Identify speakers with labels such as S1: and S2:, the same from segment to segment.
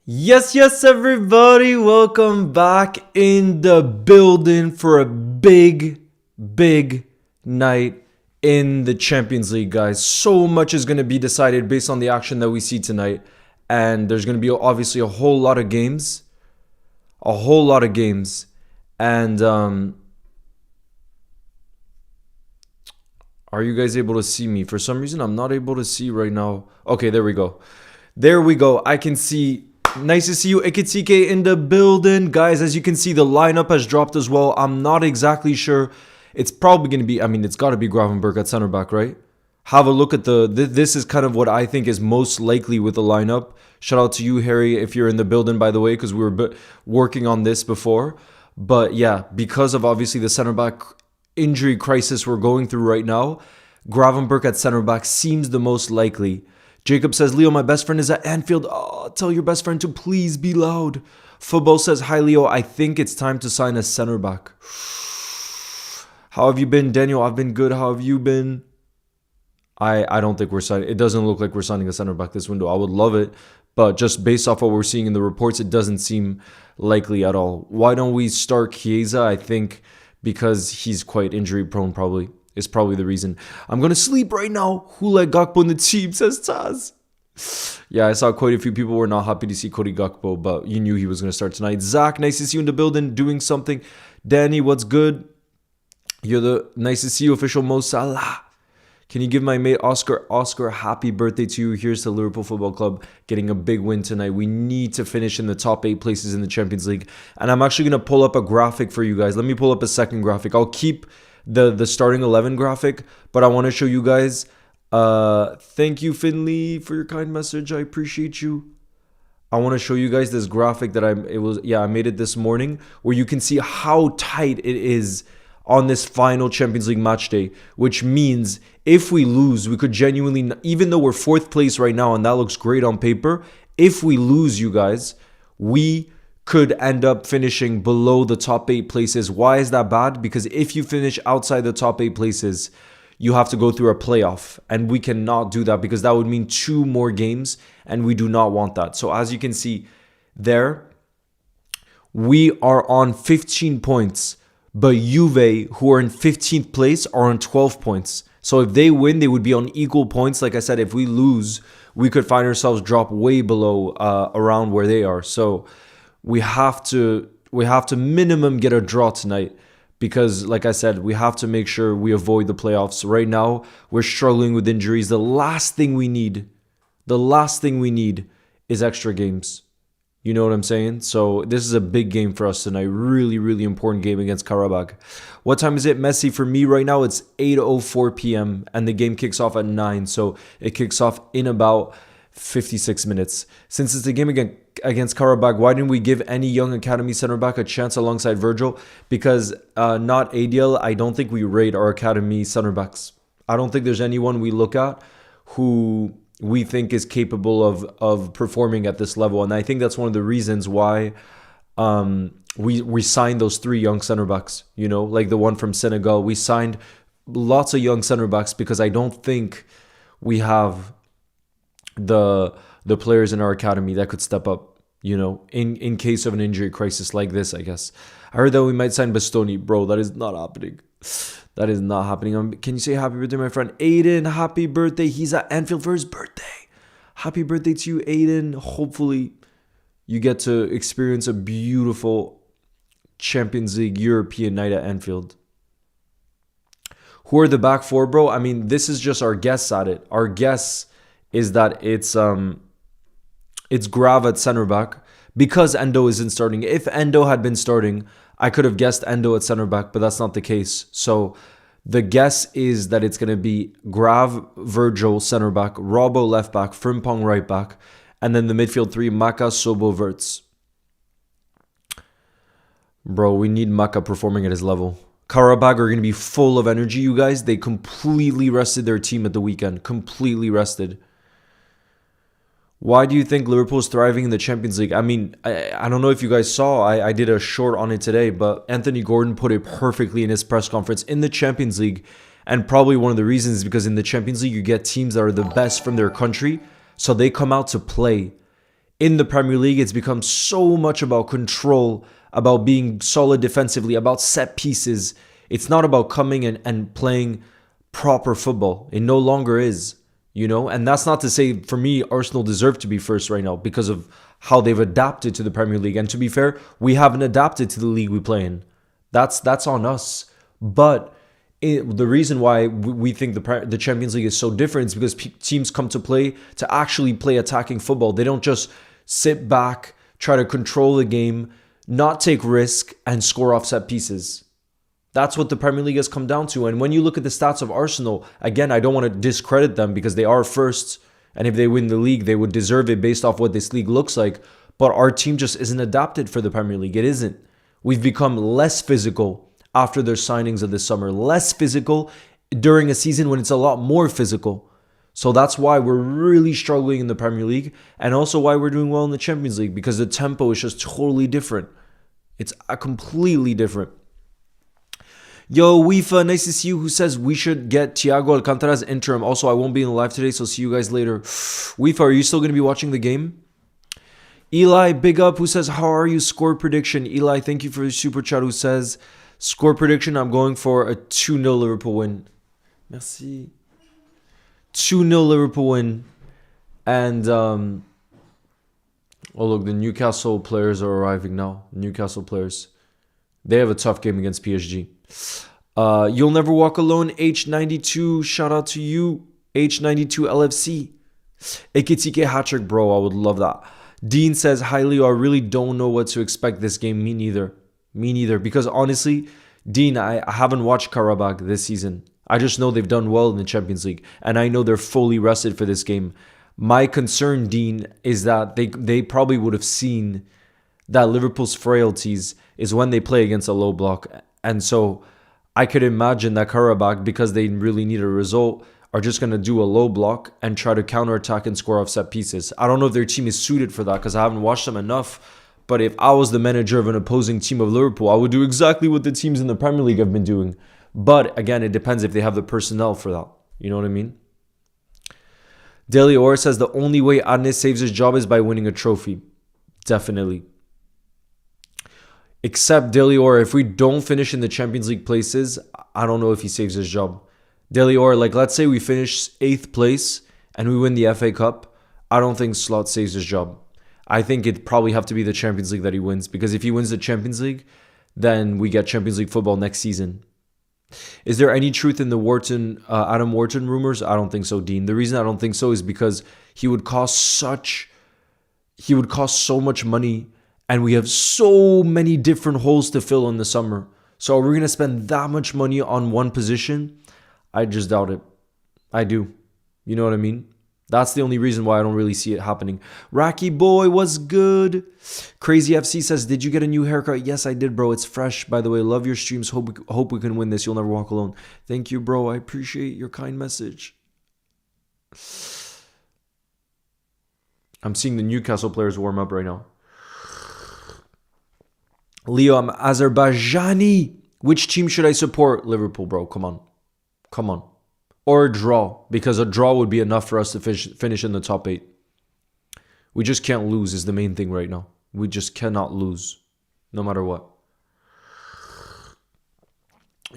S1: Yes, everybody. Welcome back in the building for a big night in the Champions League, guys. So much is going to be decided based on the action that we see tonight. And there's going to be obviously a whole lot of games. And are you guys able to see me? For some reason, I'm not able to see right now. Okay, there we go. I can see. Nice to see you, Ikitike, in the building. Guys, as you can see, the lineup has dropped as well. I'm not exactly sure. It's probably going to be, it's got to be Gravenberch at center back, right? Have a look at this is kind of what I think is most likely with the lineup. Shout out to you, Harry, if you're in the building, by the way, because we were working on this before. But yeah, because of obviously the center back injury crisis we're going through right now, Gravenberch at center back seems the most likely. Jacob says, Leo, my best friend is at Anfield. Oh, tell your best friend to please be loud. Football says, hi, Leo. I think it's time to sign a center back. How have you been, Daniel? I've been good. How have you been? I don't think we're signing. It doesn't look like we're signing a center back this window. I would love it. But just based off what we're seeing in the reports, it doesn't seem likely at all. Why don't we start Chiesa? I think because he's quite injury prone probably. Is probably the reason. I'm going to sleep right now. Who let Gakpo in the team, says Taz. Yeah, I saw quite a few people were not happy to see Cody Gakpo, but you knew he was going to start tonight. Zach, nice to see you in the building, doing something. Danny, what's good? Nice to see you, official Mo Salah. Can you give my mate Oscar, happy birthday to you. Here's to Liverpool Football Club getting a big win tonight. We need to finish in the top 8 places in the Champions League. And I'm actually going to pull up a graphic for you guys. Let me pull up a second graphic. I'll keep the starting 11 graphic, but I want to show you guys. Thank you, Finley, for your kind message. I appreciate you. I want to show you guys this graphic that I made it this morning, where you can see how tight it is on this final Champions League match day, which means if we lose, we could genuinely, even though we're 4th place right now and that looks great on paper, if we lose, you guys, we could end up finishing below the top 8 places. Why is that bad? Because if you finish outside the top 8 places, you have to go through a playoff. And we cannot do that because that would mean 2 more games. And we do not want that. So as you can see there, we are on 15 points. But Juve, who are in 15th place, are on 12 points. So if they win, they would be on equal points. Like I said, if we lose, we could find ourselves drop way below around where they are. So we have to minimum get a draw tonight because, like I said, we have to make sure we avoid the playoffs. Right now, we're struggling with injuries. The last thing we need is extra games. You know what I'm saying? So this is a big game for us tonight. Really, really important game against Qarabag. What time is it, Messi? For me right now, it's 8:04 p.m. and the game kicks off at 9. So it kicks off in about 56 minutes. Since it's a game against Qarabag, why didn't we give any young academy center back a chance alongside Virgil? Because not ADL, I don't think we rate our academy center backs. I don't think there's anyone we look at who we think is capable of performing at this level. And I think that's one of the reasons why we signed those 3 young center backs, like the one from Senegal. We signed lots of young center backs because I don't think we have the players in our academy that could step up, in case of an injury crisis like this, I guess. I heard that we might sign Bastoni. Bro, that is not happening. That is not happening. Can you say happy birthday, my friend? Aiden, happy birthday. He's at Anfield for his birthday. Happy birthday to you, Aiden. Hopefully you get to experience a beautiful Champions League European night at Anfield. Who are the back 4, bro? This is just our guess at it. Our guess is that it's Grav at center back because Endo isn't starting. If Endo had been starting, I could have guessed Endo at center back, but that's not the case. So the guess is that it's going to be Grav, Virgil center back, Robbo left back, Frimpong right back, and then the midfield 3, Maka, Sobo, Verts. Bro, we need Maka performing at his level. Qarabag are going to be full of energy, you guys. They completely rested their team at the weekend. Completely rested. Why do you think Liverpool is thriving in the Champions League? I don't know if you guys saw. I did a short on it today, but Anthony Gordon put it perfectly in his press conference. In the Champions League, And probably one of the reasons is because in the Champions League, you get teams that are the best from their country. So they come out to play. In the Premier League, it's become so much about control, about being solid defensively, about set pieces. It's not about coming and playing proper football. It no longer is, And that's not to say, for me, Arsenal deserve to be first right now because of how they've adapted to the Premier League. And to be fair, we haven't adapted to the league we play in. That's on us. But the reason why we think the Champions League is so different is because teams come to play to actually play attacking football. They don't just sit back, try to control the game, not take risk, and score off set pieces. That's what the Premier League has come down to. And when you look at the stats of Arsenal, again, I don't want to discredit them because they are first. And if they win the league, they would deserve it based off what this league looks like. But our team just isn't adapted for the Premier League. It isn't. We've become less physical after their signings of this summer. Less physical during a season when it's a lot more physical. So that's why we're really struggling in the Premier League. And also why we're doing well in the Champions League. Because the tempo is just totally different. It's completely different. Yo, Wifa, nice to see you, who says we should get Thiago Alcantara's interim. Also, I won't be in the live today, so see you guys later. Wifa, are you still going to be watching the game? Eli, big up, who says, how are you? Score prediction. Eli, thank you for the super chat, who says, score prediction, I'm going for a 2-0 Liverpool win. Merci. 2-0 Liverpool win. And, oh, look, the Newcastle players are arriving now. Newcastle players. They have a tough game against PSG. You'll never walk alone. H92, shout out to you. H92 LFC. Ekitike hat-trick, bro. I would love that. Dean says, hi Leo, I really don't know what to expect this game. Me neither. Because honestly, Dean, I haven't watched Qarabag this season. I just know they've done well in the Champions League. And I know they're fully rested for this game. My concern, Dean, is that they probably would have seen that Liverpool's frailties is when they play against a low block. And so I could imagine that Qarabag, because they really need a result, are just going to do a low block and try to counterattack and score off set pieces. I don't know if their team is suited for that because I haven't watched them enough. But if I was the manager of an opposing team of Liverpool, I would do exactly what the teams in the Premier League have been doing. But again, it depends if they have the personnel for that. You know what I mean? Deli Orr says the only way Aaand saves his job is by winning a trophy. Definitely. Except Deli Orr, if we don't finish in the Champions League places, I don't know if he saves his job. Deli Orr, like let's say we finish 8th place and we win the FA Cup, I don't think Slot saves his job. I think it'd probably have to be the Champions League that he wins. Because if he wins the Champions League, then we get Champions League football next season. Is there any truth in the Adam Wharton rumors? I don't think so, Dean. The reason I don't think so is because he would cost so much money. And we have so many different holes to fill in the summer. So are we going to spend that much money on one position? I just doubt it. I do. You know what I mean? That's the only reason why I don't really see it happening. Racky boy, what's good? Crazy FC says, did you get a new haircut? Yes, I did, bro. It's fresh, by the way. Love your streams. Hope we can win this. You'll never walk alone. Thank you, bro. I appreciate your kind message. I'm seeing the Newcastle players warm up right now. Leo, I'm Azerbaijani. Which team should I support? Liverpool, bro. Come on. Or a draw. Because a draw would be enough for us to finish in the top 8. We just can't lose is the main thing right now. We just cannot lose. No matter what.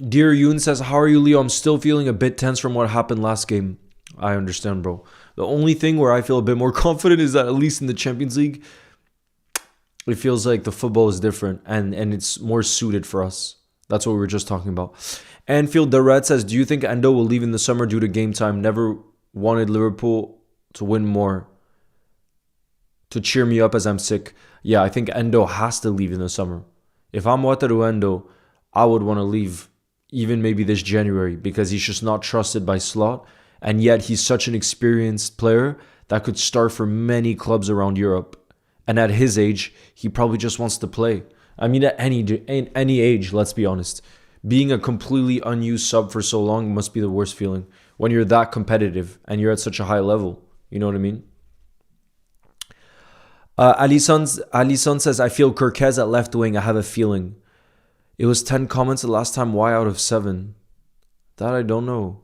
S1: Dear Yoon says, how are you, Leo? I'm still feeling a bit tense from what happened last game. I understand, bro. The only thing where I feel a bit more confident is that at least in the Champions League, it feels like the football is different and it's more suited for us. That's what we were just talking about. Anfield the Red says, do you think Endo will leave in the summer due to game time? Never wanted Liverpool to win more. To cheer me up as I'm sick. Yeah, I think Endo has to leave in the summer. If I'm Wataru Endo, I would want to leave even maybe this January because he's just not trusted by Slot. And yet he's such an experienced player that could start for many clubs around Europe. And at his age, he probably just wants to play. I mean, at any age, let's be honest. Being a completely unused sub for so long must be the worst feeling. When you're that competitive and you're at such a high level. You know what I mean? Alison says, I feel Kirkez at left wing. I have a feeling. It was 10 comments the last time. Why out of 7? That I don't know.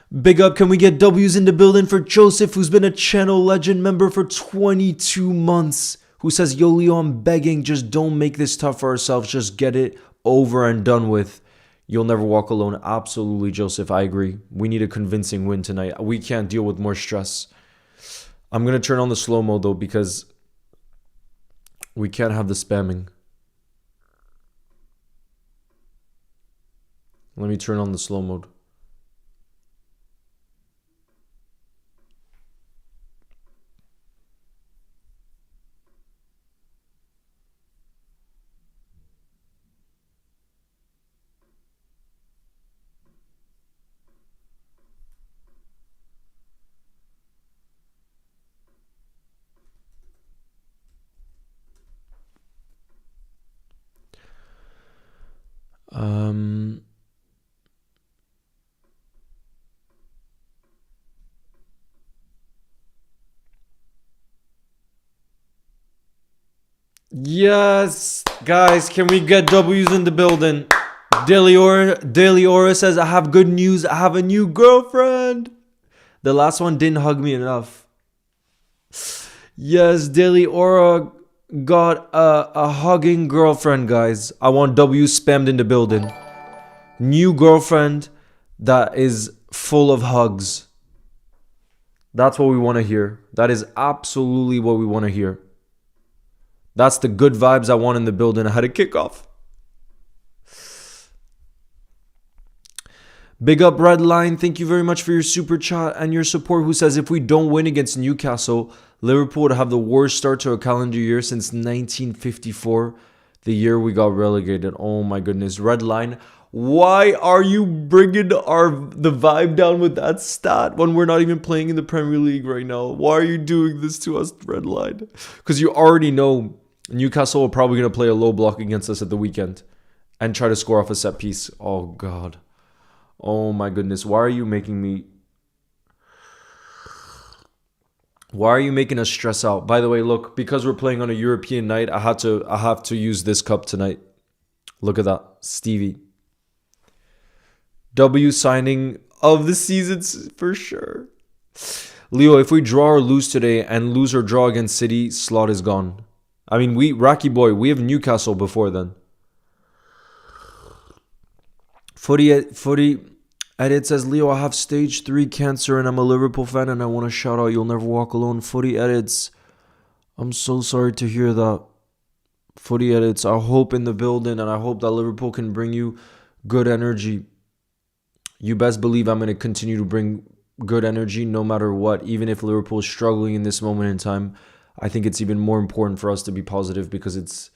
S1: Big up, can we get W's in the building for Joseph, who's been a channel legend member for 22 months, who says, yo, Leo, I'm begging, just don't make this tough for ourselves. Just get it over and done with. You'll never walk alone. Absolutely, Joseph, I agree. We need a convincing win tonight. We can't deal with more stress. I'm going to turn on the slow-mo, though, because we can't have the spamming. Let me turn on the slow mode. Yes, guys, can we get W's in the building? Daily Aura says, I have good news. I have a new girlfriend. The last one didn't hug me enough. Yes, Daily Aura got a hugging girlfriend, guys. I want W spammed in the building. New girlfriend that is full of hugs. That's what we want to hear. That is absolutely what we want to hear. That's the good vibes I want in the building. I had a kickoff. Big up Redline. Thank you very much for your super chat and your support. Who says, if we don't win against Newcastle, Liverpool would have the worst start to a calendar year since 1954, the year we got relegated. Oh my goodness. Redline, why are you bringing the vibe down with that stat when we're not even playing in the Premier League right now? Why are you doing this to us, Redline? Because you already know Newcastle are probably going to play a low block against us at the weekend and try to score off a set piece. Oh, God. Oh, my goodness. Why are you making me... Why are you making us stress out? By the way, look, because we're playing on a European night, I have to use this cup tonight. Look at that. Stevie. W signing of the season for sure. Leo, if we draw or lose today and lose or draw against City, slot is gone. I mean, Rocky boy, we have Newcastle before then. Footy Edit says, Leo, I have stage 3 cancer and I'm a Liverpool fan and I want to shout out, you'll never walk alone. Footy Edits, I'm so sorry to hear that. Footy Edits, I hope in the building and I hope that Liverpool can bring you good energy. You best believe I'm going to continue to bring good energy no matter what. Even if Liverpool is struggling in this moment in time, I think it's even more important for us to be positive because it's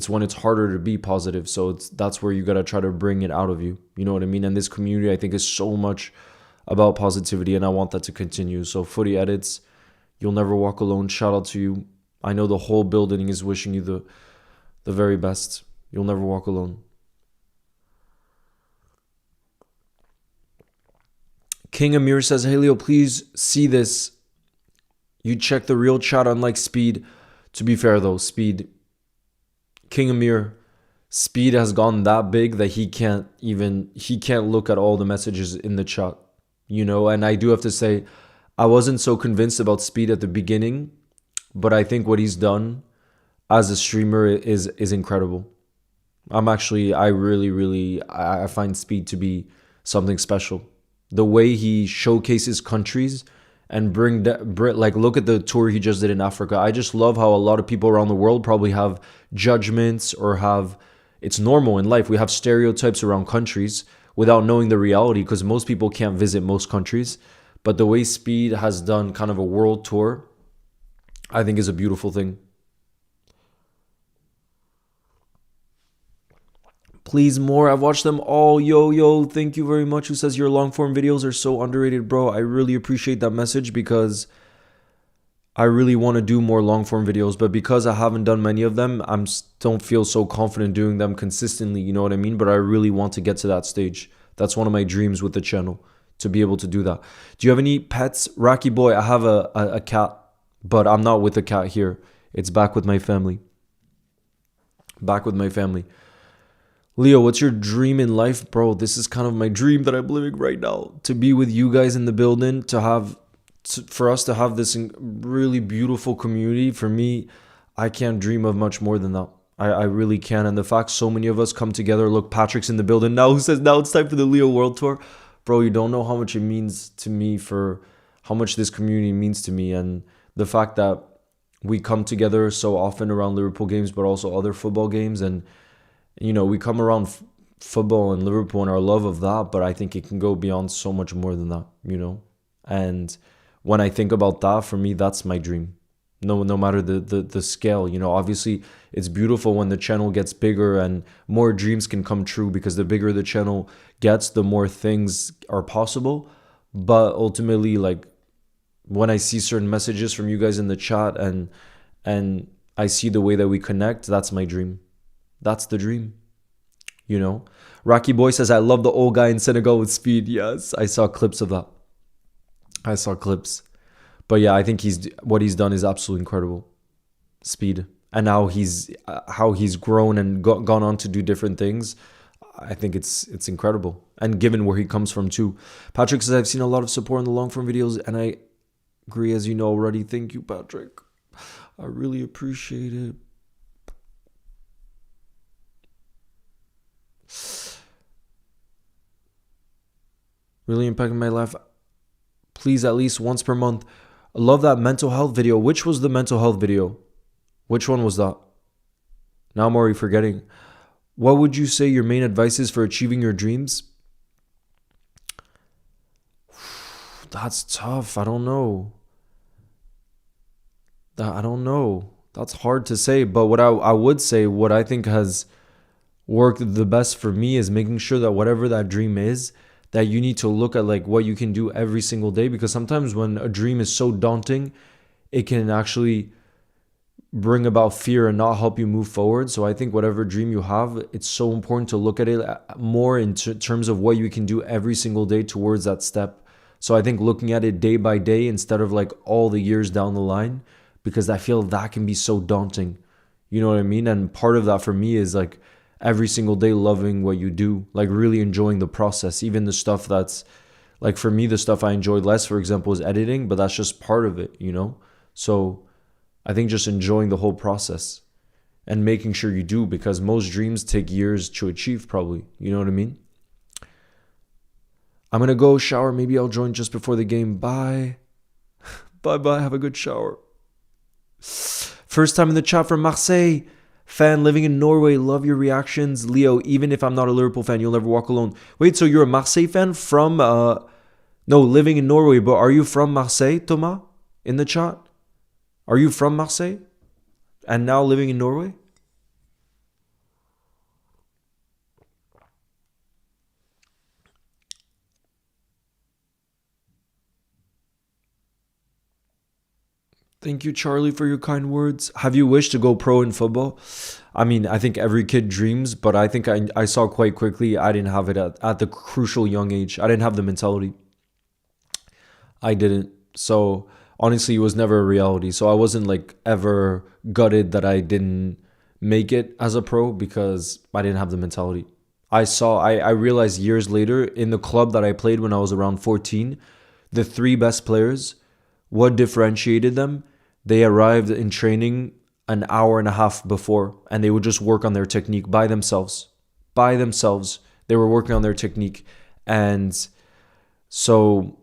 S1: when it's harder to be positive. So that's where you got to try to bring it out of you. You know what I mean? And this community, I think, is so much about positivity and I want that to continue. So Footy Edits, you'll never walk alone. Shout out to you. I know the whole building is wishing you the very best. You'll never walk alone. King Amir says, hey Leo, please see this. You check the real chat unlike Speed. To be fair though, Speed, King Amir, Speed has gone that big that he can't look at all the messages in the chat, you know. And I do have to say, I wasn't so convinced about Speed at the beginning, but I think what he's done as a streamer is incredible. I find Speed to be something special. The way he showcases countries and look at the tour he just did in Africa. I just love how a lot of people around the world probably have judgments or it's normal in life. We have stereotypes around countries without knowing the reality because most people can't visit most countries. But the way Speed has done kind of a world tour, I think is a beautiful thing. Please more. I've watched them all. Yo, thank you very much. Who says your long form videos are so underrated, bro? I really appreciate that message because I really want to do more long form videos, but because I haven't done many of them, I don't feel so confident doing them consistently, you know what I mean? But I really want to get to that stage. That's one of my dreams with the channel, to be able to do that. Do you have any pets? Rocky boy, I have a cat, but I'm not with the cat here. It's back with my family. Back with my family. Leo, what's your dream in life? Bro, this is kind of my dream that I'm living right now. To be with you guys in the building, for us to have this really beautiful community. For me, I can't dream of much more than that. I really can. And the fact so many of us come together. Look, Patrick's in the building now, who says now it's time for the Leo World Tour. Bro, you don't know how much it means to me, for how much this community means to me. And the fact that we come together so often around Liverpool games, but also other football games. And, you know, we come around football and Liverpool and our love of that, but I think it can go beyond so much more than that, you know? And when I think about that, for me, that's my dream. No matter the scale, you know, obviously it's beautiful when the channel gets bigger and more dreams can come true, because the bigger the channel gets, the more things are possible. But ultimately, like, when I see certain messages from you guys in the chat and I see the way that we connect, that's my dream. That's the dream, you know? Rocky Boy says, I love the old guy in Senegal with speed. Yes, I saw clips of that. I saw clips. But yeah, I think what he's done is absolutely incredible. Speed. And now how he's grown and gone on to do different things. I think it's incredible. And given where he comes from too. Patrick says, I've seen a lot of support in the long form videos, and I agree, as you know already. Thank you, Patrick. I really appreciate it. Really impacting my life. Please, at least once per month. I love that mental health video. Which was the mental health video? Which one was that? Now I'm already forgetting. What would you say your main advice is for achieving your dreams? That's tough. I don't know. That's hard to say. But what I would say, what I think has worked the best for me, is making sure that whatever that dream is, that you need to look at like what you can do every single day. Because sometimes when a dream is so daunting, it can actually bring about fear and not help you move forward. So I think whatever dream you have, it's so important to look at it more in terms of what you can do every single day towards that step. So I think looking at it day by day instead of like all the years down the line, because I feel that can be so daunting. You know what I mean? And part of that for me is like every single day loving what you do, like really enjoying the process. Even the stuff that's like, for me, the stuff I enjoyed less, for example, is editing, but that's just part of it, you know? So I think just enjoying the whole process and making sure you do, because most dreams take years to achieve probably, you know what I mean? I'm going to go shower. Maybe I'll join just before the game. Bye. Bye. Have a good shower. First time in the chat from Marseille. Fan living in Norway. Love your reactions. Leo, even if I'm not a Liverpool fan, you'll never walk alone. Wait, so you're a Marseille fan from... No, living in Norway. But are you from Marseille, Thomas? In the chat? Are you from Marseille? And now living in Norway? Thank you, Charlie, for your kind words. Have you wished to go pro in football? I mean, I think every kid dreams, but I think I saw quite quickly I didn't have it at the crucial young age. I didn't have the mentality. I didn't. So honestly, it was never a reality. So I wasn't like ever gutted that I didn't make it as a pro, because I didn't have the mentality. I realized years later in the club that I played when I was around 14, the three best players, what differentiated them? They arrived in training an hour and a half before, and they would just work on their technique by themselves. By themselves. They were working on their technique. And so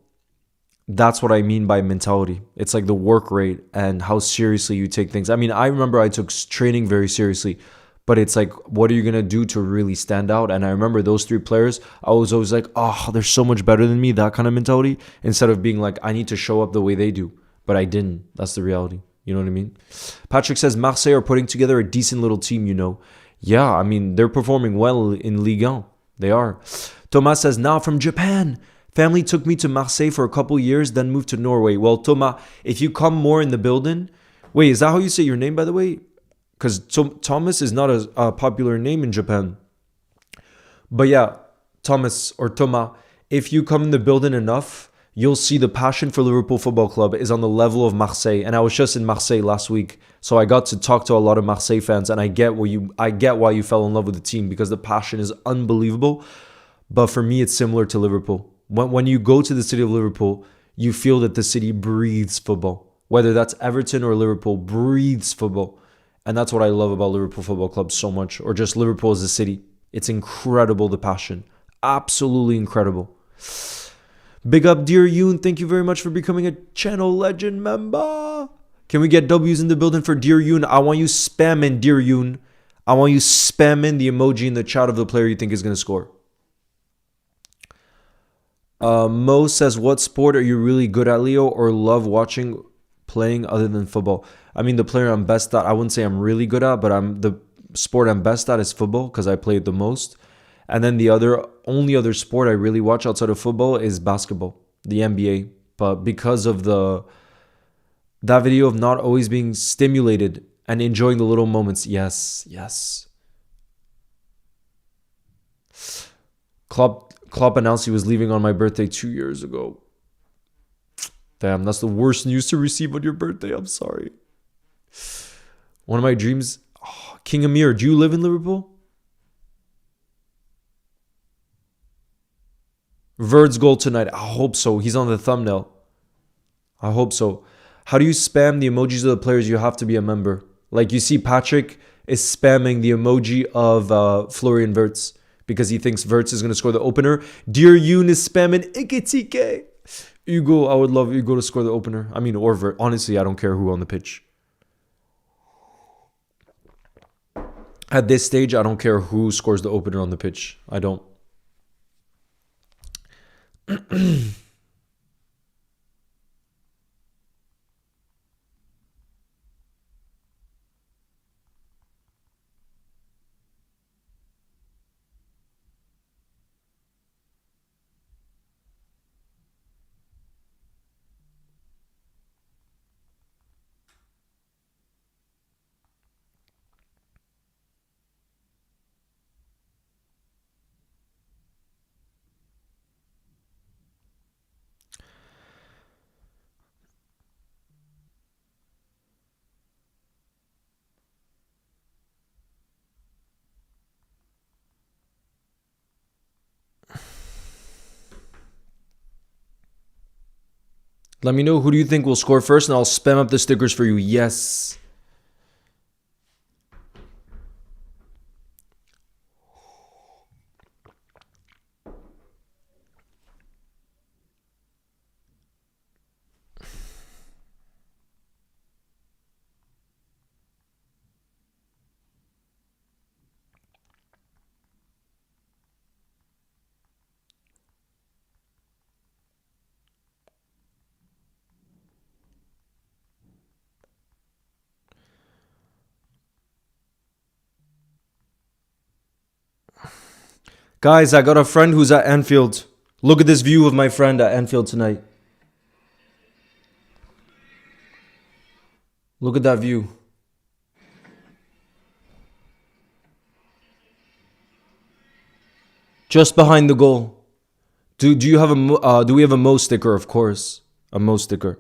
S1: that's what I mean by mentality. It's like the work rate and how seriously you take things. I mean, I remember I took training very seriously, but it's like, what are you going to do to really stand out? And I remember those three players, I was always like, oh, they're so much better than me, that kind of mentality, instead of being like, I need to show up the way they do. But I didn't. That's the reality. You know what I mean? Patrick says, Marseille are putting together a decent little team, you know. Yeah, I mean, they're performing well in Ligue 1. They are. Thomas says, now from Japan. Family took me to Marseille for a couple years, then moved to Norway. Well, Thomas, if you come more in the building... Wait, is that how you say your name, by the way? Because Thomas is not a popular name in Japan. But yeah, Thomas or Thomas, if you come in the building enough, you'll see the passion for Liverpool Football Club is on the level of Marseille. And I was just in Marseille last week, so I got to talk to a lot of Marseille fans, and I get why you fell in love with the team, because the passion is unbelievable. But for me, it's similar to Liverpool. When you go to the city of Liverpool, you feel that the city breathes football. Whether that's Everton or Liverpool, breathes football. And that's what I love about Liverpool Football Club so much, or just Liverpool as a city. It's incredible, the passion. Absolutely incredible. Big up, dear Yoon. Thank you very much for becoming a channel legend member. Can we get W's in the building for dear Yoon? I want you spamming, dear Yoon. I want you spamming the emoji in the chat of the player you think is going to score. Mo says, what sport are you really good at, Leo, or love watching playing other than football? I mean, the player I'm best at, I wouldn't say I'm really good at, but the sport I'm best at is football, because I play it the most. And then the only other sport I really watch outside of football is basketball, the NBA. But because of that video of not always being stimulated and enjoying the little moments, yes. Klopp announced he was leaving on my birthday 2 years ago. Damn, that's the worst news to receive on your birthday. I'm sorry. One of my dreams. Oh, King Amir, do you live in Liverpool? Verd's goal tonight. I hope so. He's on the thumbnail. I hope so. How do you spam the emojis of the players? You have to be a member. Like, you see Patrick is spamming the emoji of Florian Wirtz because he thinks Wirtz is going to score the opener. Dear Yoon is spamming Ikitike. Hugo, I would love Hugo to score the opener. I mean, or Wirtz. Honestly, I don't care who on the pitch. At this stage, I don't care who scores the opener on the pitch. I don't. Let me know who do you think will score first, and I'll spam up the stickers for you. Yes. Guys, I got a friend who's at Anfield. Look at this view of my friend at Anfield tonight. Look at that view. Just behind the goal. Do you have a do we have a Mo sticker? Of course, a Mo sticker.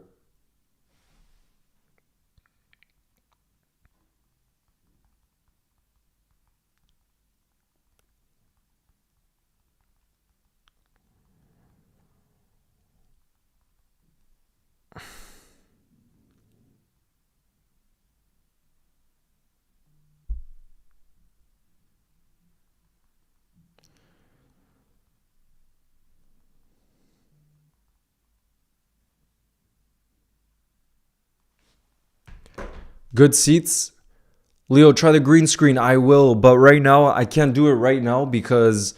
S1: Good seats. Leo, try the green screen. I will, but right now I can't do it right now because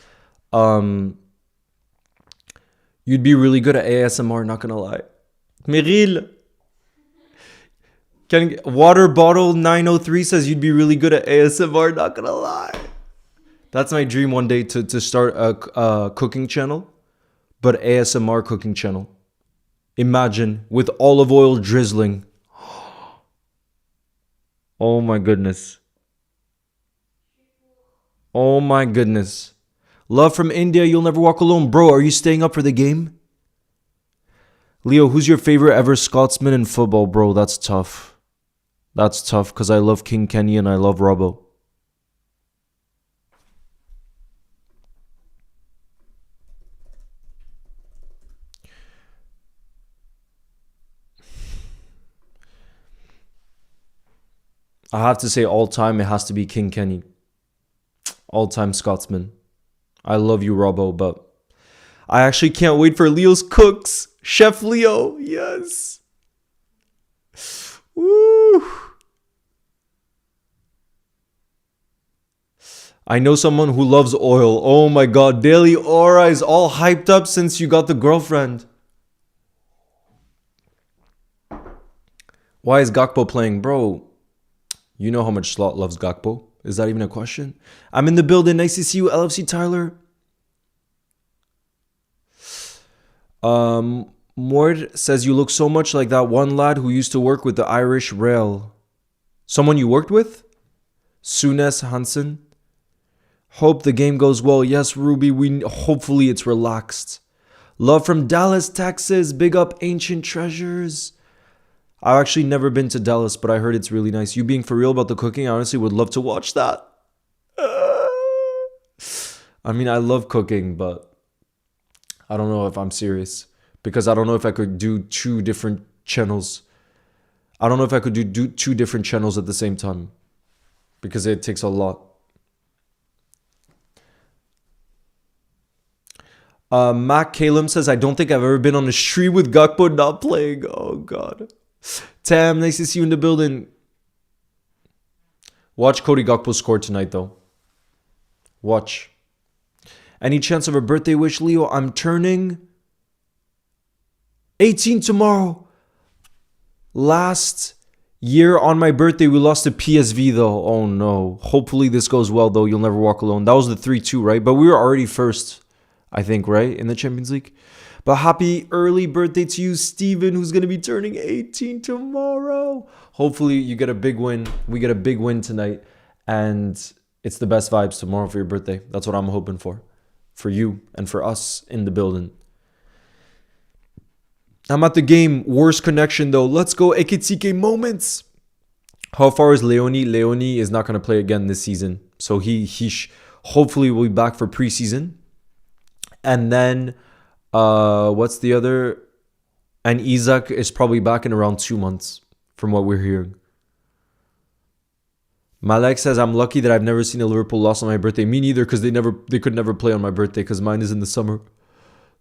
S1: you'd be really good at ASMR, not gonna lie. Meryl. Water Bottle 903 says you'd be really good at ASMR, not gonna lie. That's my dream one day, to start a cooking channel, but ASMR cooking channel. Imagine, with olive oil drizzling. Oh my goodness. Oh my goodness. Love from India, you'll never walk alone. Bro, are you staying up for the game? Leo, who's your favorite ever Scotsman in football, bro? That's tough. That's tough because I love King Kenny and I love Robbo. I have to say all time, it has to be King Kenny. All time Scotsman. I love you, Robbo, but I actually can't wait for Leo's cooks. Chef Leo, yes. Woo. I know someone who loves oil. Oh my god, Daily Aura is all hyped up since you got the girlfriend. Why is Gakpo playing? Bro, you know how much Slot loves Gakpo. Is that even a question? I'm in the building. Nice to see you, LFC Tyler. Mord says you look so much like that one lad who used to work with the Irish Rail. Someone you worked with? Sunes Hansen. Hope the game goes well. Yes, Ruby. Hopefully it's relaxed. Love from Dallas, Texas. Big up Ancient Treasures. I've actually never been to Dallas, but I heard it's really nice. You being for real about the cooking, I honestly would love to watch that. I mean, I love cooking, but I don't know if I'm serious. Because I don't know if I could do two different channels. I don't know if I could do two different channels at the same time. Because it takes a lot. Mac Calum says, I don't think I've ever been on a stream with Gakpo not playing. Oh, God. Tam, nice to see you in the building. Watch Cody Gakpo score tonight, though. Watch. Any chance of a birthday wish, Leo? I'm turning 18 tomorrow. Last year on my birthday, we lost to PSV, though. Oh, no. Hopefully this goes well, though. You'll never walk alone. That was the 3-2, right? But we were already first, I think, right? In the Champions League. But happy early birthday to you, Steven, who's going to be turning 18 tomorrow. Hopefully you get a big win. We get a big win tonight. And it's the best vibes tomorrow for your birthday. That's what I'm hoping for. For you and for us in the building. I'm at the game. Worst connection, though. Let's go. Ekitike moments. How far is Leone? Leone is not going to play again this season. So he hopefully will be back for preseason. And then... what's the other? And Isaac is probably back in around 2 months, from what we're hearing. Malek says, I'm lucky that I've never seen a Liverpool loss on my birthday. Me neither, because they could never play on my birthday, because mine is in the summer.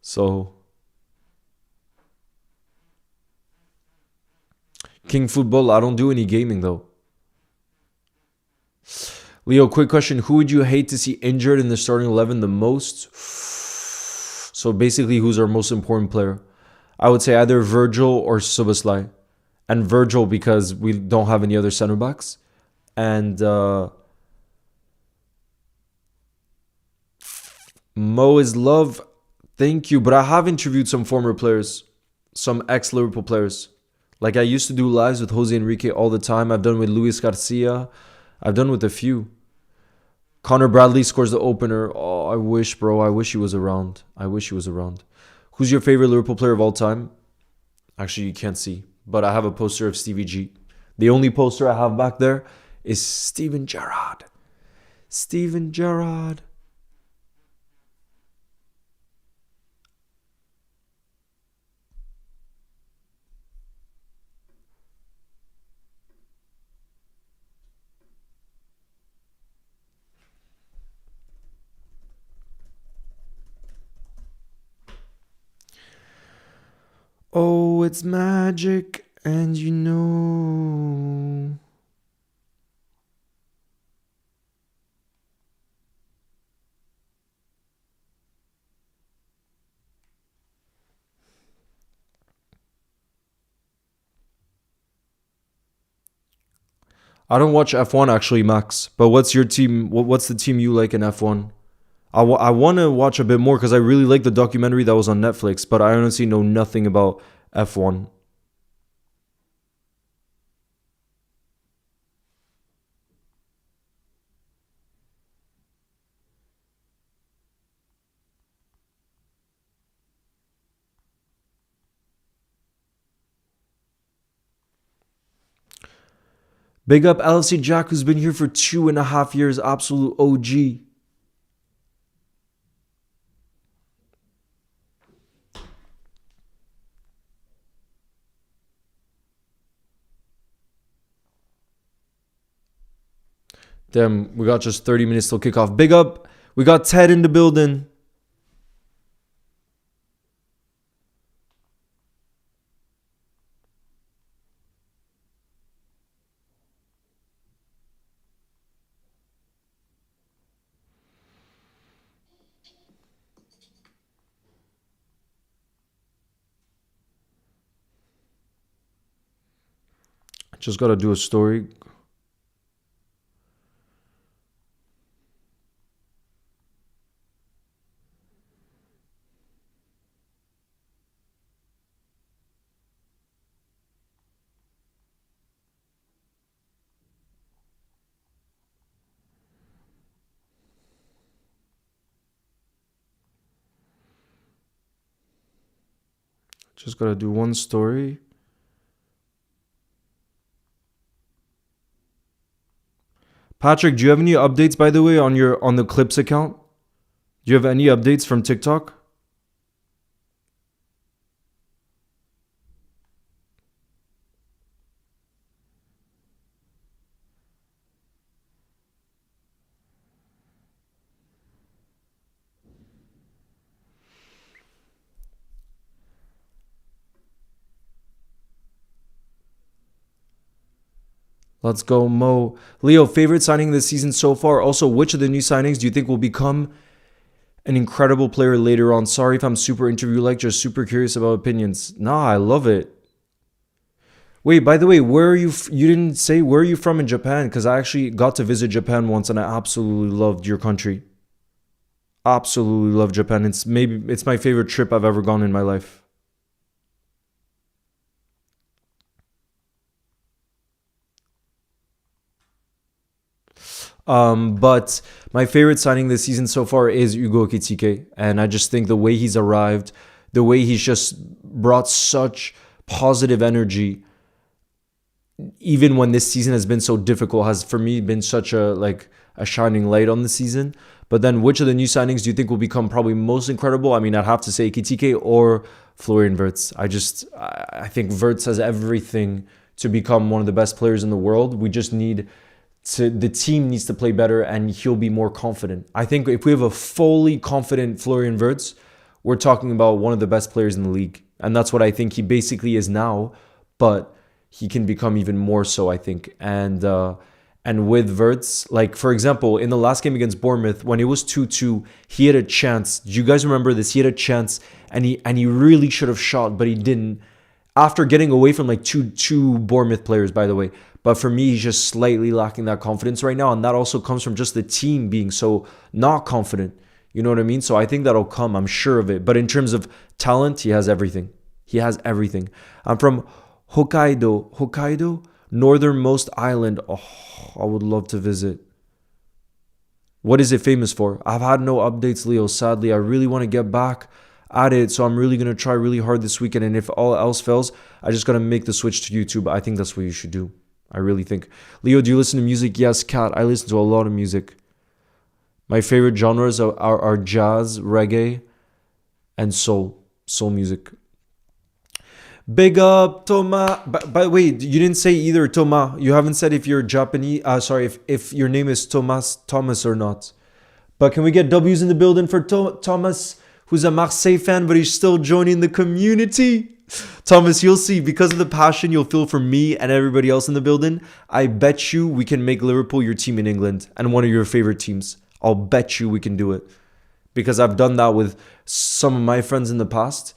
S1: So, King Football, I don't do any gaming though. Leo, quick question. Who would you hate to see injured in the starting 11 the most? So basically, who's our most important player? I would say either Virgil or Szoboszlai. And Virgil because we don't have any other center backs. And Mo is love. Thank you. But I have interviewed some former players. Some ex-Liverpool players. Like I used to do lives with Jose Enrique all the time. I've done with Luis Garcia. I've done with a few. Connor Bradley scores the opener. Oh, I wish, bro. I wish he was around. I wish he was around. Who's your favorite Liverpool player of all time? Actually, you can't see. But I have a poster of Stevie G. The only poster I have back there is Steven Gerrard. Steven Gerrard. Oh, it's magic, and you know. I don't watch F1 actually, Max. But what's your team? What's the team you like in F1? I want to watch a bit more because I really like the documentary that was on Netflix. But I honestly know nothing about F1. Big up LFC Jack, who's been here for 2.5 years. Absolute OG. Damn, we got just 30 minutes till kickoff. Big up. We got Ted in the building. Just gotta do a story. Just gotta do one story. Patrick, do you have any updates, by the way, on the Clips account? Do you have any updates from TikTok? Let's go, Mo. Leo, favorite signing this season so far? Also, which of the new signings do you think will become an incredible player later on? Sorry if I'm super interview-like, just super curious about opinions. Nah, I love it. Wait, by the way, where are you? You didn't say where are you from in Japan? Because I actually got to visit Japan once and I absolutely loved your country. Absolutely love Japan. It's my favorite trip I've ever gone in my life. But my favorite signing this season so far is Hugo Ekitike. And I just think the way he's arrived, the way he's just brought such positive energy, even when this season has been so difficult, has for me been such a shining light on the season. But then which of the new signings do you think will become probably most incredible? I mean, I'd have to say Ekitike or Florian Wirtz. I think Wirtz has everything to become one of the best players in the world. We just need the team needs to play better and he'll be more confident. I think if we have a fully confident Florian Wirtz, we're talking about one of the best players in the league. And that's what I think he basically is now, but he can become even more so, I think. And with Wirtz, like for example, in the last game against Bournemouth, when it was 2-2, he had a chance. Do you guys remember this? He had a chance and he really should have shot, but he didn't. After getting away from like two Bournemouth players, by the way. But for me, he's just slightly lacking that confidence right now. And that also comes from just the team being so not confident. You know what I mean? So I think that'll come. I'm sure of it. But in terms of talent, he has everything. He has everything. I'm from Hokkaido, northernmost island. Oh, I would love to visit. What is it famous for? I've had no updates, Leo. Sadly, I really want to get back at it. So I'm really going to try really hard this weekend. And if all else fails, I just got to make the switch to YouTube. I think that's what you should do. I really think. Leo, do you listen to music? Yes, Kat. I listen to a lot of music. My favorite genres are jazz, reggae, and soul music. Big up, Thomas. By the way, you didn't say either, Thomas. You haven't said if you're Japanese. If your name is Thomas or not. But can we get W's in the building for Thomas, who's a Marseille fan, but he's still joining the community? Thomas, you'll see, because of the passion you'll feel for me and everybody else in the building, I bet you we can make Liverpool your team in England and one of your favorite teams. I'll bet you we can do it. Because I've done that with some of my friends in the past.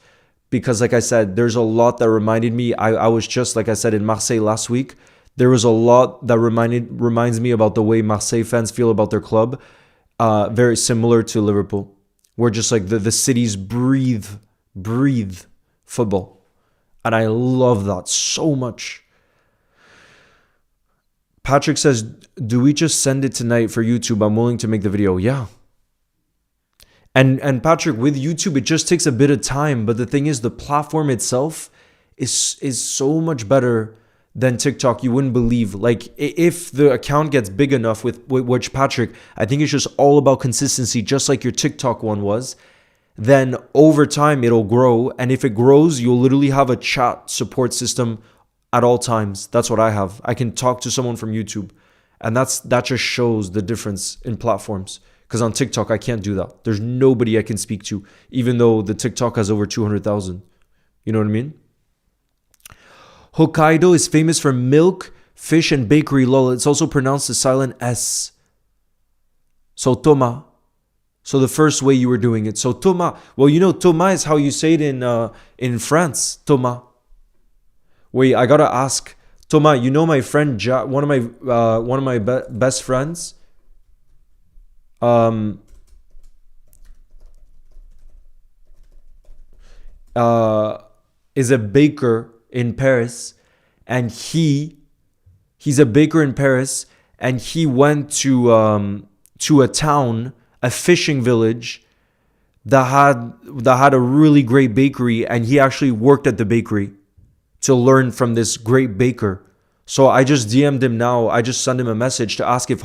S1: Because like I said, there's a lot that reminded me. I was just, like I said, in Marseille last week. There was a lot that reminds me about the way Marseille fans feel about their club. Very similar to Liverpool. Where just like the cities breathe football. And I love that so much. Patrick says, do we just send it tonight for YouTube? I'm willing to make the video. Yeah. And Patrick, with YouTube, it just takes a bit of time. But the thing is, the platform itself is so much better than TikTok. You wouldn't believe. Like, if the account gets big enough with which, Patrick, I think it's just all about consistency, just like your TikTok one was, then over time it'll grow. And if it grows, you'll literally have a chat support system at all times. That's what I have. I can talk to someone from YouTube. And that just shows the difference in platforms. Because on TikTok, I can't do that. There's nobody I can speak to, even though the TikTok has over 200,000. You know what I mean? Hokkaido is famous for milk, fish, and bakery. Lol, it's also pronounced a silent S. So, Toma. So the first way you were doing it. So, Toma. Well, you know, Toma is how you say it in France. Toma. Wait, I gotta ask. Toma, you know my friend, one of my best friends? Is a baker in Paris, and he's a baker in Paris, and he went to a town, a fishing village that had a really great bakery, and he actually worked at the bakery to learn from this great baker. So I just DM'd him now. I just sent him a message to ask if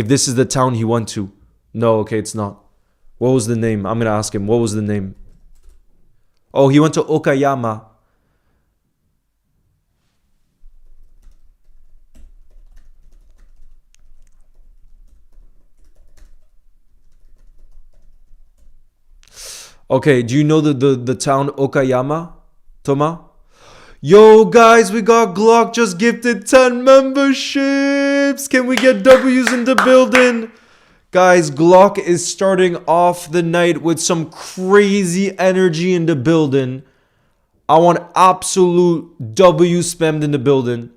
S1: this is the town he went to. No, okay, it's not. What was the name? I'm gonna ask him. What was the name? Oh, he went to Okayama. Okay, do you know the town Okayama, Toma? Yo, guys, we got Glock just gifted 10 memberships. Can we get W's in the building? Guys, Glock is starting off the night with some crazy energy in the building. I want absolute W spammed in the building.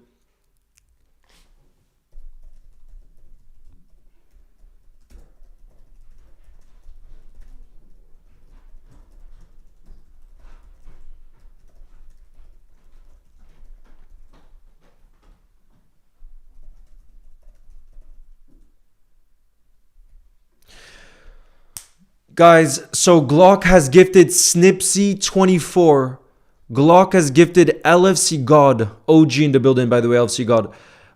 S1: Guys, so Glock has gifted Snipsy24. Glock has gifted LFC God. OG in the building, by the way, LFC God.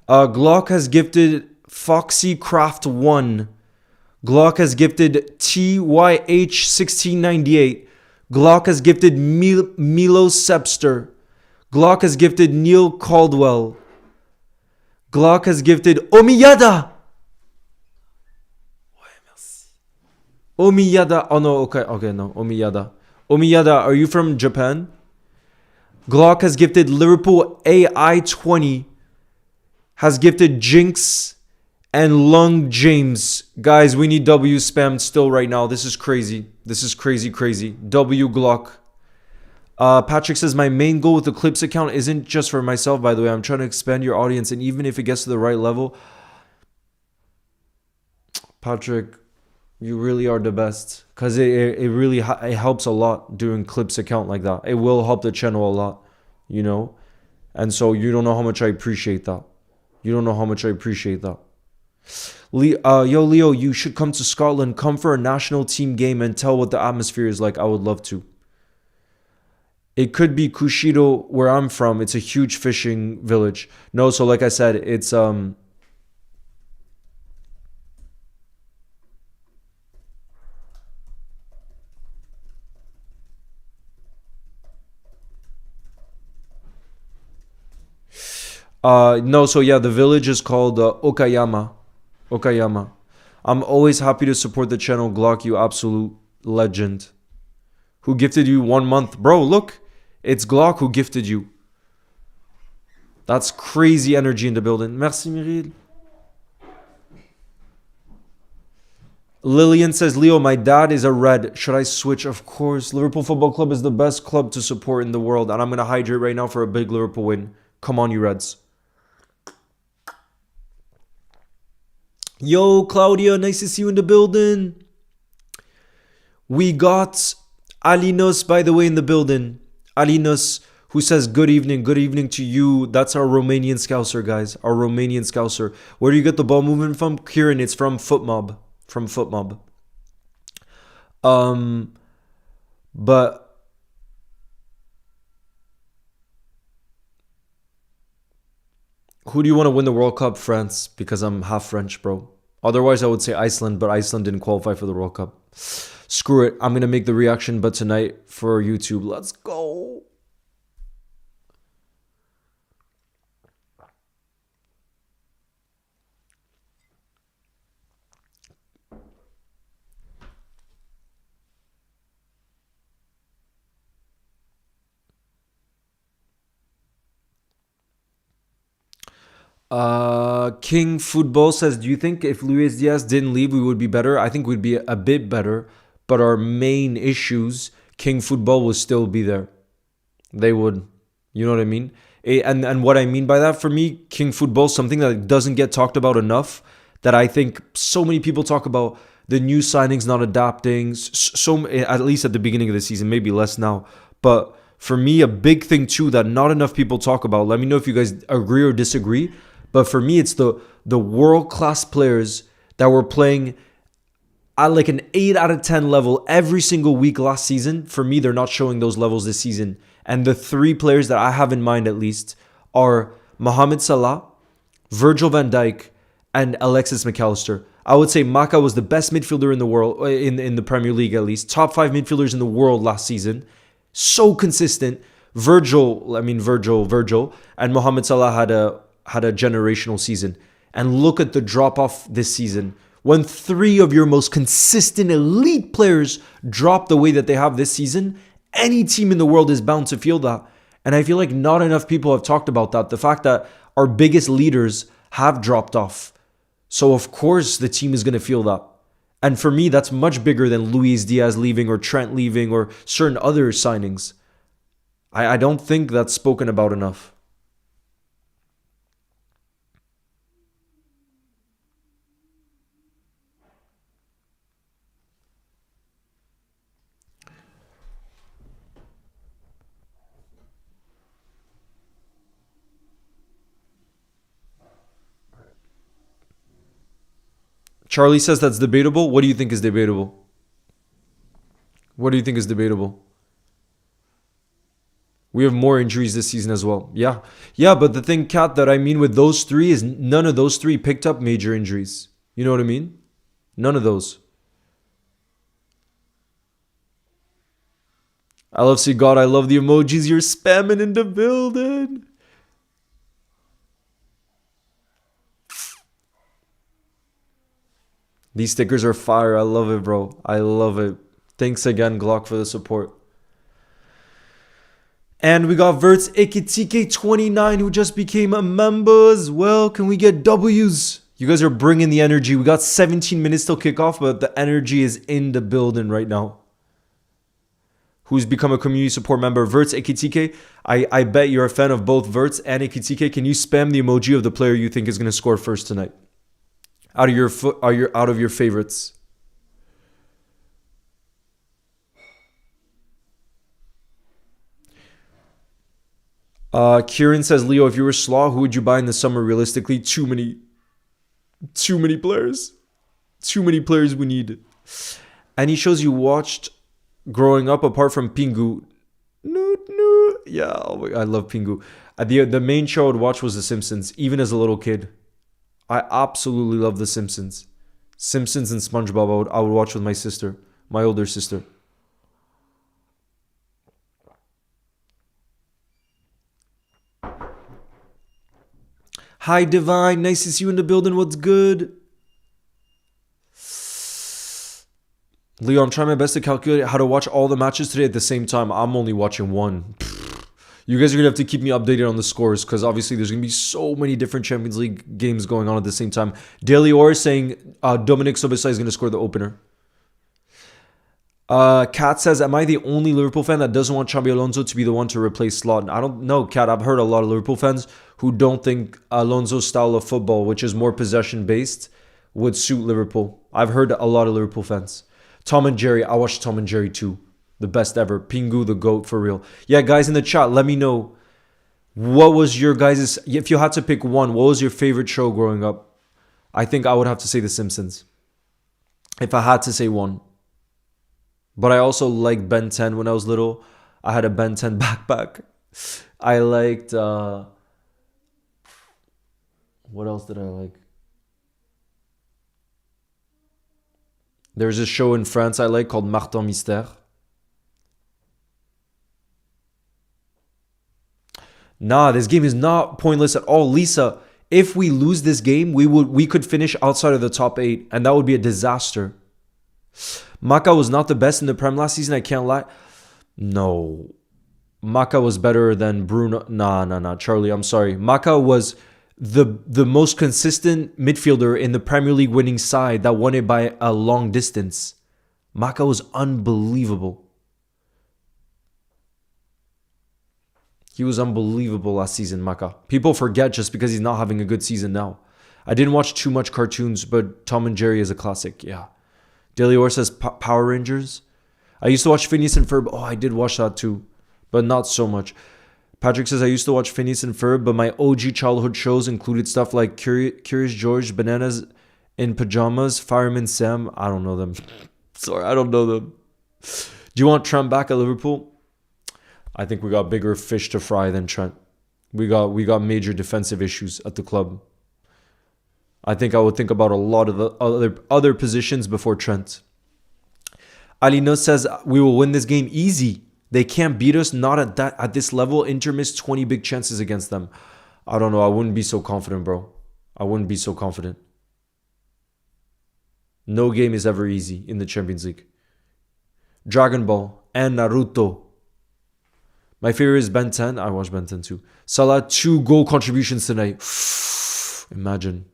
S1: Glock has gifted Foxy Craft 1. Glock has gifted TYH1698. Glock has gifted Milo Sepster. Glock has gifted Neil Caldwell. Glock has gifted Omiyada. Omiyada. Oh no, okay, no. Omiyada. Omiyada, are you from Japan? Glock has gifted Liverpool AI20. Has gifted Jinx and Lung James. Guys, we need W spammed still right now. This is crazy. This is crazy. W Glock. Patrick says, my main goal with the Clips account isn't just for myself, by the way. I'm trying to expand your audience, and even if it gets to the right level, Patrick, you really are the best, because it really it helps a lot doing Clips account like that. It will help the channel a lot, you know? And so you don't know how much I appreciate that. You don't know how much I appreciate that. Yo, Leo, you should come to Scotland. Come for a national team game and tell what the atmosphere is like. I would love to. It could be Kushido, where I'm from. It's a huge fishing village. No, so like I said, it's... no, so yeah, the village is called Okayama. Okayama. I'm always happy to support the channel, Glock, you absolute legend. Who gifted you 1 month? Bro, look. It's Glock who gifted you. That's crazy energy in the building. Merci, Myril. Lillian says, Leo, my dad is a red. Should I switch? Of course. Liverpool Football Club is the best club to support in the world. And I'm going to hydrate right now for a big Liverpool win. Come on, you Reds. Yo, Claudia, nice to see you in the building. We got Alinos, by the way, in the building. Alinos, who says, good evening to you. That's our Romanian Scouser, guys. Our Romanian Scouser. Where do you get the ball movement from? Kieran, it's from FootMob. From FootMob. But... Who do you want to win the World Cup? France, because I'm half French, bro. Otherwise, I would say Iceland, but Iceland didn't qualify for the World Cup. Screw it. I'm going to make the reaction, but tonight for YouTube. Let's go. King Football says, do you think if Luis Diaz didn't leave, we would be better? I think we'd be a bit better, but our main issues, King Football will still be there. They would. You know what I mean? And what I mean by that, for me, King Football, something that doesn't get talked about enough, that I think so many people talk about, the new signings not adapting, so at least at the beginning of the season, maybe less now. But for me, a big thing too that not enough people talk about, let me know if you guys agree or disagree, but for me, it's the world-class players that were playing at like an 8 out of 10 level every single week last season. For me, they're not showing those levels this season. And the three players that I have in mind at least are Mohamed Salah, Virgil van Dijk, and Alexis McAllister. I would say Maka was the best midfielder in the world, in the Premier League at least. Top 5 midfielders in the world last season. So consistent. Virgil, and Mohamed Salah had a generational season. And look at the drop-off this season. When 3 of your most consistent elite players drop the way that they have this season, any team in the world is bound to feel that. And I feel like not enough people have talked about that. The fact that our biggest leaders have dropped off. So of course the team is going to feel that. And for me, that's much bigger than Luis Diaz leaving or Trent leaving or certain other signings. I don't think that's spoken about enough. Charlie says that's debatable. What do you think is debatable? What do you think is debatable? We have more injuries this season as well. Yeah. Yeah, but the thing, Kat, that I mean with those 3 is none of those 3 picked up major injuries. You know what I mean? None of those. I love see God. I love the emojis you're spamming in the building. These stickers are fire. I love it, bro. I love it. Thanks again, Glock, for the support. And we got Verts Ikitike29, who just became a member as well. Can we get W's? You guys are bringing the energy. We got 17 minutes till kickoff, but the energy is in the building right now. Who's become a community support member? Verts Ikitike. I bet you're a fan of both Verts and Ikitike. Can you spam the emoji of the player you think is going to score first tonight? Out of your favorites. Kieran says, Leo, if you were Slaw, who would you buy in the summer realistically? Too many players. Too many players we need. Any shows you watched growing up apart from Pingu? No. Yeah, I love Pingu. The main show I would watch was The Simpsons, even as a little kid. I absolutely love The Simpsons. Simpsons and SpongeBob I would watch with my sister, my older sister. Hi, Divine. Nice to see you in the building. What's good? Leo, I'm trying my best to calculate how to watch all the matches today at the same time. I'm only watching one. You guys are going to have to keep me updated on the scores because obviously there's going to be so many different Champions League games going on at the same time. Daily Or saying Dominic Sobisai is going to score the opener. Kat says, am I the only Liverpool fan that doesn't want Xabi Alonso to be the one to replace Slot? I don't know, Kat. I've heard a lot of Liverpool fans who don't think Alonso's style of football, which is more possession-based, would suit Liverpool. I've heard a lot of Liverpool fans. Tom and Jerry. I watched Tom and Jerry too. The best ever. Pingu, the GOAT, for real. Yeah, guys in the chat, let me know. What was your guys'... If you had to pick one, what was your favorite show growing up? I think I would have to say The Simpsons. If I had to say one. But I also liked Ben 10 when I was little. I had a Ben 10 backpack. I liked... What else did I like? There's a show in France I like called Martin Mystère. Nah, this game is not pointless at all. Lisa, if we lose this game, we could finish outside of the top 8, and that would be a disaster. Maka was not the best in the Prem last season, I can't lie. No. Maka was better than Bruno. Nah, Charlie, I'm sorry. Maka was the most consistent midfielder in the Premier League winning side that won it by a long distance. Maka was unbelievable. He was unbelievable last season, Maka. People forget just because he's not having a good season now. I didn't watch too much cartoons, but Tom and Jerry is a classic, yeah. Delior says Power Rangers. I used to watch Phineas and Ferb. Oh, I did watch that too, but not so much. Patrick says, I used to watch Phineas and Ferb, but my OG childhood shows included stuff like Curious George, Bananas in Pajamas, Fireman Sam. I don't know them. Sorry, I don't know them. Do you want Trent back at Liverpool? I think we got bigger fish to fry than Trent. We got major defensive issues at the club. I think I would think about a lot of the other positions before Trent. Alino says we will win this game easy. They can't beat us, not at this level. Inter missed 20 big chances against them. I don't know. I wouldn't be so confident, bro. I wouldn't be so confident. No game is ever easy in the Champions League. Dragon Ball and Naruto. My favorite is Ben 10. I watched Ben 10 too. Salah, 2 goal contributions tonight. Imagine.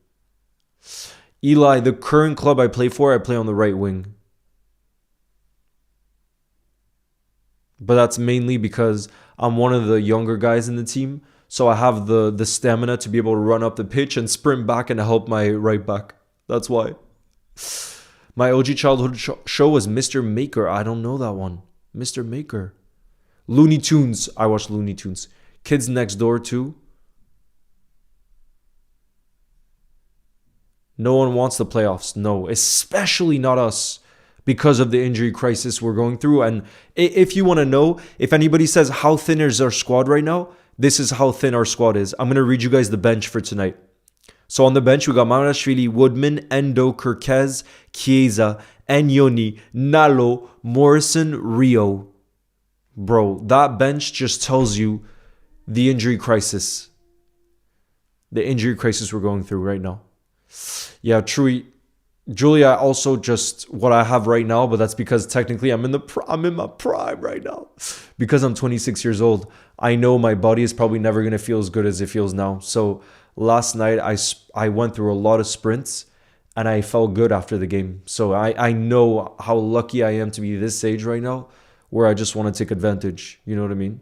S1: Eli, the current club I play for, I play on the right wing. But that's mainly because I'm one of the younger guys in the team. So I have the stamina to be able to run up the pitch and sprint back and help my right back. That's why. My OG childhood show was Mr. Maker. I don't know that one. Mr. Maker. Looney Tunes. I watched Looney Tunes. Kids Next Door too. No one wants the playoffs. No, especially not us because of the injury crisis we're going through. And if you want to know, if anybody says how thin is our squad right now, this is how thin our squad is. I'm going to read you guys the bench for tonight. So on the bench, we got Mamashvili, Woodman, Endo, Kirkez, Chiesa, Enyoni, Nalo, Morrison, Rio. Bro, that bench just tells you the injury crisis. The injury crisis we're going through right now. Yeah, true. Julia, also just what I have right now, but that's because technically I'm in my prime right now. Because I'm 26 years old, I know my body is probably never going to feel as good as it feels now. So last night I went through a lot of sprints and I felt good after the game. So I know how lucky I am to be this age right now where I just want to take advantage. You know what I mean?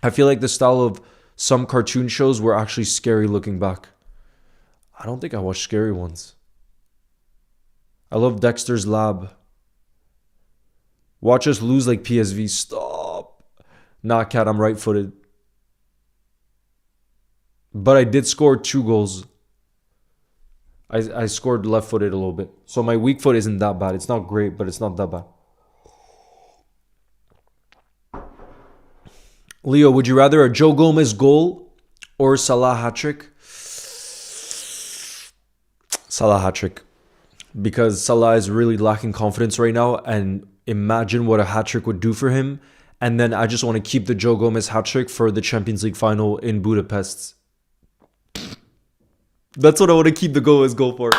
S1: I feel like the style of some cartoon shows were actually scary looking back. I don't think I watched scary ones. I love Dexter's Lab. Watch us lose like PSV. Stop. Nah, Cat, I'm right-footed. But I did score 2 goals. I scored left-footed a little bit. So my weak foot isn't that bad. It's not great, but it's not that bad. Leo, would you rather a Joe Gomez goal or Salah hat-trick? Salah hat-trick. Because Salah is really lacking confidence right now. And imagine what a hat-trick would do for him. And then I just want to keep the Joe Gomez hat-trick for the Champions League final in Budapest. That's what I want to keep the Gomez goal for.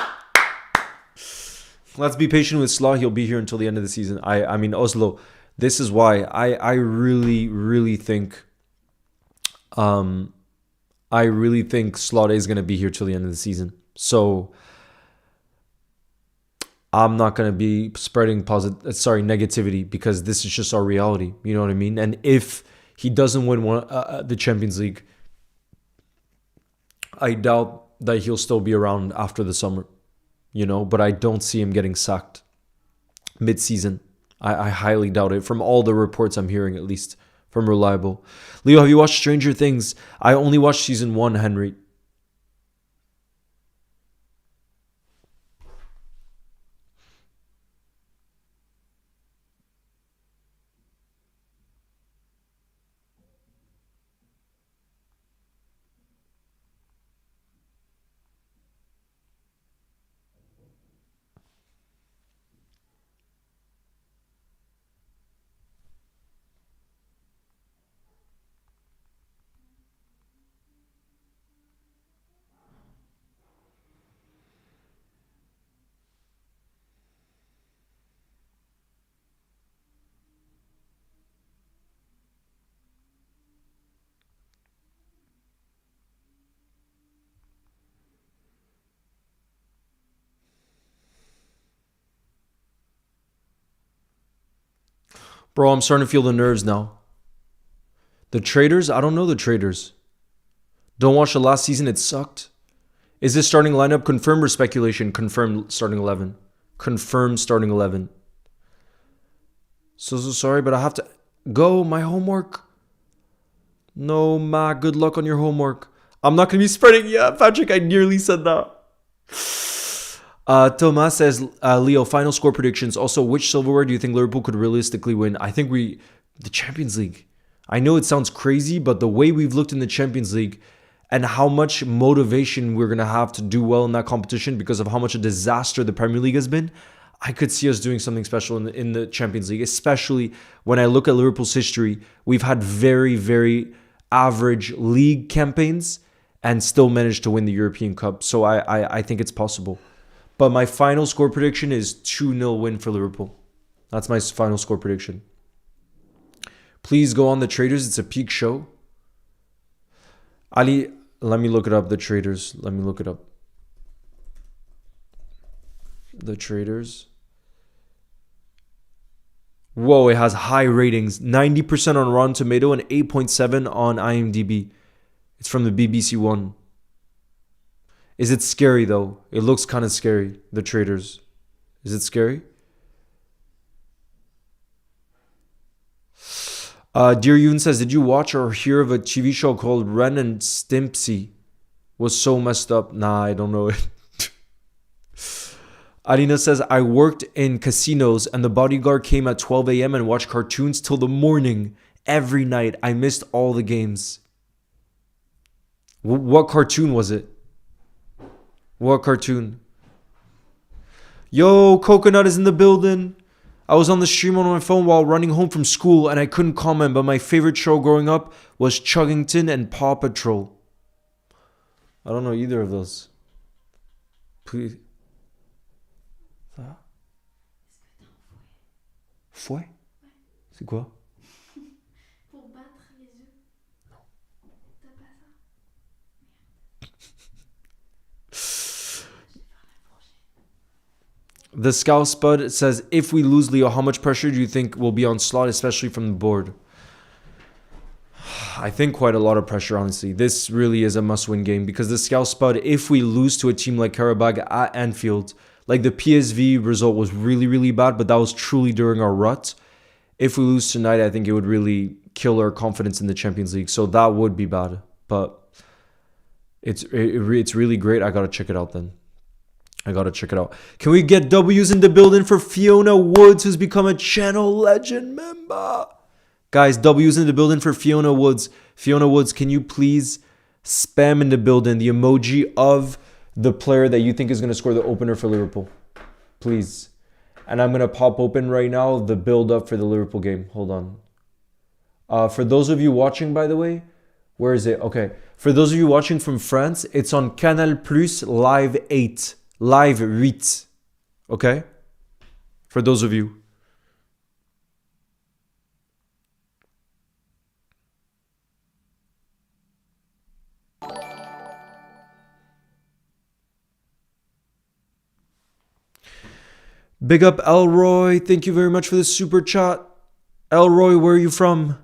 S1: Let's be patient with Salah. He'll be here until the end of the season. I mean, Oslo, this is why I really think Salah is going to be here till the end of the season. So I'm not going to be spreading negativity because this is just our reality. You know what I mean? And if he doesn't win the Champions League, I doubt that he'll still be around after the summer, you know, but I don't see him getting sacked mid-season. I highly doubt it from all the reports I'm hearing, at least from reliable. Leo, have you watched Stranger Things? I only watched season 1, Henry. Bro, I'm starting to feel the nerves now. The traders? I don't know the traders. Don't watch the last season. It sucked. Is this starting lineup confirmed or speculation? Confirmed starting 11. Confirmed starting 11. So sorry, but I have to go. My homework. No, ma. Good luck on your homework. I'm not going to be spreading. Yeah, Patrick, I nearly said that. Thomas says, Leo, final score predictions. Also, which silverware do you think Liverpool could realistically win? I think the Champions League. I know it sounds crazy, but the way we've looked in the Champions League and how much motivation we're going to have to do well in that competition because of how much a disaster the Premier League has been, I could see us doing something special in the Champions League, especially when I look at Liverpool's history. We've had very, very average league campaigns and still managed to win the European Cup. So I think it's possible. But my final score prediction is 2-0 win for Liverpool. That's my final score prediction. Please go on the traders. It's a peak show. Ali, let me look it up. The traders. Let me look it up. The traders. Whoa, it has high ratings. 90% on Rotten Tomato and 8.7 on IMDb. It's from the BBC One. Is it scary though? It looks kind of scary, the traders. Is it scary? Dear Yoon says, did you watch or hear of a TV show called Ren and Stimpy? Was so messed up. Nah, I don't know it. Alina says, I worked in casinos and the bodyguard came at 12 a.m. and watched cartoons till the morning. Every night. I missed all the games. What cartoon was it? What cartoon? Yo, Coconut is in the building. I was on the stream on my phone while running home from school and I couldn't comment, but my favorite show growing up was Chuggington and Paw Patrol. I don't know either of those. Please. Fouet? C'est quoi? Pour battre les œufs. Non. T'as pas ça? The Scout Spud says, if we lose Leo, how much pressure do you think will be on Slot, especially from the board? I think quite a lot of pressure, honestly. This really is a must-win game because the Scout Spud, if we lose to a team like Qarabag at Anfield, like the PSV result was really, really bad, but that was truly during our rut. If we lose tonight, I think it would really kill our confidence in the Champions League. So that would be bad. But it's really great. I got to check it out then. I got to check it out. Can we get W's in the building for Fiona Woods, who's become a channel legend member? Guys, W's in the building for Fiona Woods. Fiona Woods, can you please spam in the building the emoji of the player that you think is going to score the opener for Liverpool? Please. And I'm going to pop open right now the build-up for the Liverpool game. Hold on. For those of you watching, by the way, where is it? Okay. For those of you watching from France, it's on Canal Plus Live 8. Live 8. Okay? For those of you. Big up Elroy. Thank you very much for the super chat. Elroy, where are you from?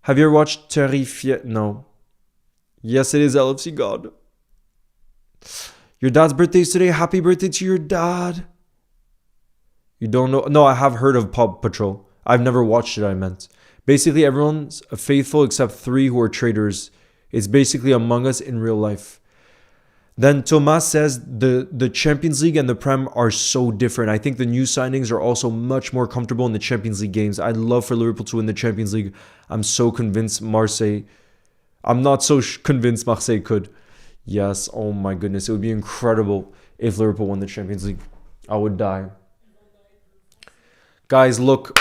S1: Have you ever watched Terrified? No. Yes, it is LFC God. Your dad's birthday is today. Happy birthday to your dad. You don't know? No, I have heard of Paw Patrol. I've never watched it, I meant. Basically, everyone's faithful except 3 who are traitors. It's basically Among Us in real life. Then Thomas says the Champions League and the Prem are so different. I think the new signings are also much more comfortable in the Champions League games. I'd love for Liverpool to win the Champions League. I'm so convinced Marseille... I'm not so convinced Marseille could. Yes, oh my goodness. It would be incredible if Liverpool won the Champions League. I would die. Guys, look.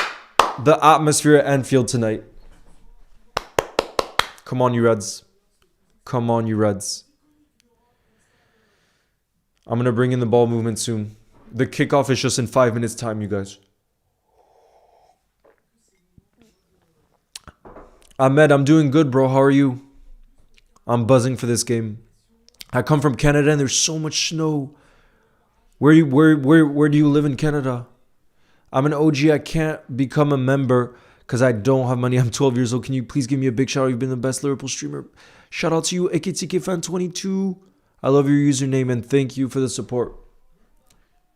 S1: The atmosphere at Anfield tonight. Come on, you Reds. Come on, you Reds. I'm going to bring in the ball movement soon. The kickoff is just in 5 minutes time, you guys. Ahmed, I'm doing good, bro. How are you? I'm buzzing for this game. I come from Canada and there's so much snow. Where do you live in Canada? I'm an OG. I can't become a member because I don't have money. I'm 12 years old. Can you please give me a big shout out? You've been the best Liverpool streamer. Shout out to you, AKTK Fan 22. I love your username and thank you for the support.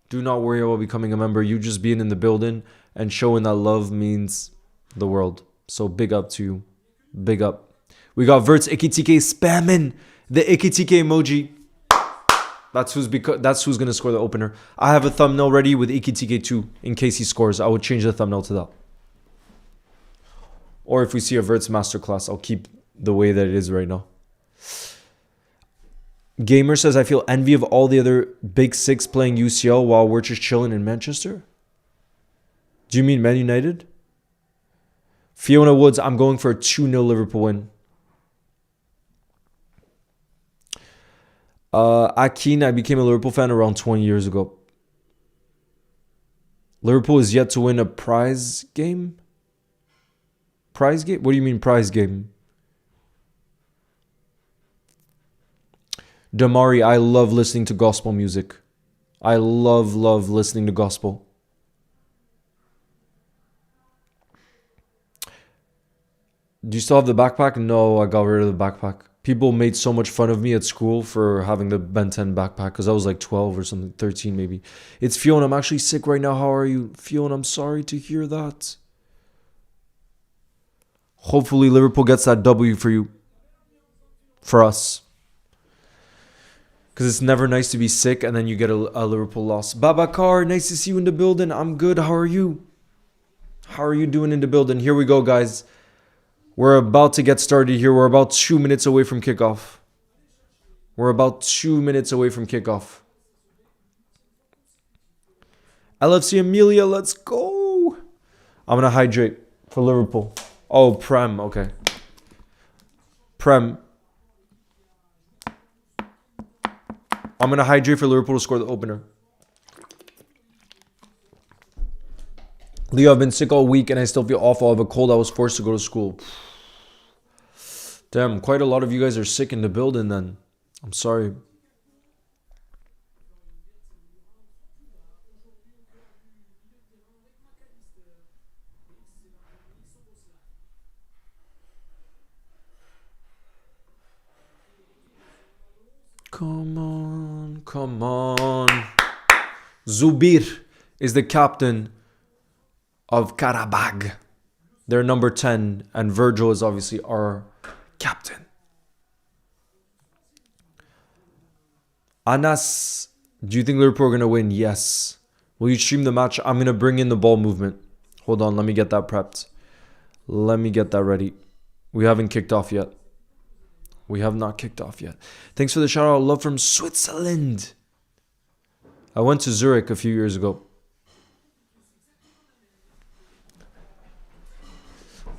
S1: Do not worry about becoming a member. You just being in the building and showing that love means the world. So big up to you. Big up. We got Verts AKTK spamming the AKTK emoji. That's who's gonna score the opener. I have a thumbnail ready with AKTK2 in case he scores. I would change the thumbnail to that. Or if we see a Verts masterclass, I'll keep the way that it is right now. Gamer says, I feel envy of all the other big six playing UCL while we're just chilling in Manchester. Do you mean Man United? Fiona Woods, I'm going for a 2-0 Liverpool win. Akin, I became a Liverpool fan around 20 years ago. Liverpool is yet to win a prize game? Prize game? What do you mean prize game? Damari, I love listening to gospel music. I love listening to gospel. Do you still have the backpack? No, I got rid of the backpack. People made so much fun of me at school for having the Ben 10 backpack because I was like 12 or something, 13 maybe. It's Fiona. I'm actually sick right now. How are you? Fiona, I'm sorry to hear that. Hopefully Liverpool gets that W for you. For us. Because it's never nice to be sick and then you get a Liverpool loss. Babakar, nice to see you in the building. I'm good. How are you? How are you doing in the building? Here we go, guys. We're about to get started here. We're about 2 minutes away from kickoff. We're about 2 minutes away from kickoff. LFC Amelia, let's go. I'm going to hydrate for Liverpool. Oh, Prem. Okay. Prem. I'm going to hydrate for Liverpool to score the opener. Leo, I've been sick all week and I still feel awful. I have a cold. I was forced to go to school. Damn, quite a lot of you guys are sick in the building then. I'm sorry. Come on, come on. Zubir is the captain of Qarabag. They're number 10 and Virgil is obviously our captain. Anas, do you think Liverpool are going to win? Yes. Will you stream the match? I'm going to bring in the ball movement. Hold on, let me get that prepped. Let me get that ready. We haven't kicked off yet. We have not kicked off yet. Thanks for the shout out. Love from Switzerland. I went to Zurich a few years ago.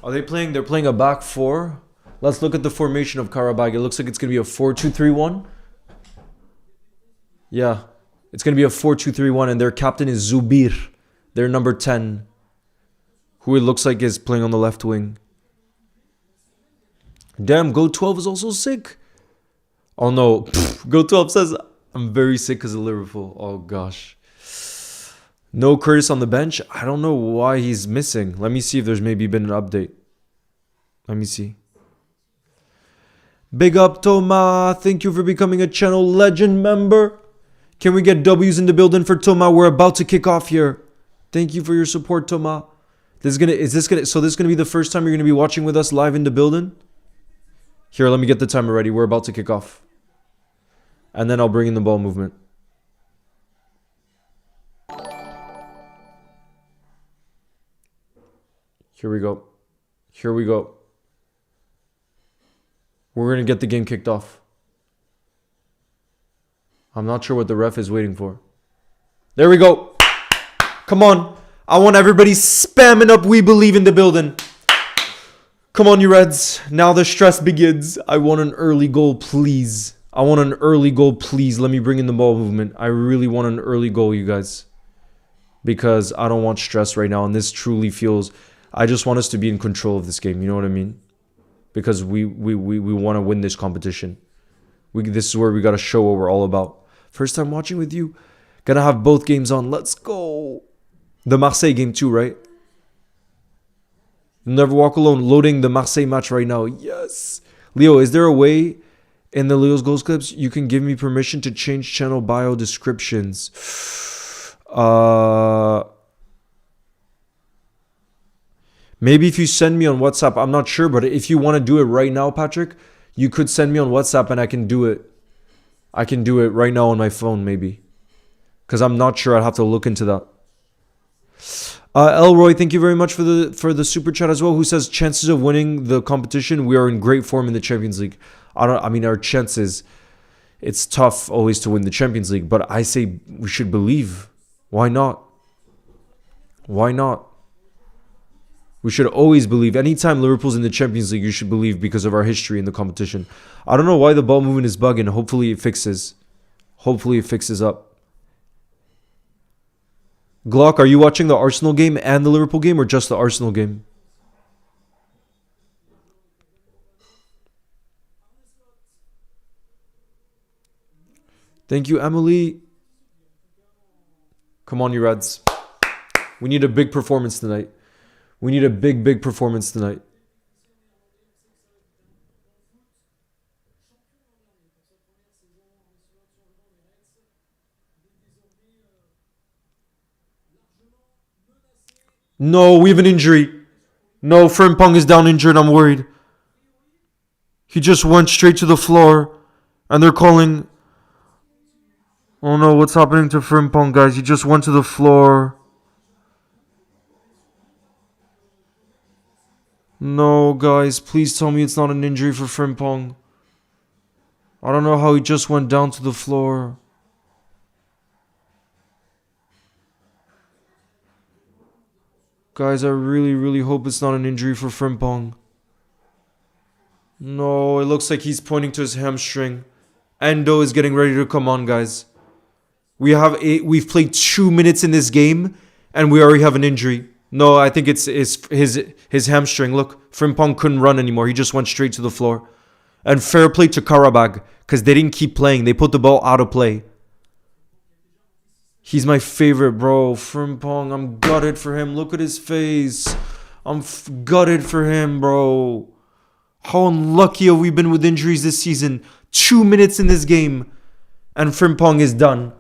S1: Are they playing? They're playing a back four. Let's look at the formation of Qarabag. It looks like it's going to be a 4-2-3-1. Yeah. It's going to be a 4-2-3-1 and their captain is Zubir. They're number 10. Who it looks like is playing on the left wing. Damn, Go 12 is also sick. Oh no. Go 12 says, I'm very sick because of Liverpool. Oh gosh. No Curtis on the bench. I don't know why he's missing. Let me see if there's maybe been an update. Let me see. Big up, Toma. Thank you for becoming a channel legend member. Can we get W's in the building for Toma? We're about to kick off here. Thank you for your support, Toma. So this is gonna be the first time you're gonna be watching with us live in the building? Here, let me get the timer ready. We're about to kick off. And then I'll bring in the ball movement. Here we go. Here we go. We're going to get the game kicked off. I'm not sure what the ref is waiting for. There we go. Come on. I want everybody spamming up We Believe in the building. Come on, you Reds. Now the stress begins. I want an early goal, please. I want an early goal, please. Let me bring in the ball movement. I really want an early goal, you guys. Because I don't want stress right now. And this truly feels... I just want us to be in control of this game. You know what I mean? Because we want to win this competition. This is where we got to show what we're all about. First time watching with you. Gonna have both games on. Let's go. The Marseille game too, right? Never walk alone. Loading the Marseille match right now. Yes. Leo, is there a way in the Leo's Goals clips you can give me permission to change channel bio descriptions? Maybe if you send me on WhatsApp. I'm not sure, but if you want to do it right now, Patrick, you could send me on WhatsApp and I can do it. I can do it right now on my phone, maybe. Because I'm not sure. I'd have to look into that. Elroy, thank you very much for the super chat as well. Who says chances of winning the competition? We are in great form in the Champions League. I mean, our chances. It's tough always to win the Champions League, but I say we should believe. Why not? Why not? We should always believe. Anytime Liverpool's in the Champions League, you should believe because of our history in the competition. I don't know why the ball movement is bugging. Hopefully it fixes. Hopefully it fixes up. Glock, are you watching the Arsenal game and the Liverpool game or just the Arsenal game? Thank you, Emily. Come on, you Reds. We need a big performance tonight. We need a big performance tonight. No, we have an injury. No, Frimpong is down injured. I'm worried. He just went straight to the floor. And they're calling... Oh no, what's happening to Frimpong, guys? He just went to the floor. No, guys, please tell me it's not an injury for Frimpong. I don't know how he just went down to the floor. Guys, I really hope it's not an injury for Frimpong. No, it looks like he's pointing to his hamstring. Endo is getting ready to come on, guys. We've played 2 minutes in this game, and we already have an injury. No, I think it's his hamstring. Look, Frimpong couldn't run anymore. He just went straight to the floor. And fair play to Qarabag, because they didn't keep playing. They put the ball out of play. He's my favorite, bro. Frimpong, I'm gutted for him. Look at his face. I'm gutted for him, bro. How unlucky have we been with injuries this season? 2 minutes in this game, and Frimpong is done.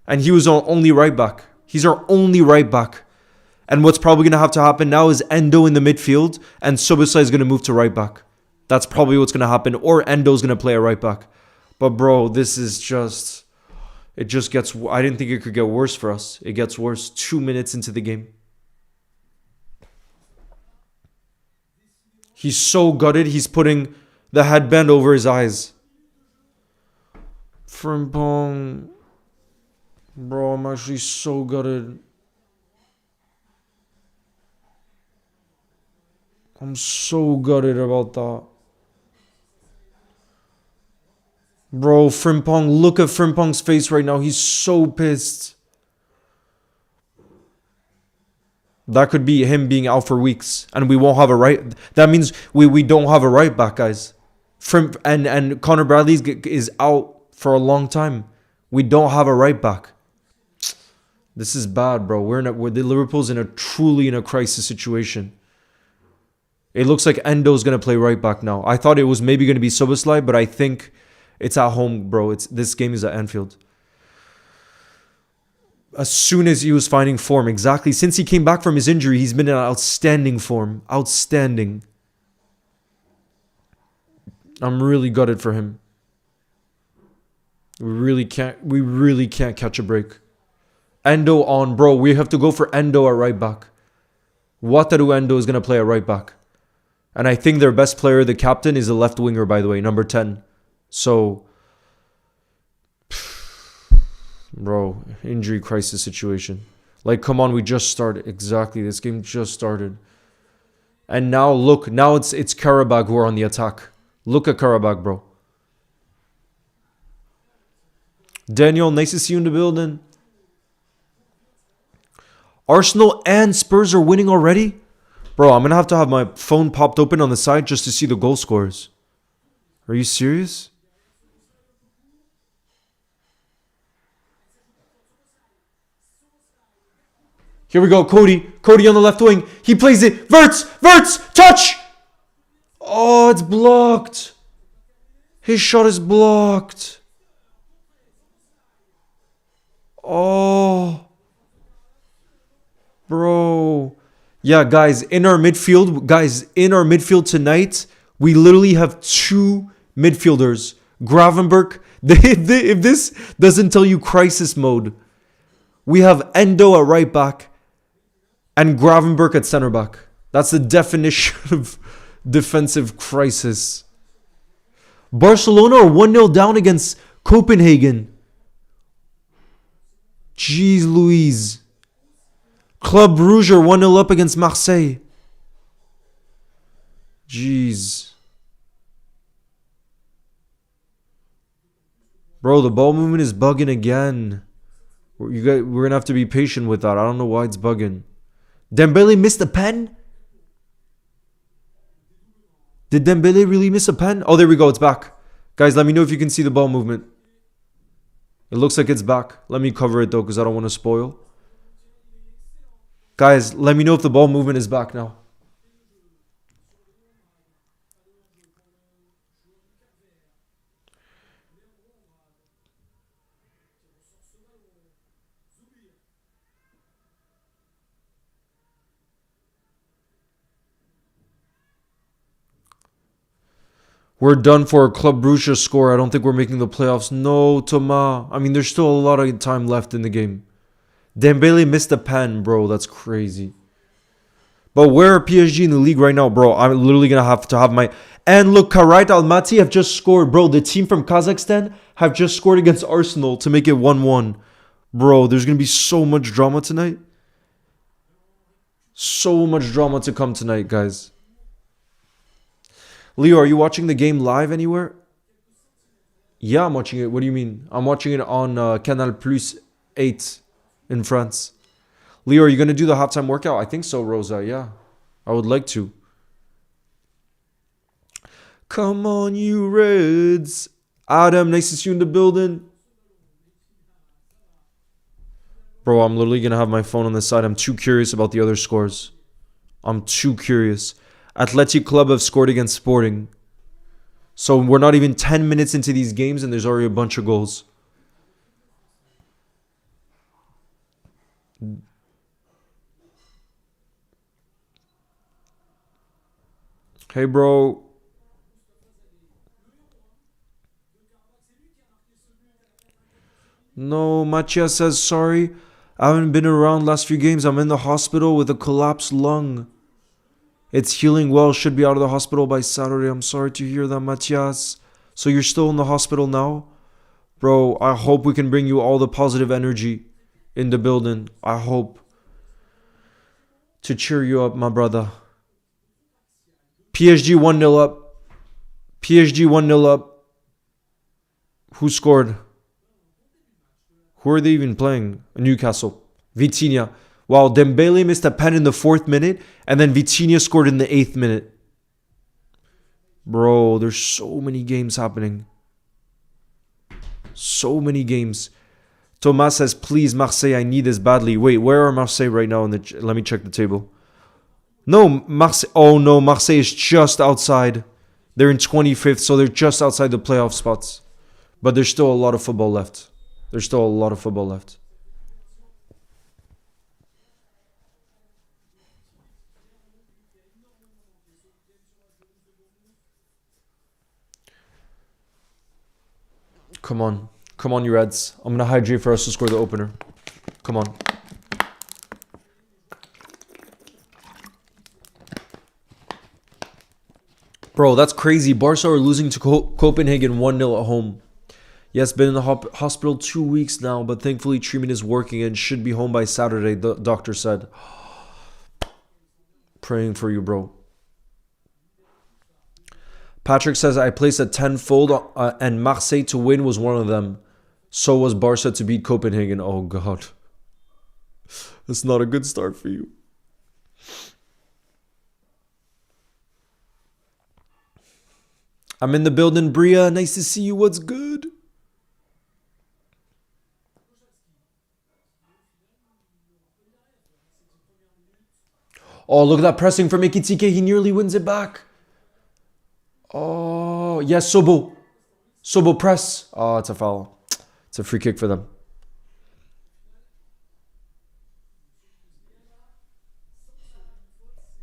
S1: And he was our only right back. He's our only right back. And what's probably going to have to happen now is Endo in the midfield, and Substitutions is going to move to right back. That's probably what's going to happen. Or Endo's going to play a right back. But bro, this is just... It just gets... I didn't think it could get worse for us. It gets worse 2 minutes into the game. He's so gutted. He's putting the headband over his eyes. Frimpong. Bro, I'm actually so gutted. I'm so gutted about that. Bro, Frimpong, look at Frimpong's face right now. He's so pissed. That could be him being out for weeks. And we won't have a right... That means we don't have a right back, guys. And Connor Bradley is out for a long time. We don't have a right back. This is bad, bro. The Liverpool's truly in a crisis situation. It looks like Endo's going to play right back now. I thought it was maybe going to be Substitutions, but I think it's at home, bro. This game is at Anfield. As soon as he was finding form, exactly. Since he came back from his injury, he's been in outstanding form. Outstanding. I'm really gutted for him. We really can't catch a break. Endo on, bro. We have to go for Endo at right back. Wataru Endo is going to play at right back. And I think their best player, the captain, is a left winger, by the way, number 10. So, bro, injury crisis situation. Like, come on, we just started. Exactly, this game just started. And now, look, now it's Qarabag who are on the attack. Look at Qarabag, bro. Daniel, nice to see you in the building. Arsenal and Spurs are winning already? Bro, I'm going to have my phone popped open on the side just to see the goal scores. Are you serious? Here we go, Cody. Cody on the left wing. He plays it. Verts, touch! Oh, it's blocked. His shot is blocked. Oh. Bro. Yeah, guys, in our midfield tonight, we literally have two midfielders. Gravenberg. If this doesn't tell you crisis mode, we have Endo at right back and Gravenberg at center back. That's the definition of defensive crisis. Barcelona are 1-0 down against Copenhagen. Jeez Louise. Club Brugge are 1-0 up against Marseille. Jeez. Bro, the ball movement is bugging again. We're going to have to be patient with that. I don't know why it's bugging. Dembele missed a pen? Did Dembele really miss a pen? Oh, there we go. It's back. Guys, let me know if you can see the ball movement. It looks like it's back. Let me cover it though because I don't want to spoil. Guys, let me know if the ball movement is back now. We're done for a Club Brugge score. I don't think we're making the playoffs. No, Thomas. I mean, there's still a lot of time left in the game. Dembele missed a pen, bro. That's crazy. But where are PSG in the league right now, bro? I'm literally going to have my... And look, Karait Almaty have just scored. Bro, the team from Kazakhstan have just scored against Arsenal to make it 1-1. Bro, there's going to be so much drama tonight. So much drama to come tonight, guys. Leo, are you watching the game live anywhere? Yeah, I'm watching it. What do you mean? I'm watching it on Canal Plus 8 in France. Leo, are you going to do the halftime workout? I think so, Rosa. Yeah, I would like to. Come on, you Reds. Adam, nice to see you in the building. Bro, I'm literally going to have my phone on the side. I'm too curious about the other scores. I'm too curious. Athletic Club have scored against Sporting. So we're not even 10 minutes into these games and there's already a bunch of goals. Hey, bro. No, Matias says, sorry. I haven't been around last few games. I'm in the hospital with a collapsed lung. It's healing well. Should be out of the hospital by Saturday. I'm sorry to hear that, Matias. So you're still in the hospital now? Bro, I hope we can bring you all the positive energy in the building. I hope. To cheer you up, my brother. PSG 1-0 up. PSG 1-0 up. Who scored? Who are they even playing? Newcastle. Vitinha. Wow, Dembele missed a pen in the 4th minute. And then Vitinha scored in the 8th minute. Bro, there's so many games happening. So many games. Thomas says, please, Marseille, I need this badly. Wait, where are Marseille right now? Let me check the table. No, Marseille. Oh, no, Marseille is just outside. They're in 25th, so they're just outside the playoff spots. But there's still a lot of football left. There's still a lot of football left. Come on. Come on, you Reds. I'm going to hydrate for us to score the opener. Come on. Bro, that's crazy. Barca are losing to Copenhagen 1-0 at home. Yes, been in the hospital 2 weeks now, but thankfully treatment is working and should be home by Saturday, the doctor said. Praying for you, bro. Patrick says, I placed a tenfold and Marseille to win was one of them. So was Barca to beat Copenhagen. Oh, God. That's not a good start for you. I'm in the building, Bria. Nice to see you. What's good? Oh, look at that pressing from Ekitike. He nearly wins it back. Oh, yes, Sobo. Sobo press. Oh, it's a foul. It's a free kick for them.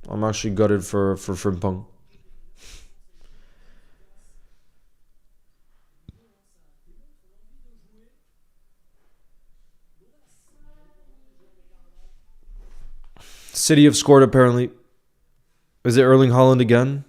S1: I'm actually gutted for Frimpong. City have scored apparently. Is it Erling Haaland again?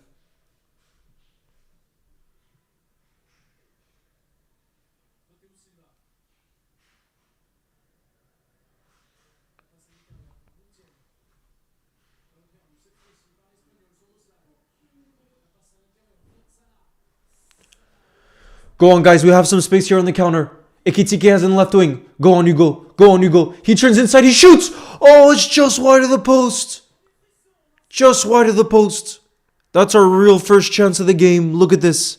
S1: Go on, guys. We have some space here on the counter. Ekitike has in the left wing. Go on, you go. Go on, you go. He turns inside. He shoots. Oh, it's just wide of the post. Just wide of the post. That's our real first chance of the game. Look at this.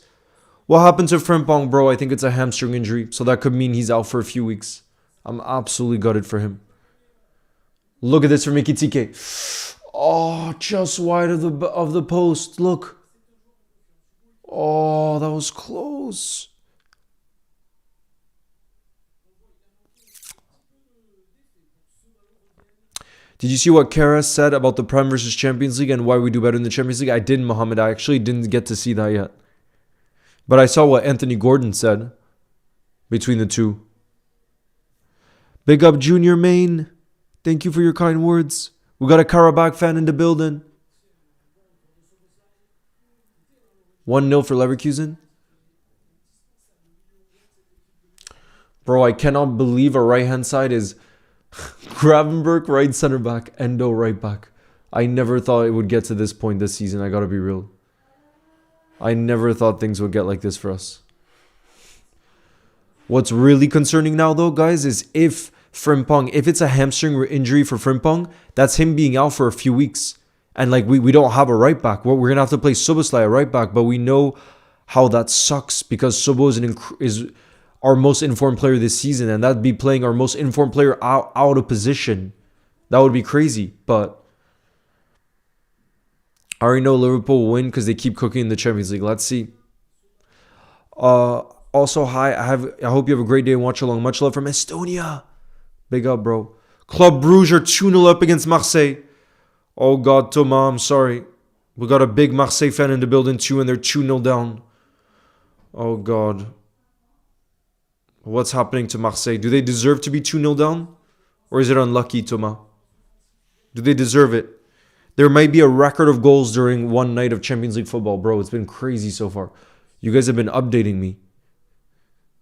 S1: What happened to Frimpong, bro? I think it's a hamstring injury. So that could mean he's out for a few weeks. I'm absolutely gutted for him. Look at this from Ekitike. Oh, just wide of the post. Look. Oh, that was close. Did you see what Kara said about the Prem versus Champions League and why we do better in the Champions League? I didn't, Mohammed. I actually didn't get to see that yet. But I saw what Anthony Gordon said between the two. Big up Junior Main. Thank you for your kind words. We got a Qarabag fan in the building. 1-0 for Leverkusen. Bro, I cannot believe our right-hand side is Gravenberg, right center back, Endo, right back. I never thought it would get to this point this season. I gotta be real. I never thought things would get like this for us. What's really concerning now, though, guys, is if Frimpong, if it's a hamstring injury for Frimpong, that's him being out for a few weeks. And like we don't have a right back. We're gonna have to play Soboslai a right back, but we know how that sucks because Sobo is our most informed player this season, and that'd be playing our most informed player out of position. That would be crazy. But I already know Liverpool will win because they keep cooking in the Champions League. Let's see. Also, hi. I hope you have a great day and watch along. Much love from Estonia. Big up, bro. Club Brugge are 2-0 up against Marseille. Oh God, Thomas, I'm sorry. We got a big Marseille fan in the building too, and they're 2-0 down. Oh God. What's happening to Marseille? Do they deserve to be 2-0 down? Or is it unlucky, Thomas? Do they deserve it? There might be a record of goals during one night of Champions League football, bro. It's been crazy so far. You guys have been updating me.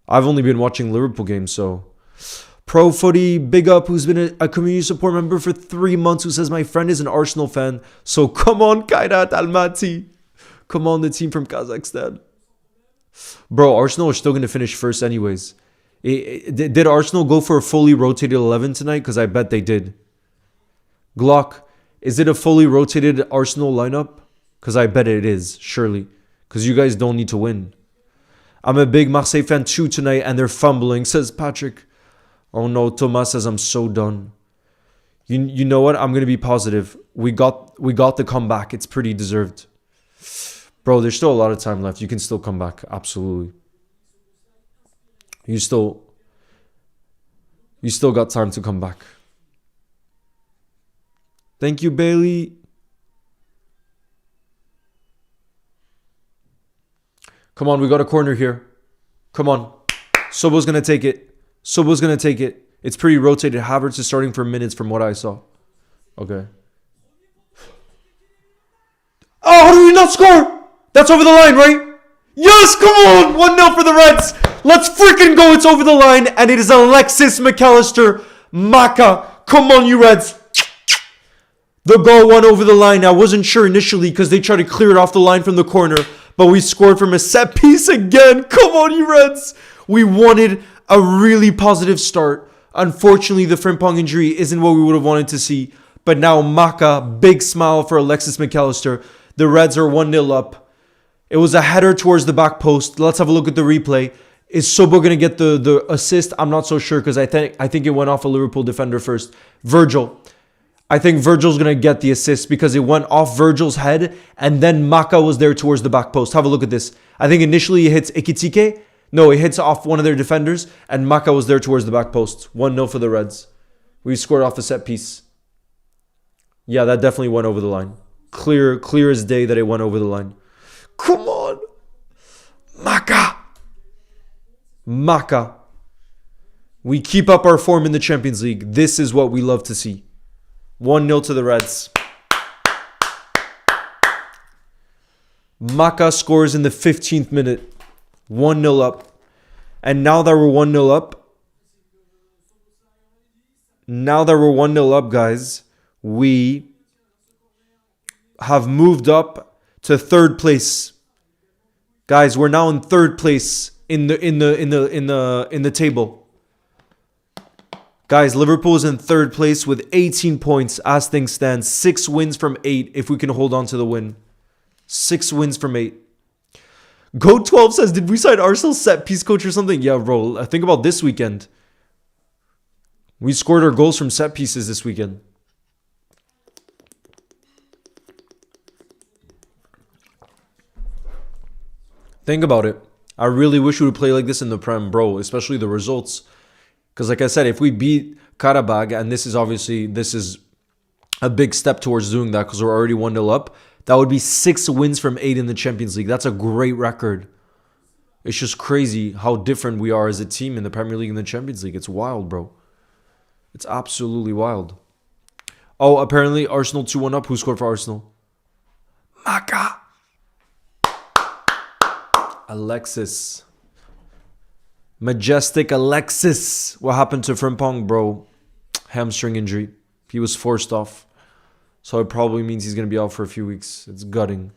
S1: I've only been watching Liverpool games, so... Pro Footy, big up, who's been a community support member for 3 months, who says, my friend is an Arsenal fan. So come on, Kairat Almaty. Come on, the team from Kazakhstan. Bro, Arsenal are still going to finish first anyways. Did Arsenal go for a fully rotated 11 tonight? Because I bet they did. Glock, is it a fully rotated Arsenal lineup? Because I bet it is, surely. Because you guys don't need to win. I'm a big Marseille fan too tonight, and they're fumbling, says Patrick. Oh no, Thomas says I'm so done. You know what? I'm going to be positive. We got the comeback. It's pretty deserved. Bro, there's still a lot of time left. You can still come back. Absolutely. You still got time to come back. Thank you, Bailey. Come on, we got a corner here. Come on. Sobo's going to take it. Sobo's going to take it. It's pretty rotated. Havertz is starting for minutes from what I saw. Okay. Oh, how do we not score? That's over the line, right? Yes, come on. 1-0 for the Reds. Let's freaking go. It's over the line. And it is Alexis McAllister. Maka. Come on, you Reds. The goal went over the line. I wasn't sure initially because they tried to clear it off the line from the corner. But we scored from a set piece again. Come on, you Reds. We wanted a really positive start. Unfortunately, the Frimpong injury isn't what we would have wanted to see. But now Maka, big smile for Alexis McAllister. The Reds are 1-0 up. It was a header towards the back post. Let's have a look at the replay. Is Sobo going to get the assist? I'm not so sure because I think it went off a Liverpool defender first. Virgil. I think Virgil's going to get the assist because it went off Virgil's head and then Maka was there towards the back post. Have a look at this. I think initially it hits Ekitike. No, it hits off one of their defenders and Maka was there towards the back post. 1-0 for the Reds. We scored off a set piece. Yeah, that definitely went over the line. Clear as day that it went over the line. Come on. Maka. We keep up our form in the Champions League. This is what we love to see. 1-0 to the Reds. Maka scores in the 15th minute. 1-0 up. And now that we're 1-0 up, guys, we have moved up to third place. Guys, we're now in third place in the table. Guys, Liverpool is in third place with 18 points as things stand. 6 wins from 8 if we can hold on to the win. 6 wins from 8. Go12 says, did we sign Arsenal's set piece coach or something? Yeah, bro. Think about this weekend. We scored our goals from set pieces this weekend. Think about it. I really wish we would play like this in the Prem, bro. Especially the results. Because like I said, if we beat Qarabag, and this is a big step towards doing that because we're already 1-0 up, that would be 6 wins from 8 in the Champions League. That's a great record. It's just crazy how different we are as a team in the Premier League and the Champions League. It's wild, bro. It's absolutely wild. Oh, apparently Arsenal 2-1 up. Who scored for Arsenal? Maka. Alexis. Majestic Alexis. What happened to Frimpong, bro? Hamstring injury. He was forced off. So it probably means he's going to be out for a few weeks. It's gutting.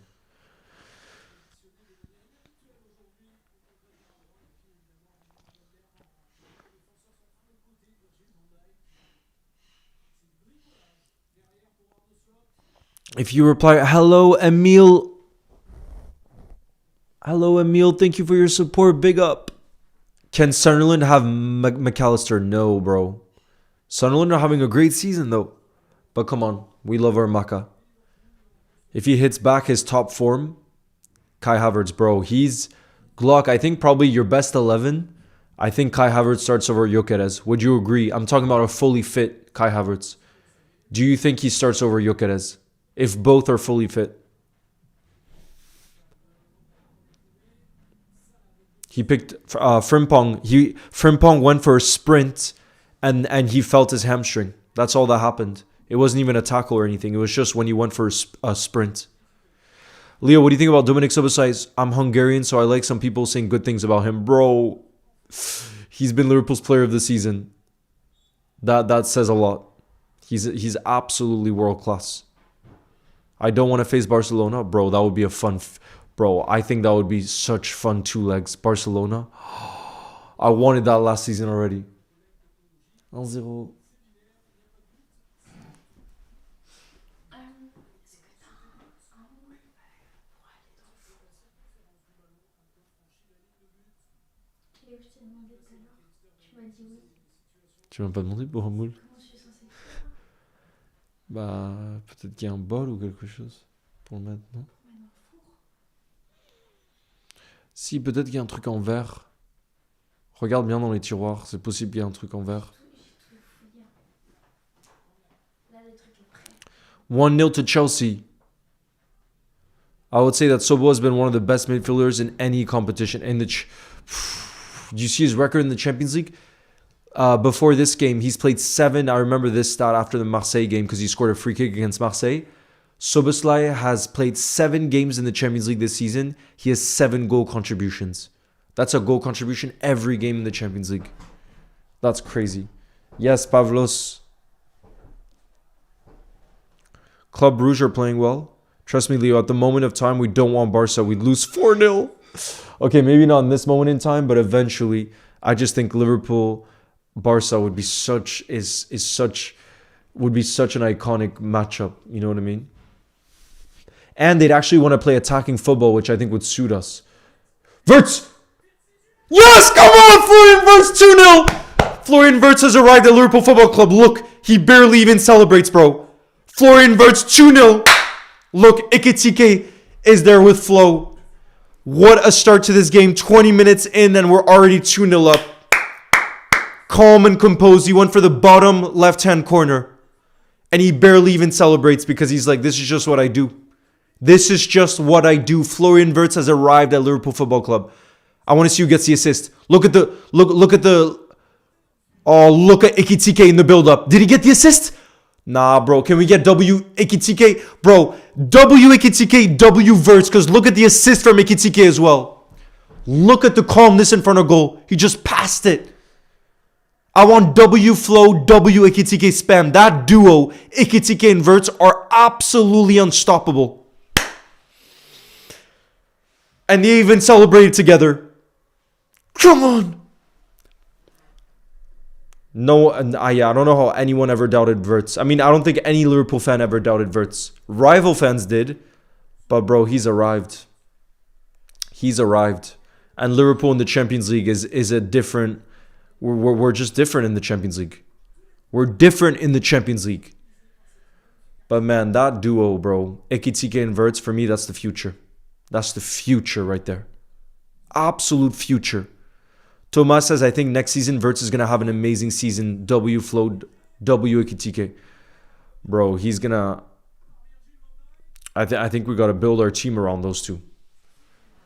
S1: If you reply, hello, Emil. Hello, Emil. Thank you for your support. Big up. Can Sunderland have McAllister? No, bro. Sunderland are having a great season, though. But come on. We love our Maka. If he hits back his top form, Kai Havertz, bro. He's Glock. I think probably your best 11. I think Kai Havertz starts over Gyökeres. Would you agree? I'm talking about a fully fit Kai Havertz. Do you think he starts over Gyökeres? If both are fully fit. He picked Frimpong. Frimpong went for a sprint and he felt his hamstring. That's all that happened. It wasn't even a tackle or anything. It was just when he went for a sprint. Leo, what do you think about Dominik Szoboszlai? I'm Hungarian, so I like some people saying good things about him. Bro, he's been Liverpool's player of the season. That says a lot. He's absolutely world class. I don't want to face Barcelona. Bro, that would be a fun... Bro, I think that would be such fun 2 legs. Barcelona. I wanted that last season already. 1-0. Tu m'as pas demandé pour un moule? Bah, peut-être qu'il y a un bol ou quelque chose pour le mettre, non? Si, peut-être qu'il y a un truc en verre. Regarde bien dans les tiroirs, c'est possible qu'il y ait un truc en verre. 1-0 to Chelsea. I would say that Sobo has been one of the best midfielders in any competition. Do you see his record in the Champions League? Before this game, he's played 7. I remember this stat after the Marseille game because he scored a free kick against Marseille. Szoboszlai has played 7 games in the Champions League this season. He has 7 goal contributions. That's a goal contribution every game in the Champions League. That's crazy. Yes, Pavlos. Club Brugge are playing well. Trust me, Leo, at the moment of time, we don't want Barca. We'd lose 4-0. Okay, maybe not in this moment in time, but eventually, I just think Liverpool, Barca would be such an iconic matchup. You know what I mean? And they'd actually want to play attacking football, which I think would suit us. Wirtz! Yes! Come on! Florian Wirtz 2-0! Florian Wirtz has arrived at Liverpool Football Club. Look, he barely even celebrates, bro. Florian Wirtz 2-0. Look, Ekitike is there with Flo. What a start to this game. 20 minutes in and we're already 2-0 up. Calm and composed. He went for the bottom left-hand corner. And he barely even celebrates because he's like, this is just what I do. This is just what I do. Florian Wirtz has arrived at Liverpool Football Club. I want to see who gets the assist. Look at Ekitike in the build-up. Did he get the assist? Nah, bro. Can we get W Ekitike? Bro, W Ekitike, W Wirtz. Because look at the assist from Ekitike as well. Look at the calmness in front of goal. He just passed it. I want W Flow, W Ekitike spam. That duo, Ekitike and Wirtz, are absolutely unstoppable. And they even celebrated together. Come on. No, I don't know how anyone ever doubted Wirtz. I mean, I don't think any Liverpool fan ever doubted Wirtz. Rival fans did. But bro, he's arrived. He's arrived. And Liverpool in the Champions League is a different... We're just different in the Champions League. We're different in the Champions League. But man, that duo, bro. Ekitike and Wirtz, for me, that's the future. That's the future right there. Absolute future. Thomas says, I think next season, Wirtz is going to have an amazing season. W Flow, W Ekitike. Bro, he's going to... I think we got to build our team around those two.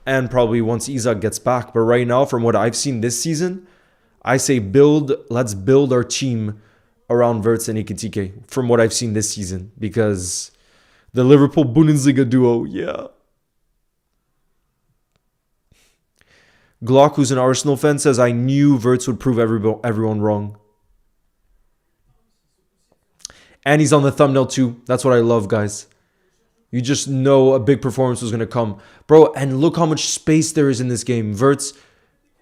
S1: And probably once Isak gets back. But right now, from what I've seen this season... I say let's build our team around Wirtz and Ekitike from what I've seen this season. Because the Liverpool Bundesliga duo, yeah. Glock, who's an Arsenal fan, says, I knew Wirtz would prove everyone wrong. And he's on the thumbnail too. That's what I love, guys. You just know a big performance was going to come. Bro, and look how much space there is in this game. Wirtz.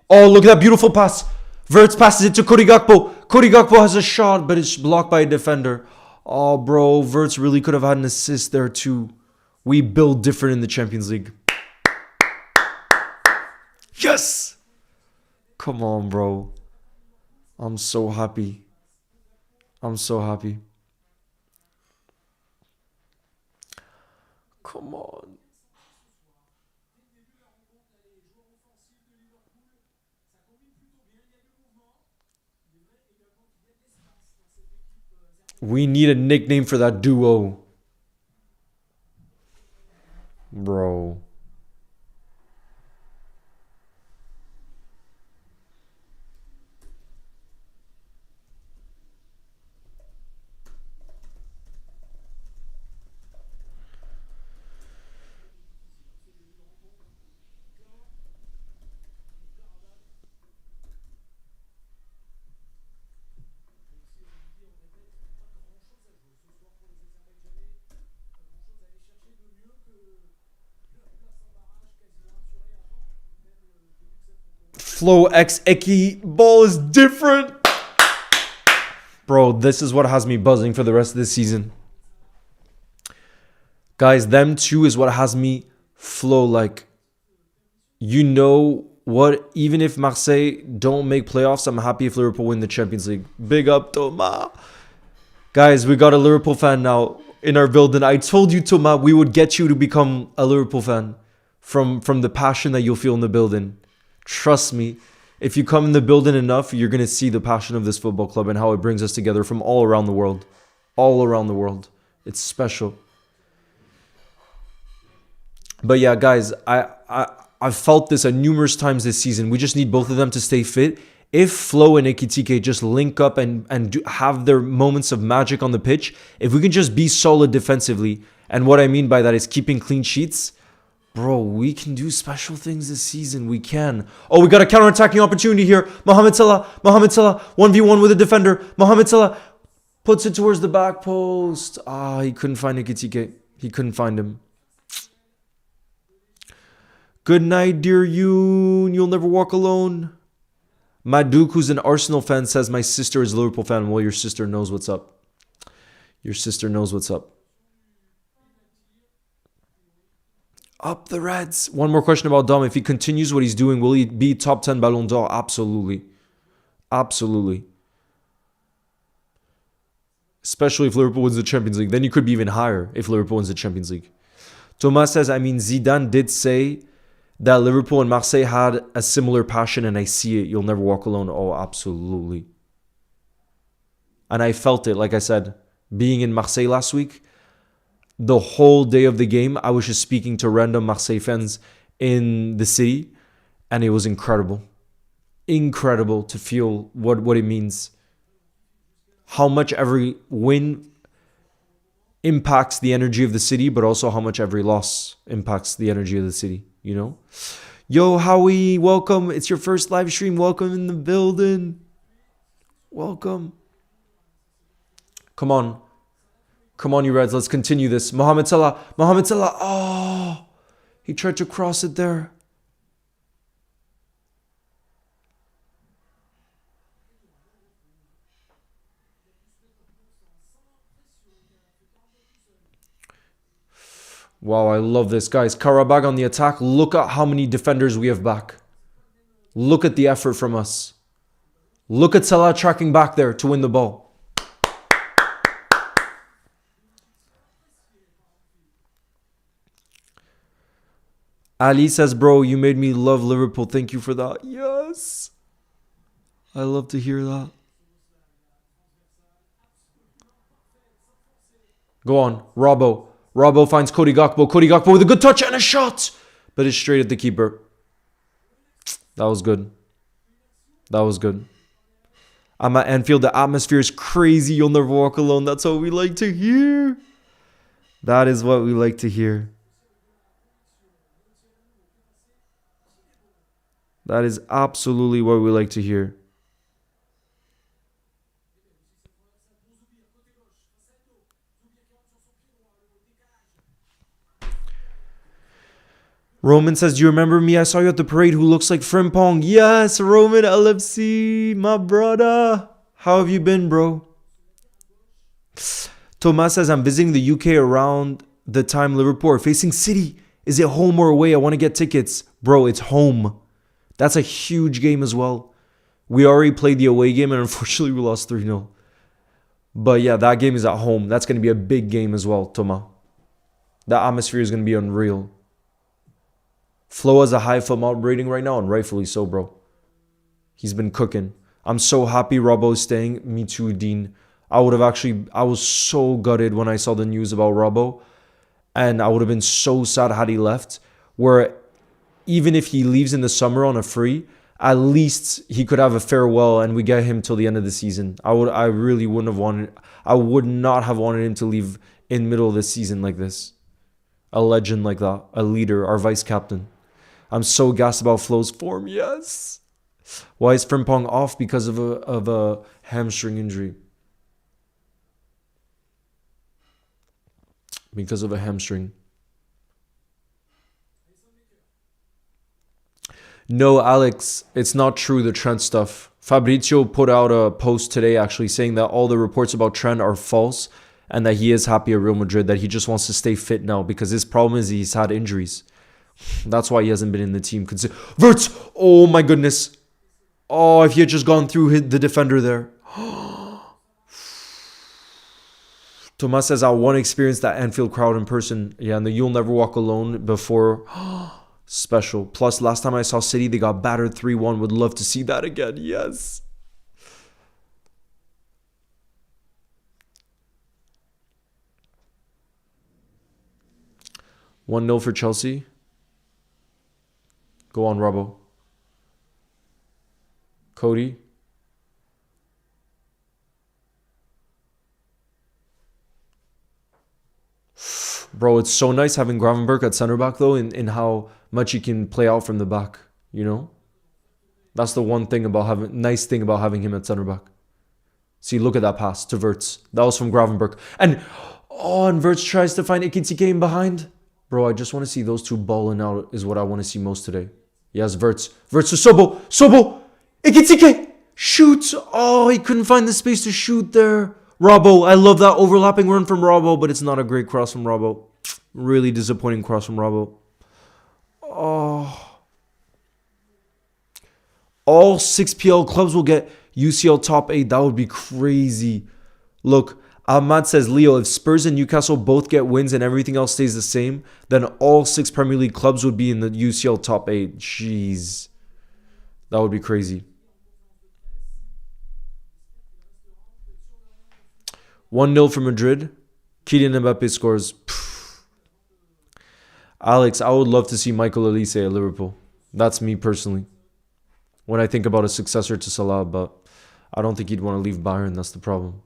S1: Oh, look at that beautiful pass. Wirtz passes it to Cody Gakpo. Cody Gakpo has a shot, but it's blocked by a defender. Oh, bro. Wirtz really could have had an assist there, too. We build different in the Champions League. Yes! Come on, bro. I'm so happy. I'm so happy. Come on. We need a nickname for that duo. Bro. Flow X Eki ball is different. Bro, this is what has me buzzing for the rest of this season. Guys, them two is what has me flow like. You know what? Even if Marseille don't make playoffs, I'm happy if Liverpool win the Champions League. Big up, Thomas. Guys, we got a Liverpool fan now in our building. I told you, Thomas, we would get you to become a Liverpool fan from the passion that you'll feel in the building. Trust me, if you come in the building enough, you're going to see the passion of this football club and how it brings us together from all around the world. All around the world. It's special. But yeah, guys, I've felt this numerous times this season. We just need both of them to stay fit. If Flo and Ekitike just link up and have their moments of magic on the pitch, if we can just be solid defensively, and what I mean by that is keeping clean sheets, bro, we can do special things this season. We can. Oh, we got a counter-attacking opportunity here. Mohamed Salah. 1v1 with a defender. Mohamed Salah puts it towards the back post. He couldn't find Ekitike. He couldn't find him. Good night, dear Yoon. You'll never walk alone. Maduk, who's an Arsenal fan, says, my sister is a Liverpool fan. Well, your sister knows what's up. Your sister knows what's up. Up the Reds. One more question about Dom. If he continues what he's doing, will he be top 10 Ballon d'Or? Absolutely. Absolutely. Especially if Liverpool wins the Champions League. Then you could be even higher if Liverpool wins the Champions League. Thomas says, I mean, Zidane did say that Liverpool and Marseille had a similar passion, and I see it. You'll never walk alone. Oh, absolutely. And I felt it, like I said, being in Marseille last week. The whole day of the game, I was just speaking to random Marseille fans in the city, and it was incredible. Incredible to feel what it means. How much every win impacts the energy of the city, but also how much every loss impacts the energy of the city, you know? Yo, Howie, welcome. It's your first live stream. Welcome in the building. Welcome. Come on. Come on, you Reds. Let's continue this. Mohamed Salah. Mohamed Salah. Oh, he tried to cross it there. Wow, I love this. Guys, Qarabag on the attack. Look at how many defenders we have back. Look at the effort from us. Look at Salah tracking back there to win the ball. Ali says, bro, you made me love Liverpool. Thank you for that. Yes. I love to hear that. Go on. Robbo finds Cody Gakpo. Cody Gakpo with a good touch and a shot. But it's straight at the keeper. That was good. That was good. I'm at Anfield. The atmosphere is crazy. You'll never walk alone. That's what we like to hear. That is what we like to hear. That is absolutely what we like to hear. Roman says, do you remember me? I saw you at the parade. Who looks like Frimpong? Yes, Roman LFC, my brother. How have you been, bro? Thomas says, I'm visiting the UK around the time Liverpool are facing City. Is it home or away? I want to get tickets. Bro, it's home. That's a huge game as well. We already played the away game and unfortunately we lost 3-0. But yeah, that game is at home. That's going to be a big game as well, Thomas. The atmosphere is going to be unreal. Flo has a high FOMO rating right now, and rightfully so, bro. He's been cooking. I'm so happy Robbo is staying. Me too, Dean. I was so gutted when I saw the news about Robbo. And I would have been so sad had he left. Where even if he leaves in the summer on a free, at least he could have a farewell and we get him till the end of the season. I would not have wanted him to leave in middle of the season like this. A legend like that. A leader. Our vice captain. I'm so gassed about Flo's form. Yes. Why is Frimpong off? Because of a hamstring injury. Because of a hamstring. No, Alex, it's not true, the Trent stuff. Fabrizio put out a post today actually saying that all the reports about Trent are false and that he is happy at Real Madrid, that he just wants to stay fit now because his problem is he's had injuries. That's why he hasn't been in the team. Verts! Oh my goodness. Oh, if he had just gone through the defender there. Tomas says, I want to experience that Anfield crowd in person. Yeah, and the You'll Never Walk Alone before. Special. Plus, last time I saw City, they got battered 3-1. Would love to see that again. Yes. One 0 for Chelsea. Go on, Robbo. Cody. Bro, it's so nice having Gravenberch at center back though, in how much he can play out from the back, you know? That's the one thing about nice thing about having him at center back. See, look at that pass to Verts. That was from Gravenberch. And Verts tries to find Ikitike in behind. Bro, I just want to see those two balling out is what I want to see most today. Yes, Verts. Verts to Sobo. Sobo! Ikitike! Shoot! Oh, he couldn't find the space to shoot there. Robbo, I love that overlapping run from Robbo, but it's not a great cross from Robbo. Really disappointing cross from Robbo. Oh. All 6 PL clubs will get UCL top 8. That would be crazy. Look, Ahmad says, Leo, if Spurs and Newcastle both get wins and everything else stays the same, then all 6 Premier League clubs would be in the UCL top 8. Jeez. That would be crazy. 1-0 for Madrid. Kylian Mbappe scores. Pff. Alex, I would love to see Michael Elise at Liverpool. That's me personally. When I think about a successor to Salah, but I don't think he'd want to leave Bayern. That's the problem.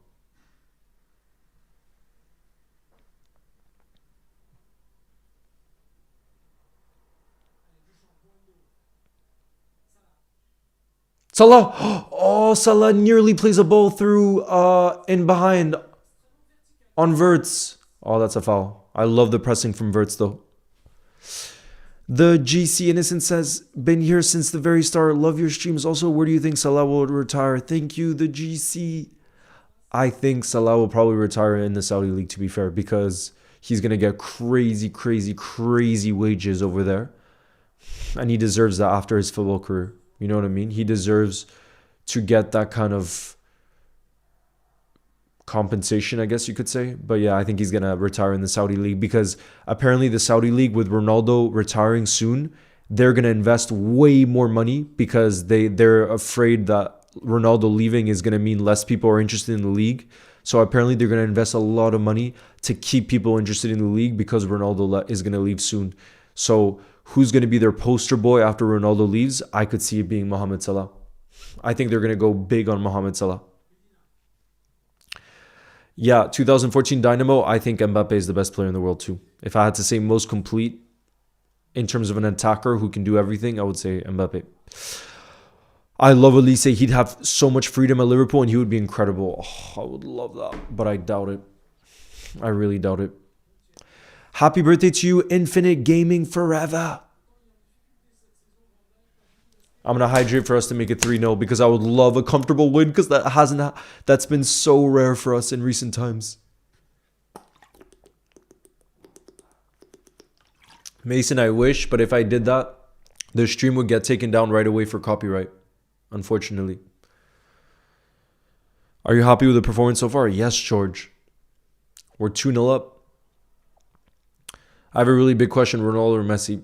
S1: Salah! Oh, Salah nearly plays a ball through in behind on Verts. Oh, that's a foul. I love the pressing from Verts, though. The GC Innocent says, been here since the very start. Love your streams. Also, where do you think Salah will retire? Thank you, the GC. I think Salah will probably retire in the Saudi League, to be fair, because he's going to get crazy, crazy, crazy wages over there. And he deserves that after his football career. You know what I mean? He deserves to get that kind of compensation, I guess you could say. But yeah, I think he's going to retire in the Saudi League because apparently the Saudi League, with Ronaldo retiring soon, they're going to invest way more money because they're afraid that Ronaldo leaving is going to mean less people are interested in the league. So apparently they're going to invest a lot of money to keep people interested in the league because Ronaldo is going to leave soon. So who's going to be their poster boy after Ronaldo leaves? I could see it being Mohamed Salah. I think they're going to go big on Mohamed Salah. Yeah, 2014 Dynamo, I think Mbappe is the best player in the world too. If I had to say most complete in terms of an attacker who can do everything, I would say Mbappe. I love Elise. He'd have so much freedom at Liverpool and he would be incredible. Oh, I would love that, but I doubt it. I really doubt it. Happy birthday to you, Infinite Gaming Forever. I'm going to hydrate for us to make it 3-0 because I would love a comfortable win because that's been so rare for us in recent times. Mason, I wish, but if I did that, the stream would get taken down right away for copyright, unfortunately. Are you happy with the performance so far? Yes, George. We're 2-0 up. I have a really big question, Ronaldo or Messi?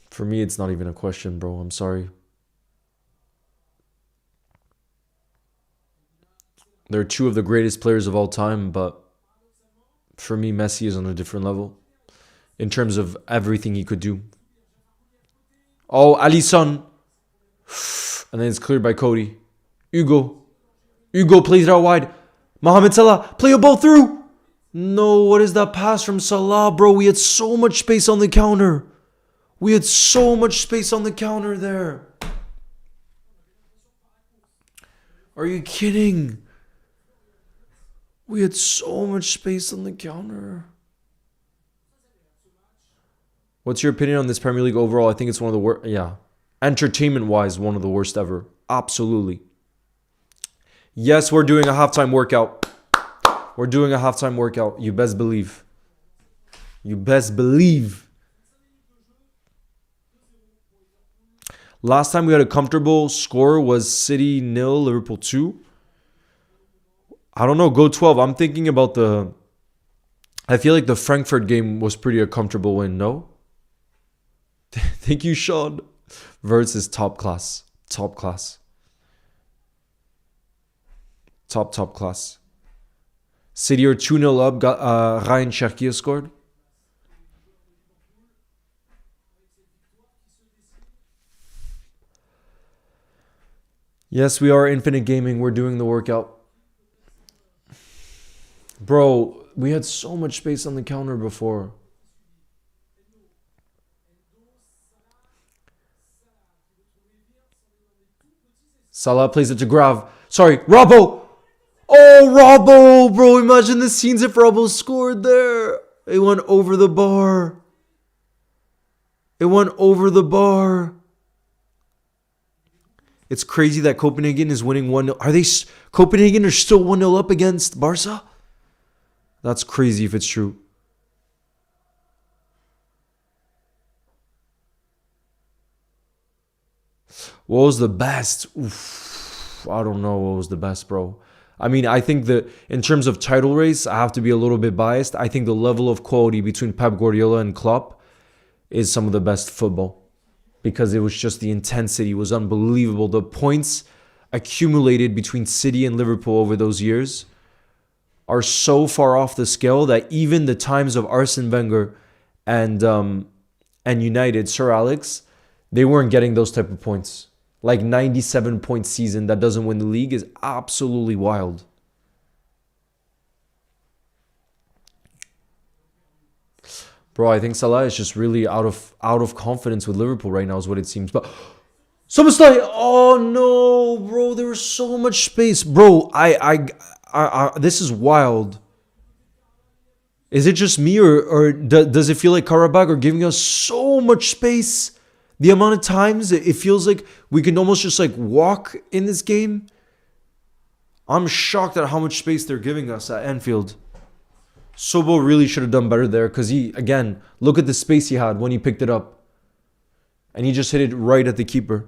S1: For me, it's not even a question, bro. I'm sorry. They're two of the greatest players of all time, but for me, Messi is on a different level in terms of everything he could do. Oh, Alisson. And then it's cleared by Cody. Hugo plays it out wide. Mohamed Salah, play a ball through. No, what is that pass from Salah, bro? We had so much space on the counter. We had so much space on the counter there. Are you kidding? We had so much space on the counter. What's your opinion on this Premier League overall? I think it's one of the worst. Yeah. Entertainment-wise, one of the worst ever. Absolutely. Yes, we're doing a halftime workout. We're doing a halftime workout. You best believe. You best believe. Last time we had a comfortable score was City 0, Liverpool 2. I don't know, go 12. I'm thinking about I feel like the Frankfurt game was pretty a comfortable win, no? Thank you, Sean. Verts is top class. Top class. Top class. City are 2-0 up. Got, Ryan Cherki scored. Yes, we are Infinite Gaming. We're doing the workout. Bro, we had so much space on the counter before. Salah plays it to Grav. Sorry, Robbo! Oh, Robbo! Bro, imagine the scenes if Robbo scored there. It went over the bar. It went over the bar. It's crazy that Copenhagen is winning 1-0. Copenhagen are still 1-0 up against Barca? That's crazy if it's true. What was the best? Oof. I don't know what was the best, bro. I mean, I think that in terms of title race, I have to be a little bit biased. I think the level of quality between Pep Guardiola and Klopp is some of the best football, because it was just the intensity was unbelievable. The points accumulated between City and Liverpool over those years are so far off the scale that even the times of Arsene Wenger and United, Sir Alex, they weren't getting those type of points. Like 97-point season that doesn't win the league is absolutely wild. Bro, I think Salah is just really out of confidence with Liverpool right now is what it seems. But Substitution, oh no, bro, there was so much space. Bro, this is wild. Is it just me or does it feel like Qarabag are giving us so much space? The amount of times it feels like we can almost just like walk in this game. I'm shocked at how much space they're giving us at Anfield. Sobo really should have done better there because he, again, look at the space he had when he picked it up. And he just hit it right at the keeper.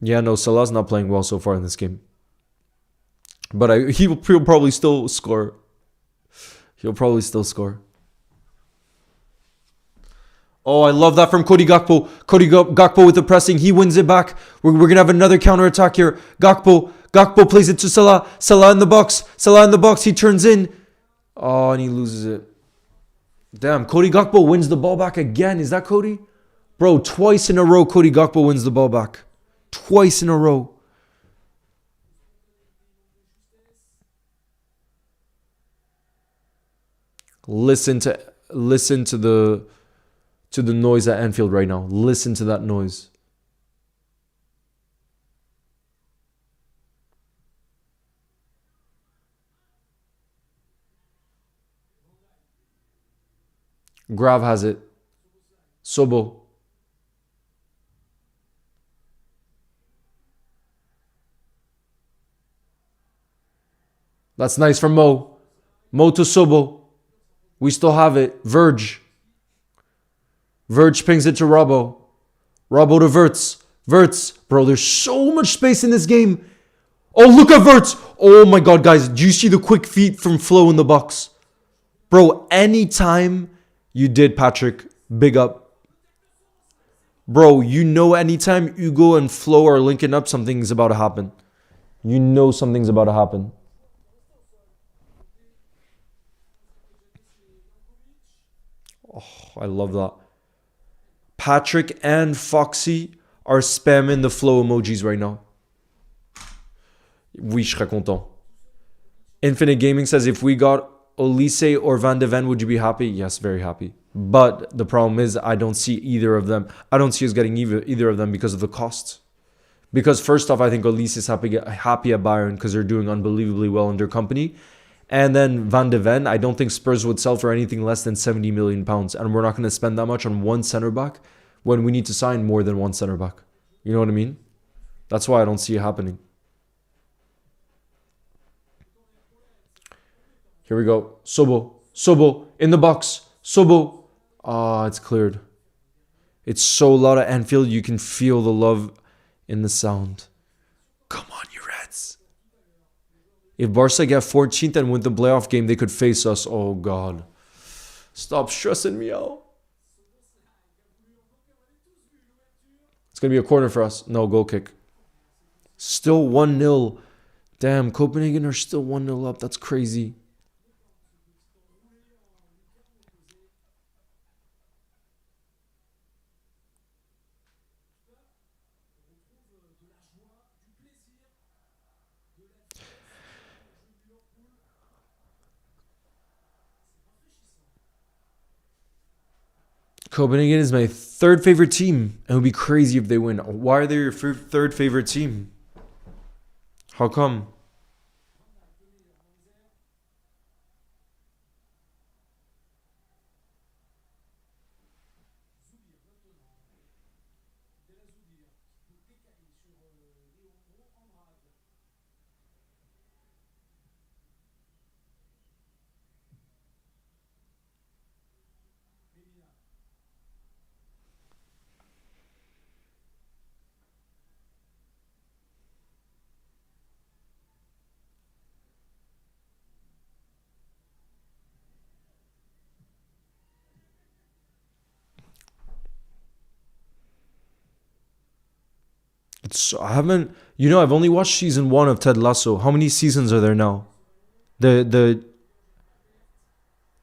S1: Yeah, no, Salah's not playing well so far in this game. But he'll probably still score. He'll probably still score. Oh, I love that from Cody Gakpo. Cody Gakpo with the pressing. He wins it back. We're going to have another counter attack here. Gakpo plays it to Salah. Salah in the box. Salah in the box. He turns in. Oh, and he loses it. Damn, Cody Gakpo wins the ball back again. Is that Cody? Bro, twice in a row, Cody Gakpo wins the ball back. Twice in a row. Listen to the noise at Anfield right now. Listen to that noise. Grav has it. Sobo. That's nice from Mo. Mo to Sobo. We still have it. Verge pings it to Robbo. Robbo to Verts. Bro, there's so much space in this game. Oh, look at Verts. Oh my god, guys. Do you see the quick feet from Flo in the box? Bro, anytime you did, Patrick, big up. Bro, you know anytime Hugo and Flo are linking up, something's about to happen. You know something's about to happen. Oh, I love that. Patrick and Foxy are spamming the flow emojis right now. Oui, je serais content. Infinite Gaming says, if we got Olise or Van de Ven, would you be happy? Yes, very happy. But the problem is I don't see either of them. I don't see us getting either of them because of the cost. Because first off, I think Olise is happy at Bayern because they're doing unbelievably well in their company. And then Van de Ven, I don't think Spurs would sell for anything less than £70 million. And we're not going to spend that much on one centre back when we need to sign more than one centre back. You know what I mean? That's why I don't see it happening. Here we go. Sobo in the box. Sobo. Ah, it's cleared. It's so loud at Anfield. You can feel the love in the sound. Come on, you Reds. If Barca get 14th and win the playoff game, they could face us. Oh, God. Stop stressing me out. It's going to be a corner for us. No, goal kick. Still 1-0. Damn, Copenhagen are still 1-0 up. That's crazy. Copenhagen is my third favorite team. It would be crazy if they win. Why are they your third favorite team? How come? I haven't. I've only watched season 1 of Ted Lasso. How many seasons are there now? The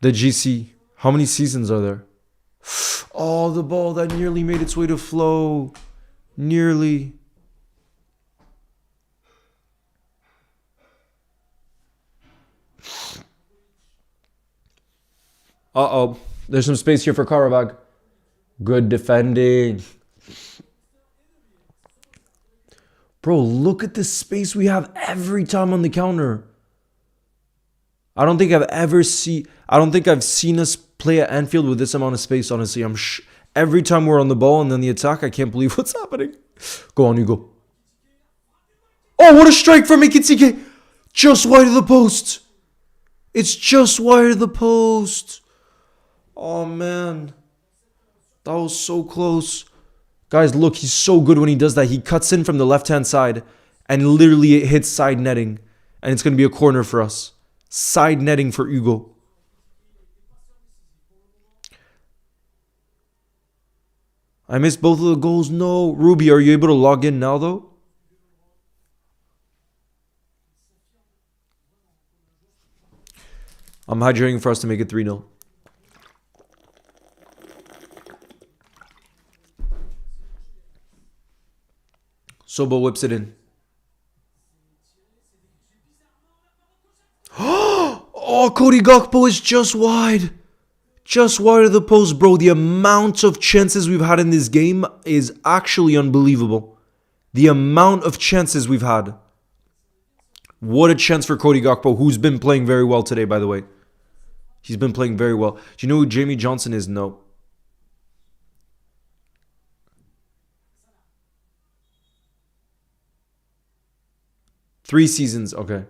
S1: GC. How many seasons are there? Oh, the ball that nearly made its way to Flo. Nearly. Uh-oh. There's some space here for Qarabag. Good defending. Bro, look at the space we have every time on the counter. I don't think I've seen us play at Anfield with this amount of space, honestly. Every time we're on the ball and then the attack, I can't believe what's happening. Go on, Hugo. Oh, what a strike from Ikitike. Just wide of the post. It's just wide of the post. Oh, man. That was so close. Guys, look, he's so good when he does that. He cuts in from the left-hand side and literally it hits side netting. And it's going to be a corner for us. Side netting for Hugo. I missed both of the goals. No. Ruby, are you able to log in now, though? I'm hydrating for us to make it 3-0. Sobo whips it in. Oh, Cody Gakpo is just wide. Just wide of the post, bro. The amount of chances we've had in this game is actually unbelievable. The amount of chances we've had. What a chance for Cody Gakpo, who's been playing very well today, by the way. He's been playing very well. Do you know who Jamie Johnson is? No. Three seasons. Okay.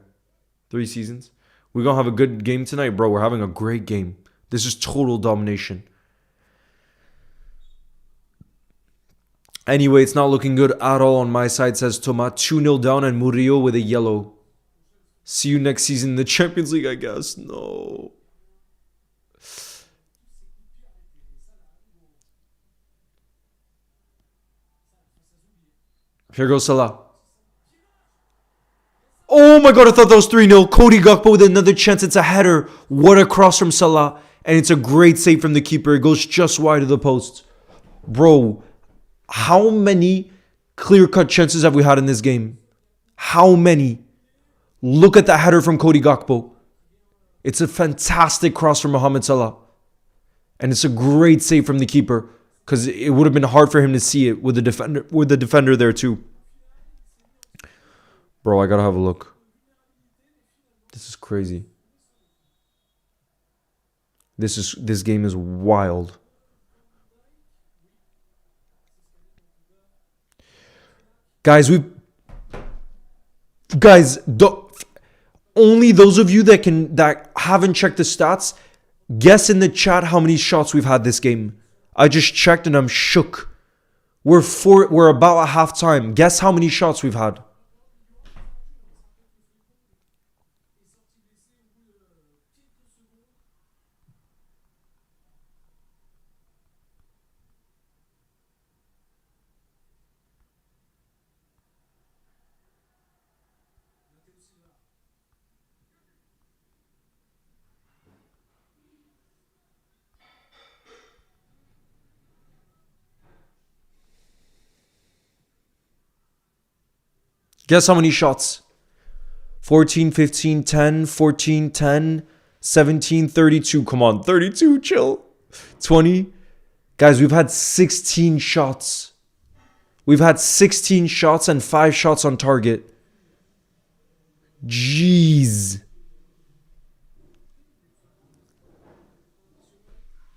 S1: 3 seasons. We're going to have a good game tonight, bro. We're having a great game. This is total domination. Anyway, it's not looking good at all on my side, says Toma. 2-0 down and Murillo with a yellow. See you next season in the Champions League, I guess. No. Here goes Salah. Oh my god, I thought that was 3-0. Cody Gakpo with another chance. It's a header. What a cross from Salah. And it's a great save from the keeper. It goes just wide of the post. Bro, how many clear-cut chances have we had in this game? How many? Look at that header from Cody Gakpo. It's a fantastic cross from Mohamed Salah. And it's a great save from the keeper. Because it would have been hard for him to see it with the defender there too. Bro, I gotta have a look. This is crazy. This game is wild. Guys, only those of you that haven't checked the stats, guess in the chat how many shots we've had this game. I just checked and I'm shook. We're about at halftime. Guess how many shots we've had. Guess how many shots? 14, 15, 10, 14, 10, 17, 32. Come on, 32, chill. 20. Guys, we've had 16 shots. We've had 16 shots and 5 shots on target. Jeez.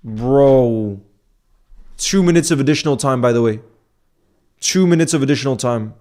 S1: Bro. 2 minutes of additional time, by the way. 2 minutes of additional time.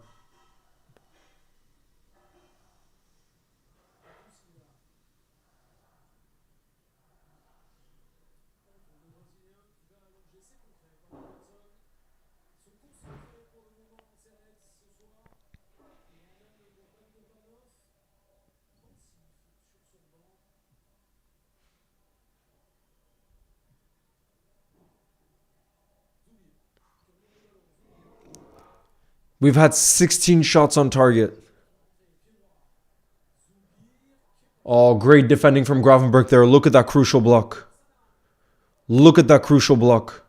S1: We've had 16 shots on target. Oh, great defending from Gravenberch there. Look at that crucial block. Look at that crucial block.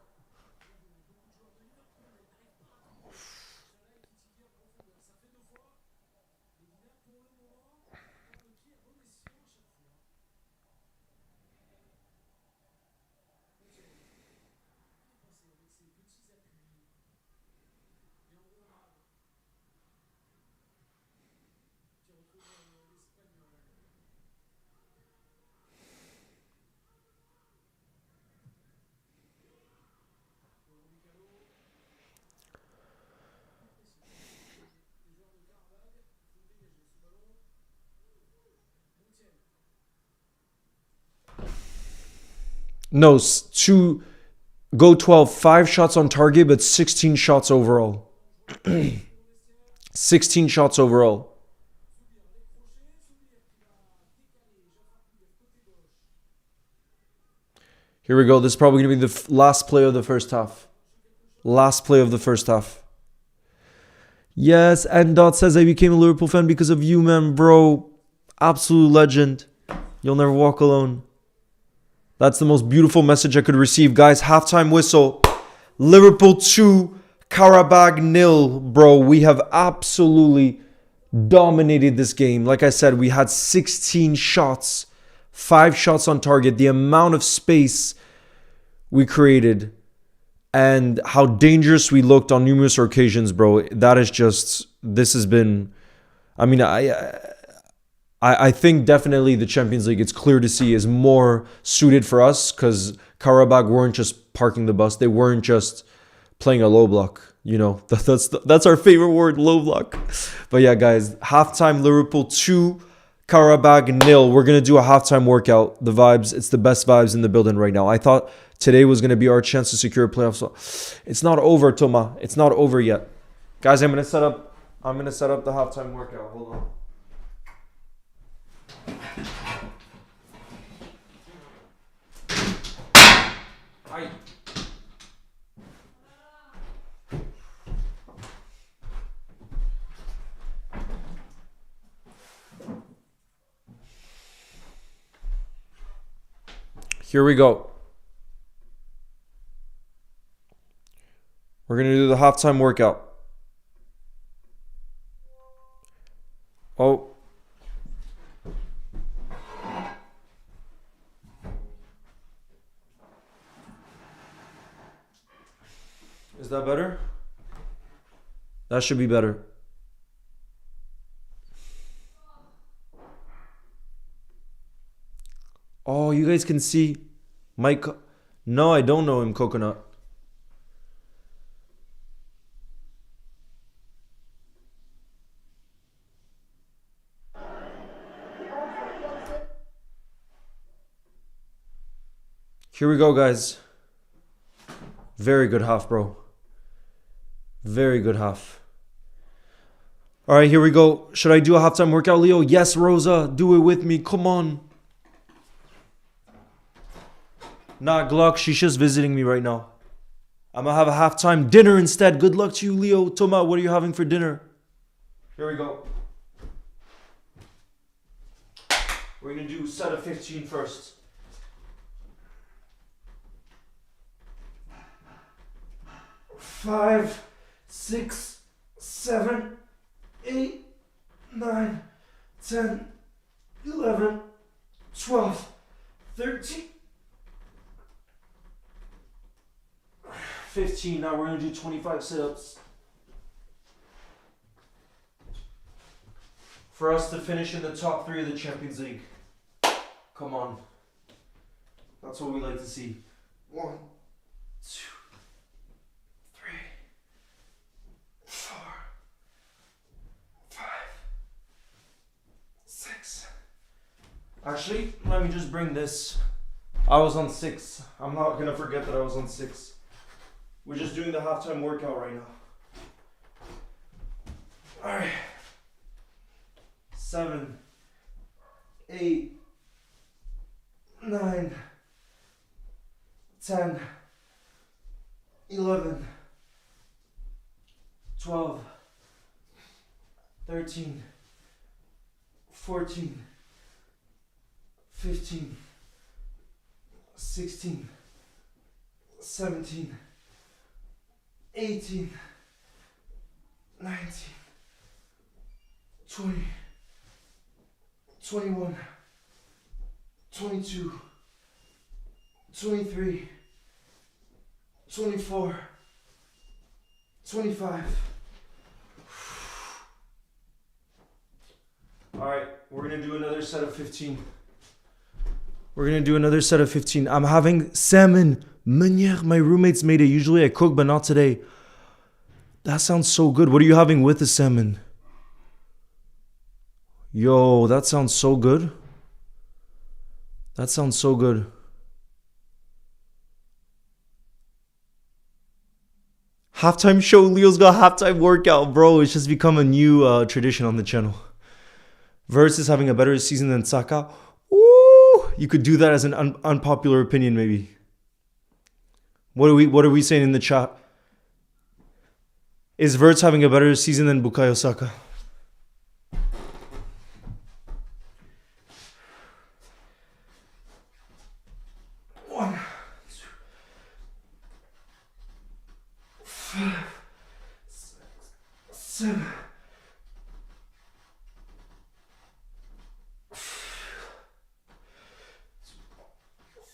S1: No, go 12. 5 shots on target, but 16 shots overall. 16 shots overall. Here we go. This is probably going to be the last play of the first half. Last play of the first half. Yes, Endo says I became a Liverpool fan because of you, man, bro. Absolute legend. You'll never walk alone. That's the most beautiful message I could receive. Guys, halftime whistle. Liverpool 2, Qarabag 0. Bro, we have absolutely dominated this game. Like I said, we had 16 shots. 5 shots on target. The amount of space we created and how dangerous we looked on numerous occasions, bro. That is just... This has been... I mean, I think definitely the Champions League, it's clear to see, is more suited for us because Qarabag weren't just parking the bus. They weren't just playing a low block. You know, that's our favorite word, low block. But yeah, guys, halftime Liverpool 2, Qarabag 0. We're going to do a halftime workout. The vibes, it's the best vibes in the building right now. I thought today was going to be our chance to secure a playoff. So it's not over, Thomas. It's not over yet. Guys, I'm going to set up the halftime workout. Hold on. Here we go. We're going to do the halftime workout. Oh. Is that better? That should be better. Oh, you guys can see Mike. No, I don't know him, Coconut. Here we go, guys. Very good half, bro. Very good half. All right, here we go. Should I do a halftime workout, Leo? Yes, Rosa. Do it with me. Come on. Nah, Glock. She's just visiting me right now. I'm going to have a halftime dinner instead. Good luck to you, Leo. Thomas, what are you having for dinner? Here we go. We're going to do set of 15 first. Five, 6, 7, 8, 9, 10, 11, 12, 13, 15. Now we're going to do 25 sit-ups. For us to finish in the top 3 of the Champions League. Come on. That's what we like to see. 1, 2, 3, 4, 5, 6. Actually, let me just bring this. I was on 6. I'm not going to forget that I was on 6. We're just doing the halftime workout right now. Alright. 7, 8, 9, 10, 11, 12, 13, 14, 15, 16, 17, 18, 19, 20, 21, 22, 23, 24, 25. All right, we're gonna do another set of 15. I'm having salmon meunière. My roommates made it. Usually I cook, but not today. That sounds so good. What are you having with the salmon? Yo, that sounds so good. Halftime show. Leo's got halftime workout, bro. It's just become a new tradition on the channel. Verse is having a better season than Saka. Ooh, you could do that as an unpopular opinion, maybe. What are we saying in the chat? Is Verts having a better season than Bukayo Saka? One, 2, 5, 6, 7,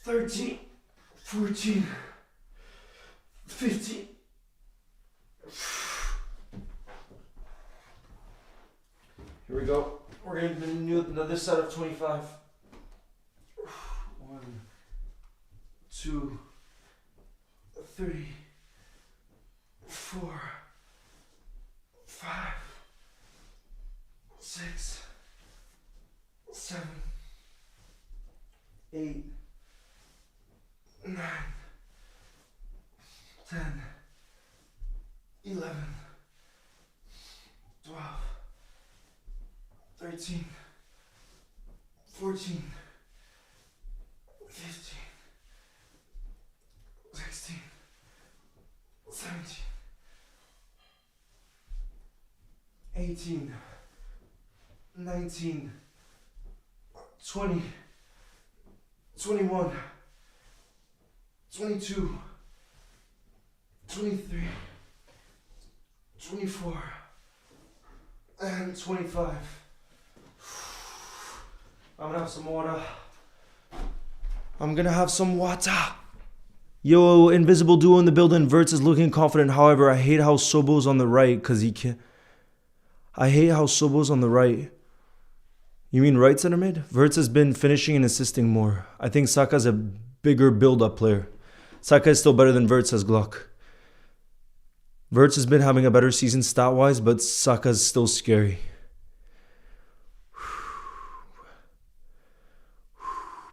S1: 13, 14, 15. Here we go. We're going to do another set of 25. 1, 2, 3, 4, 5, 6, 7, 8, 9, 10, 11, 12, 13, 14, 15, 16, 17, 18, 19, 20, 21, 22, 23, 24, and 25. I'm gonna have some water. Yo, invisible duo in the building. Verts is looking confident. However, I hate how Sobo's on the right because he can't. You mean right center mid? Verts has been finishing and assisting more. I think Saka's a bigger build-up player. Saka is still better than Verts, says Glock. Verts has been having a better season stat-wise, but Saka's still scary.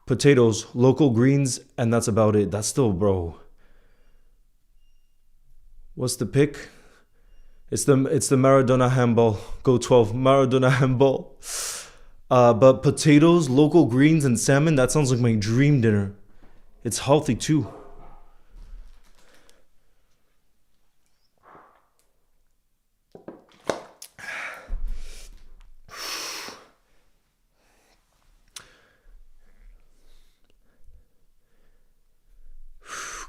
S1: Potatoes, local greens, and that's about it. That's still, bro. What's the pick? It's the Maradona handball. Go 12. Maradona handball. But potatoes, local greens, and salmon, that sounds like my dream dinner. It's healthy too.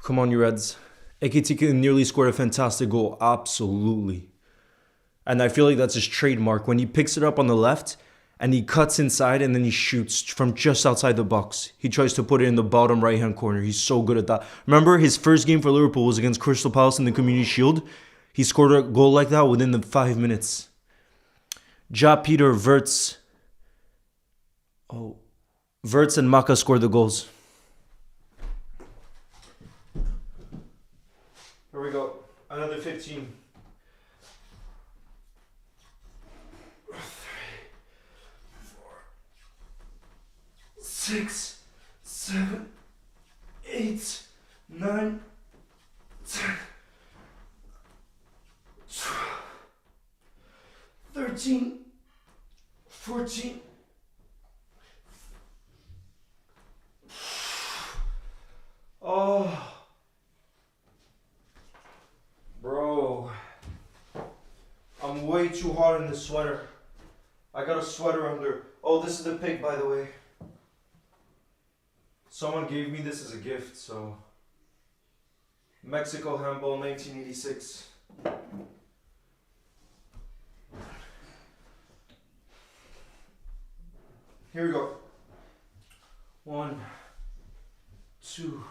S1: Come on, you Reds. Ekitike nearly scored a fantastic goal. Absolutely. And I feel like that's his trademark. When he picks it up on the left and he cuts inside and then he shoots from just outside the box. He tries to put it in the bottom right-hand corner. He's so good at that. Remember, his first game for Liverpool was against Crystal Palace in the Community Shield. He scored a goal like that within the 5 minutes. Ja Peter, Verts. Verts and Maka scored the goals. Here we go. Another 15. 3, 4, 6, 7, 8, 9, 10, 12, 13, 14. Oh. Bro, I'm way too hot in this sweater. I got a sweater under. Oh, this is the pig, by the way. Someone gave me this as a gift, so. Mexico handball 1986. Here we go. 1, 2,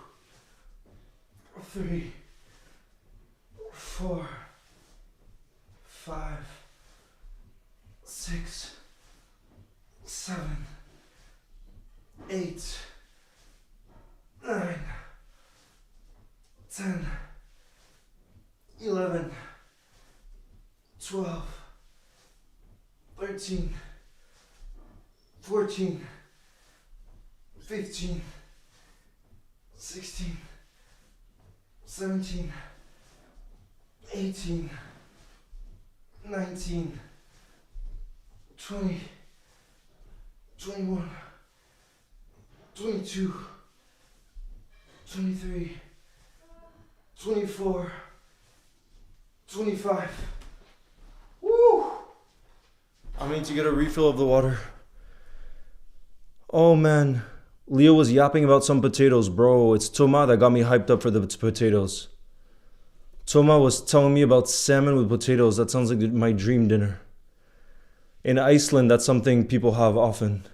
S1: 3, 4, 5, 6, 7, 8, 9, 10, 11, 12, 13, 14, 15, 16, 17, 18, 19, 20, 21, 22, 23, 24, 25. Woo! I need to get a refill of the water. Oh man, Leo was yapping about some potatoes, bro. It's Toma that got me hyped up for the potatoes. Toma was telling me about salmon with potatoes. That sounds like my dream dinner. In Iceland, that's something people have often.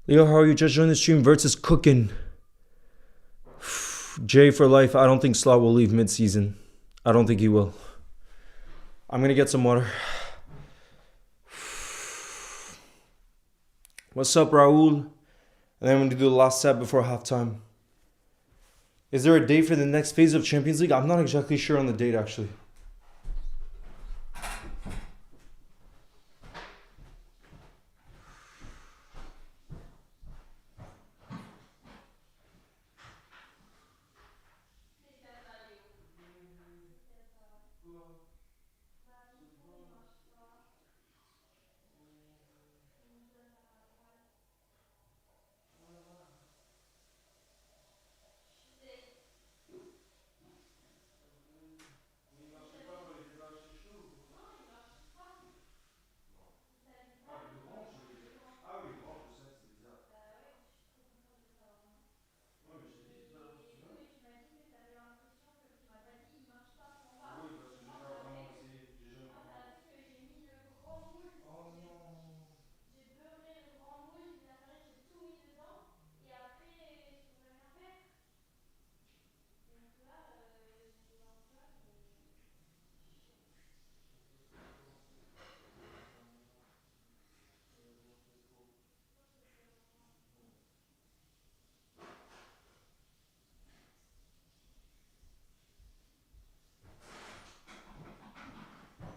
S1: Leo, how are you? Just joined the stream. Verts is cooking. Jay for life. I don't think Slot will leave mid-season. I don't think he will. I'm going to get some water. What's up, Raul? And then I'm going to do the last set before halftime. Is there a date for the next phase of Champions League? I'm not exactly sure on the date, actually.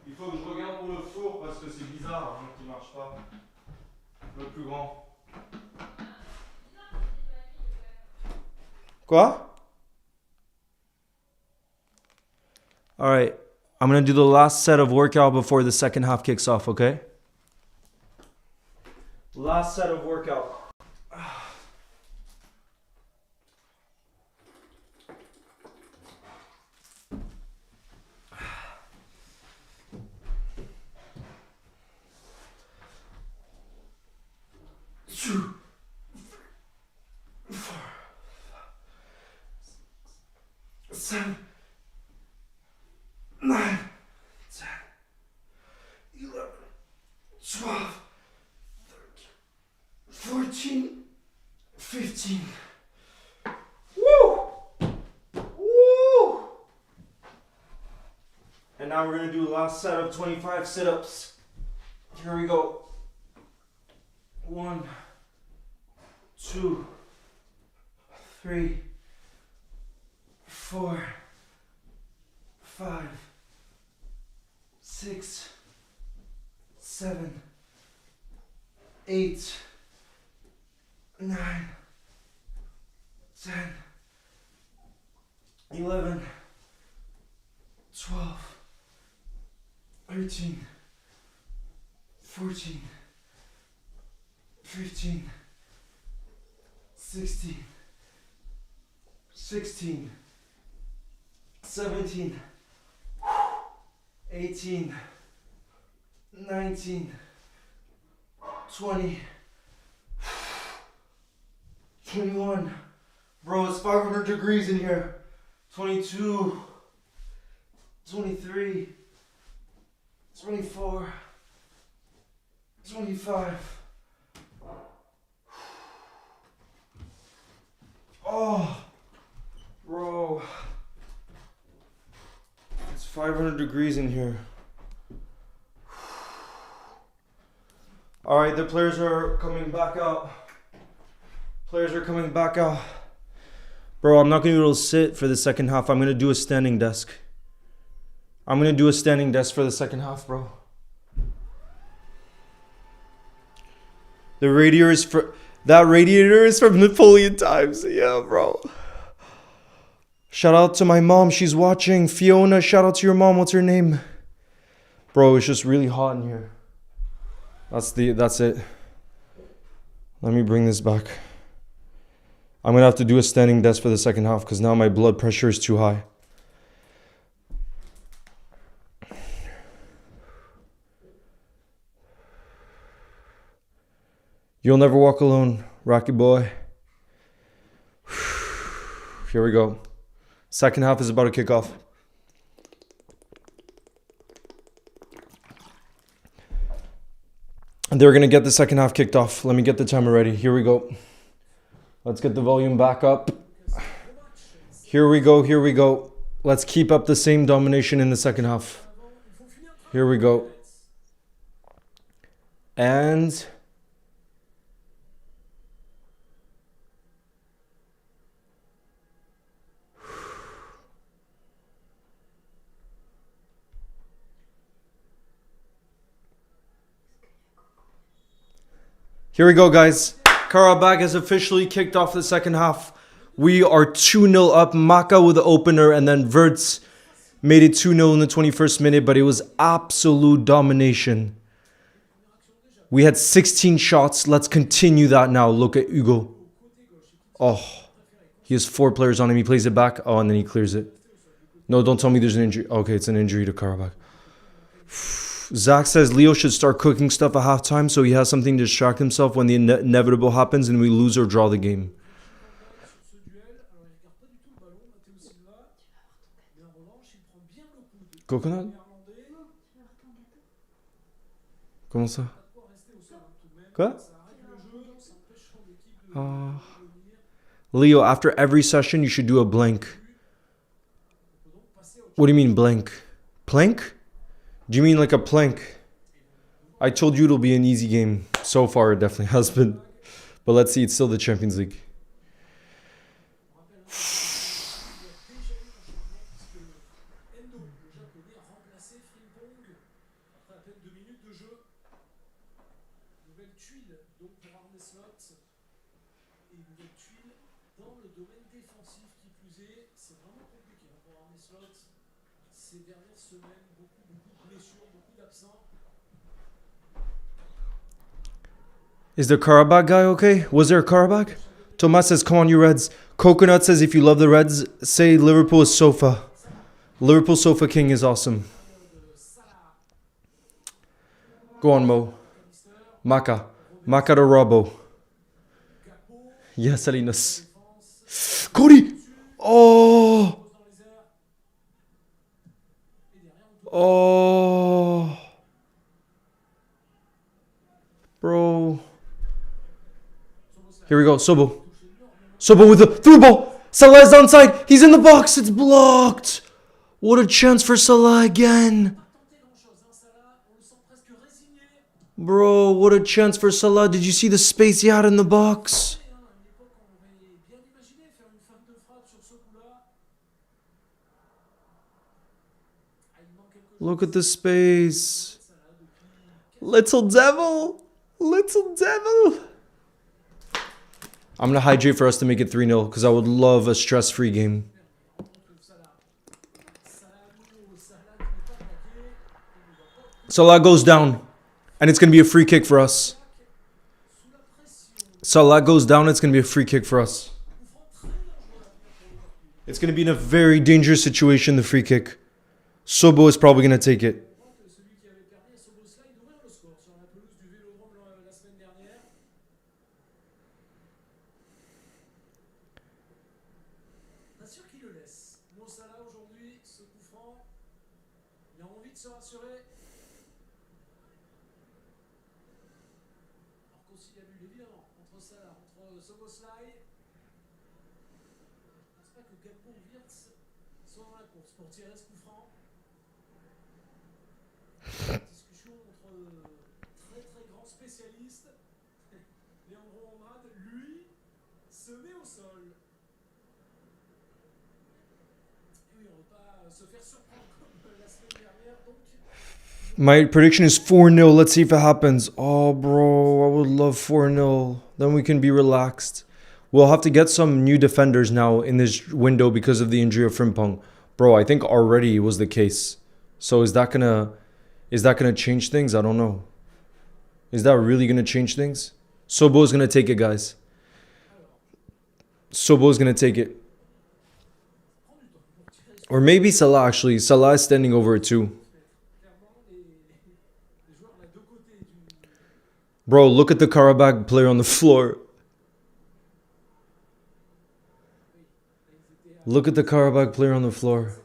S1: Il faut que je regarde pour le four parce que c'est bizarre hein, qu'il marche pas. Le plus grand. Quoi? Alright, I'm gonna do the last set of workout before the second half kicks off, okay? Last set of workout. Two, 3, 4, 5, 7, 9, 10, 11, 12, 13, 14, 15. Woo! Woo! And now we're going to do the last set of 25 sit-ups. Here we go. 1, 2, 3, 4, 5, 6, 7, 8, 9, 10, 11, 12, 13, 14, 15, 16, 16, 17, 18, 19, 20, 21. Bro, it's 500 degrees in here. 22, 23, 24, 25. Oh, bro. It's 500 degrees in here. All right, the players are coming back out. Players are coming back out. Bro, I'm not going to be able to sit for the second half. I'm going to do a standing desk. I'm going to do a standing desk for the second half, bro. The radiator is for... That radiator is from Napoleon times. Yeah, bro. Shout out to my mom. She's watching. Fiona, shout out to your mom. What's her name? Bro, it's just really hot in here. That's it. Let me bring this back. I'm going to have to do a standing desk for the second half because now my blood pressure is too high. You'll never walk alone, Rocky boy. Here we go. Second half is about to kick off. They're going to get the second half kicked off. Let me get the timer ready. Here we go. Let's get the volume back up. Here we go. Here we go. Let's keep up the same domination in the second half. Here we go. And... here we go, guys. Qarabag has officially kicked off the second half. We are 2-0 up. Maka with the opener, and then Verts made it 2-0 in the 21st minute, but it was absolute domination. We had 16 shots. Let's continue that now. Look at Hugo. Oh, he has 4 players on him. He plays it back. Oh, and then he clears it. No, don't tell me there's an injury. Okay, it's an injury to Qarabag. Zach says Leo should start cooking stuff at halftime so he has something to distract himself when the inevitable happens and we lose or draw the game. Coconut? Comment ça? Quoi? Leo, after every session you should do a blank. What do you mean blank? Plank? Do you mean like a plank? I told you it'll be an easy game. So far, it definitely has been. But let's see, it's still the Champions League. Is the Qarabag guy okay? Was there a Qarabag? Tomas says, come on, you Reds. Coconut says, if you love the Reds, say Liverpool is sofa. Liverpool Sofa King is awesome. Go on, Mo. Maka. Maka to Robbo. Yes, Salinas. Cody! Oh! Oh! Bro. Here we go. Sobo. Sobo with the through ball. Salah's onside. He's in the box. It's blocked. What a chance for Salah again. Bro, what a chance for Salah. Did you see the space he had in the box? Look at the space. Little devil. Little devil. I'm going to hydrate for us to make it 3-0 because I would love a stress-free game. Salah goes down. And it's going to be a free kick for us. Salah goes down. It's going to be a free kick for us. It's going to be in a very dangerous situation, the free kick. Sobo is probably going to take it. My prediction is 4-0. Let's see if it happens. Oh, bro, I would love 4-0. Then we can be relaxed. We'll have to get some new defenders now in this window because of the injury of Frimpong. Bro, I think already was the case. So is that gonna change things? I don't know. Is that really gonna change things? Sobo's gonna take it, guys. Sobo's gonna take it. Or maybe Salah, actually. Salah is standing over it too. Bro, look at the Qarabag player on the floor. Look at the Qarabag player on the floor.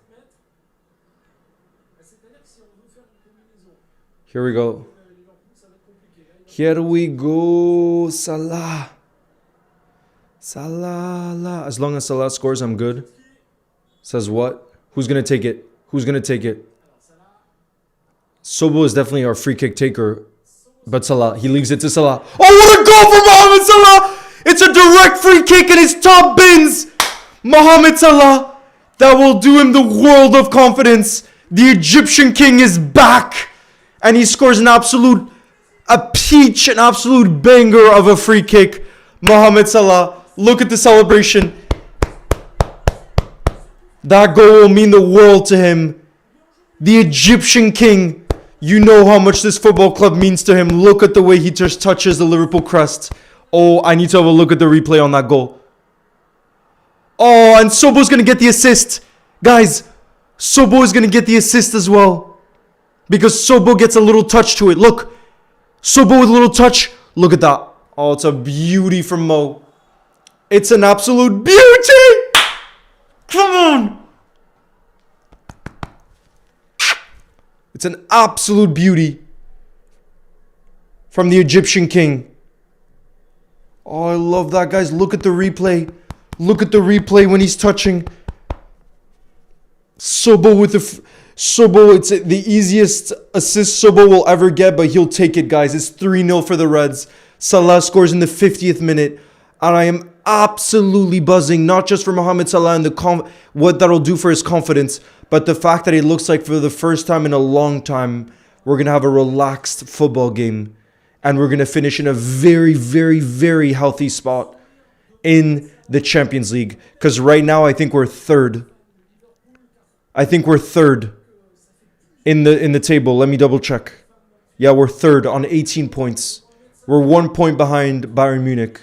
S1: Here we go. Here we go. Salah. Salah. As long as Salah scores, I'm good. Says what? Who's going to take it? Who's going to take it? Sobo is definitely our free kick taker. But Salah, he leaves it to Salah. Oh, what a goal for Mohamed Salah! It's a direct free kick and his top bins. Mohamed Salah, that will do him the world of confidence. The Egyptian king is back. And he scores an absolute banger of a free kick. Mohamed Salah, look at the celebration. That goal will mean the world to him. The Egyptian king. You know how much this football club means to him. Look at the way he just touches the Liverpool crest. Oh, I need to have a look at the replay on that goal. Oh, and Sobo's going to get the assist. Guys, Sobo is going to get the assist as well. Because Sobo gets a little touch to it. Look. Sobo with a little touch. Look at that. Oh, it's a beauty from Mo. It's an absolute beauty. Come on. It's an absolute beauty from the Egyptian king. Oh, I love that, guys. Look at the replay. Look at the replay when he's touching. Sobo with the... Sobo, it's the easiest assist Sobo will ever get, but he'll take it, guys. It's 3-0 for the Reds. Salah scores in the 50th minute. And I am absolutely buzzing, not just for Mohamed Salah and what that'll do for his confidence, but the fact that it looks like for the first time in a long time, we're going to have a relaxed football game. And we're going to finish in a very, very, very healthy spot in the Champions League. Because right now, I think we're third. I think we're third in the table. Let me double check. Yeah, we're third on 18 points. We're 1 point behind Bayern Munich.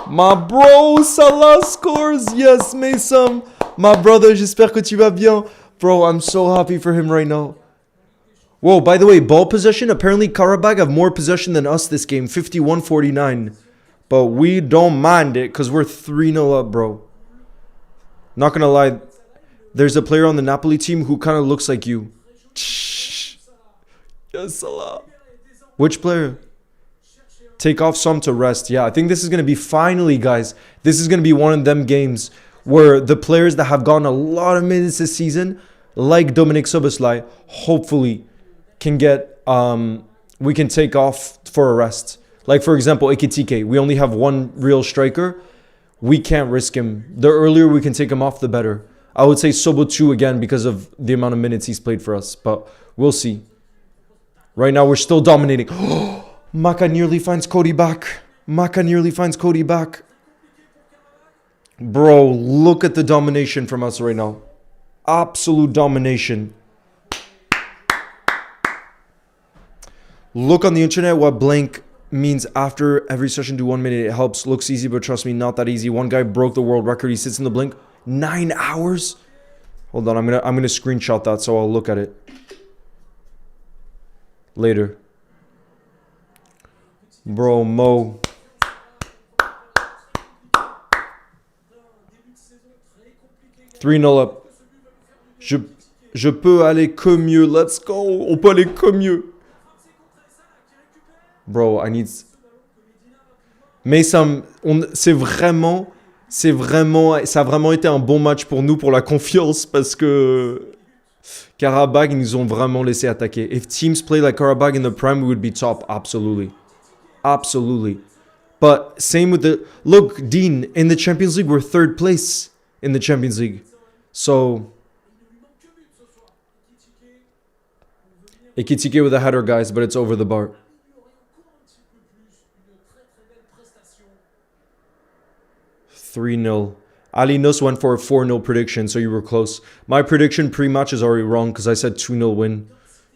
S1: My bro, Salah scores. Yes, Mason. My brother, j'espère que tu vas bien. Bro, I'm so happy for him right now. Whoa, by the way, ball possession. Apparently, Qarabag have more possession than us this game. 51-49. But we don't mind it because we're 3-0 up, bro. Not going to lie. There's a player on the Napoli team who kind of looks like you. Yes, Salah. Which player? Take off some to rest. Yeah, I think this is going to be finally, guys. This is going to be one of them games where the players that have gotten a lot of minutes this season, like Dominic Szoboszlai, hopefully can get, we can take off for a rest. Like, for example, Ekitike. We only have one real striker. We can't risk him. The earlier we can take him off, the better. I would say Sobo 2 again because of the amount of minutes he's played for us. But we'll see. Right now, we're still dominating. Maka nearly finds Cody back. Maka nearly finds Cody back. Bro, look at the domination from us right now. Absolute domination. Look on the internet what blank means. After every session, do 1 minute. It helps. Looks easy, but trust me, not that easy. One guy broke the world record. He sits in the blink 9 hours. Hold on, I'm gonna screenshot that so I'll look at it later. Bro, Mo. Three 0 up. Je peux aller que mieux. Let's go. On peut aller que mieux. Bro, I need... Mais ça a vraiment été un bon match pour nous, pour la confiance, parce que Qarabag, ils nous ont vraiment laissé attaquer. If teams play like Qarabag in the prime, we would be top. Absolutely. Absolutely. But same with the... Look, Dean, in the Champions League, we're 3rd place in the Champions League. So... Ekitike with a header, guys, but it's over the bar. 3-0. Ali Nus went for a 4-0 prediction, so you were close. My prediction pre-match is already wrong because I said 2-0 win,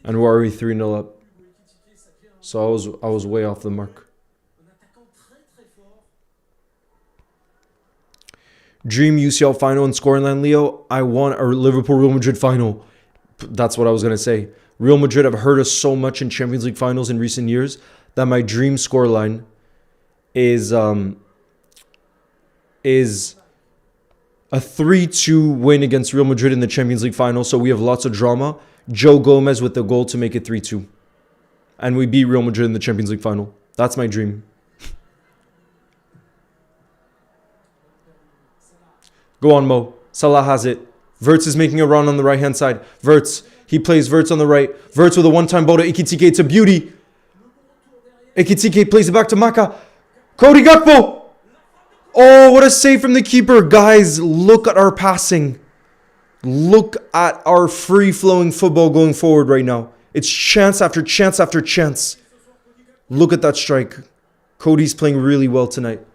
S1: and we're already 3-0 up. So I was way off the mark. Dream UCL final and scoreline, Leo. I want a Liverpool Real Madrid final. That's what I was gonna say. Real Madrid have hurt us so much in Champions League finals in recent years that my dream scoreline is a 3-2 win against Real Madrid in the Champions League final. So we have lots of drama. Joe Gomez with the goal to make it 3-2. And we beat Real Madrid in the Champions League final. That's my dream. Go on, Mo. Salah has it. Verts is making a run on the right-hand side. Verts. He plays Verts on the right. Verts with a one-time ball to Ekitike. It's a beauty. Ekitike plays it back to Maka. Cody Gakpo. Oh, what a save from the keeper. Guys, look at our passing. Look at our free-flowing football going forward right now. It's chance after chance after chance. Look at that strike. Cody's playing really well tonight.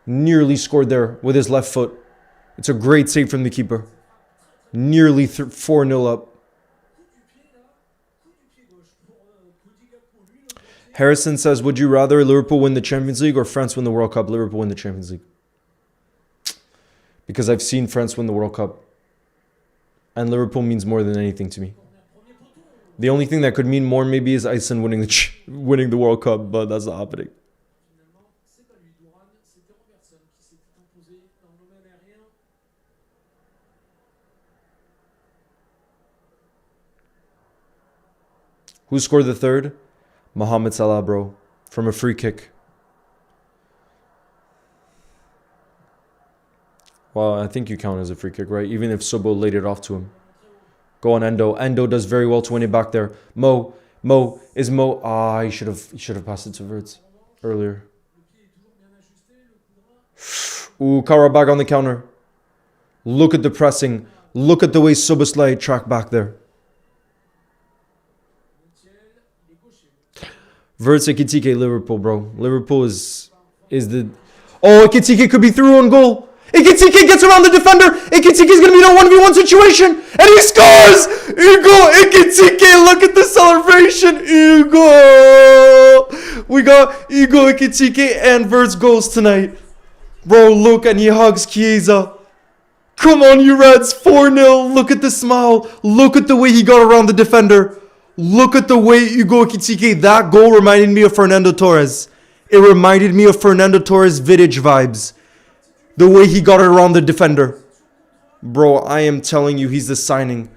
S1: Nearly scored there with his left foot. It's a great save from the keeper. Nearly 4-0 up. Harrison says, would you rather Liverpool win the Champions League or France win the World Cup? Liverpool win the Champions League. Because I've seen France win the World Cup. And Liverpool means more than anything to me. The only thing that could mean more maybe is Iceland winning the World Cup, but that's not happening. Who scored the third? Mohamed Salah, bro. From a free kick. Well, I think you count as a free kick, right? Even if Sobo laid it off to him. Go on, Endo. Endo does very well to win it back there. Mo. Ah, he should have passed it to Verts earlier. Ooh, Qarabag on the counter. Look at the pressing. Look at the way Soboslai tracked back there. Verts Ekitike, Liverpool, bro. Liverpool is the... Oh, Ekitike could be through on goal. Ekitike gets around the defender. Ekitike is going to be in a 1v1 situation. And he scores! Hugo Ekitike, look at the celebration. Hugo! We got Hugo Ekitike and Verts goals tonight. Bro, look, and he hugs Chiesa. Come on, you Reds. 4-0. Look at the smile. Look at the way he got around the defender. Look at the way Hugo Ekitike, that goal reminded me of Fernando Torres. It reminded me of Fernando Torres Vidic vibes. The way he got it around the defender. Bro, I am telling you, he's the signing.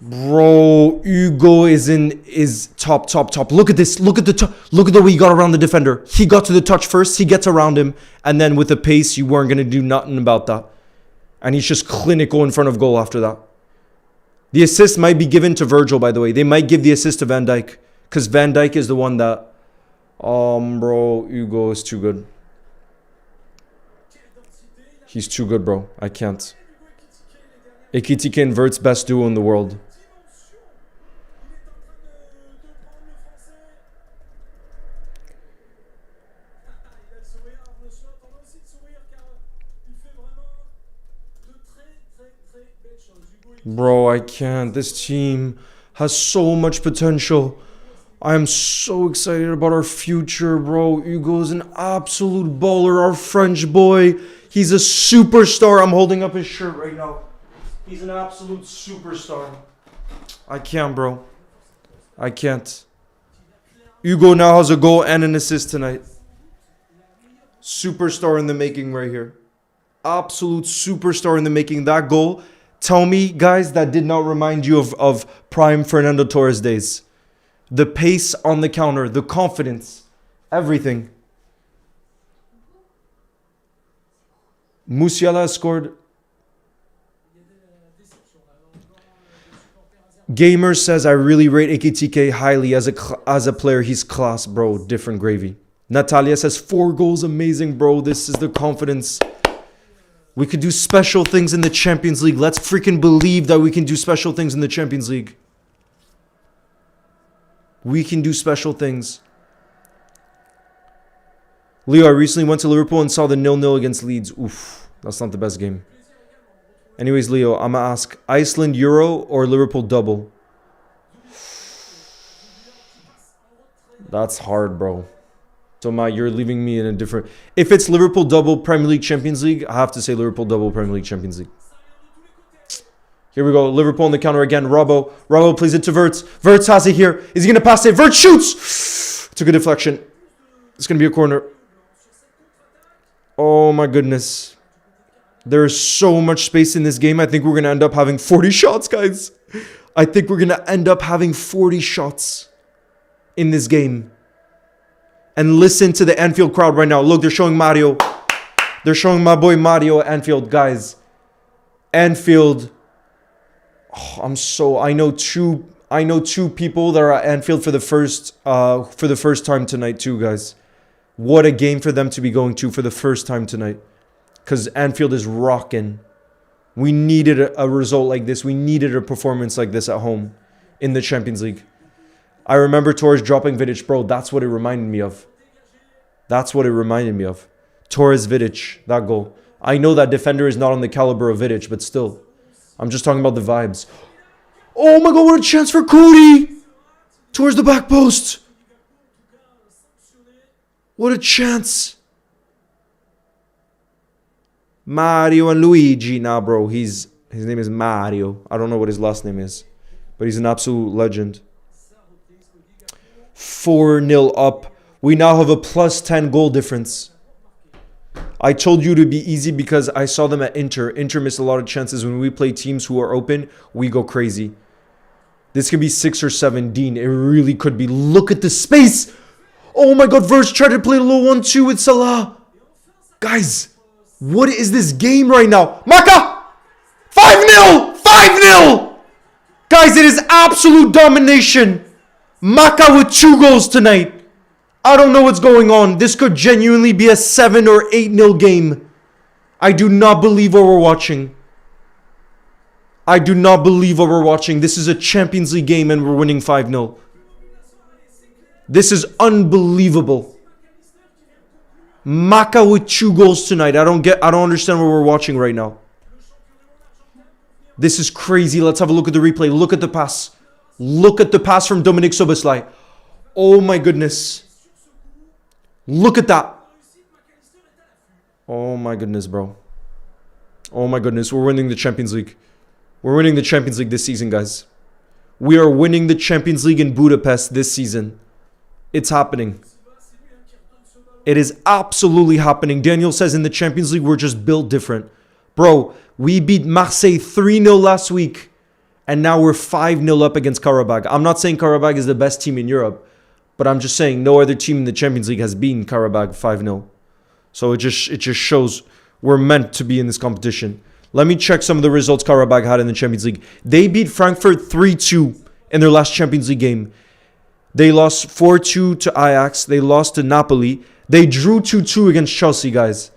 S1: Bro, Hugo is top. Look at this. Look at the way he got around the defender. He got to the touch first. He gets around him. And then with the pace, you weren't going to do nothing about that. And he's just clinical in front of goal after that. The assist might be given to Virgil, by the way. They might give the assist to Van Dijk. Because Van Dijk is the one that... bro, Hugo is too good. He's too good, bro. I can't. Ekitike and Verts, best duo in the world. Bro, I can't. This team has so much potential. I am so excited about our future, bro. Hugo's an absolute baller. Our French boy. He's a superstar. I'm holding up his shirt right now. He's an absolute superstar. I can't, bro. I can't. Hugo now has a goal and an assist tonight. Superstar in the making right here. Absolute superstar in the making. That goal. Tell me, guys, that did not remind you of prime Fernando Torres days. The pace on the counter, the confidence, everything. Musiala scored. Gamer says, I really rate Ekitike highly as a player. He's class, bro. Different gravy. Natalia says, 4 goals, amazing, bro. This is the confidence. We could do special things in the Champions League. Let's freaking believe that we can do special things in the Champions League. We can do special things. Leo, I recently went to Liverpool and saw the 0-0 against Leeds. Oof, that's not the best game. Anyways, Leo, I'm going to ask, Iceland Euro or Liverpool double? That's hard, bro. Toma, you're leaving me in a different... If it's Liverpool double Premier League Champions League, I have to say Liverpool double Premier League Champions League. Here we go. Liverpool on the counter again. Robbo. Robbo plays it to Wirtz. Wirtz has it here. Is he going to pass it? Wirtz shoots! Took a deflection. It's going to be a corner. Oh my goodness. There's so much space in this game. I think we're going to end up having 40 shots, guys. I think we're going to end up having 40 shots in this game. And listen to the Anfield crowd right now. Look, they're showing Mario. They're showing my boy Mario at Anfield. Guys, Anfield. Oh, I know two people that are at Anfield for the first time tonight too, guys. What a game for them to be going to for the first time tonight. Because Anfield is rocking. We needed a result like this. We needed a performance like this at home in the Champions League. I remember Torres dropping Vidic. Bro, that's what it reminded me of. That's what it reminded me of. Torres Vidic, that goal. I know that defender is not on the caliber of Vidic, but still. I'm just talking about the vibes. Oh my god, what a chance for Cody! Towards the back post. What a chance. Mario and Luigi. Nah, bro, his name is Mario. I don't know what his last name is, but he's an absolute legend. 4-0 up. We now have a plus 10 goal difference. I told you to be easy because I saw them at Inter. Inter missed a lot of chances. When we play teams who are open, we go crazy. This can be 6 or 7. Dean, it really could be. Look at the space. Oh my god, Verge tried to play a little 1-2 with Salah. Guys, what is this game right now? Maka! 5-0! 5-0! Guys, it is absolute domination. Maka with 2 goals tonight. I don't know what's going on. This could genuinely be a 7 or 8-0 game. I do not believe what we're watching. I do not believe what we're watching. This is a Champions League game and we're winning 5-0. This is unbelievable. Maka with 2 goals tonight. I don't understand what we're watching right now. This is crazy. Let's have a look at the replay. Look at the pass. Look at the pass from Dominik Szoboszlai. Oh my goodness. Look at that. Oh my goodness, bro. Oh my goodness. We're winning the Champions League. We're winning the Champions League this season, guys. We are winning the Champions League in Budapest this season. It's happening. It is absolutely happening. Daniel says in the Champions League, we're just built different. Bro, we beat Marseille 3-0 last week. And now we're 5-0 up against Qarabag. I'm not saying Qarabag is the best team in Europe. But I'm just saying no other team in the Champions League has beaten Qarabag 5-0. So it just shows we're meant to be in this competition. Let me check some of the results Qarabag had in the Champions League. They beat Frankfurt 3-2 in their last Champions League game. They lost 4-2 to Ajax. They lost to Napoli. They drew 2-2 against Chelsea, guys.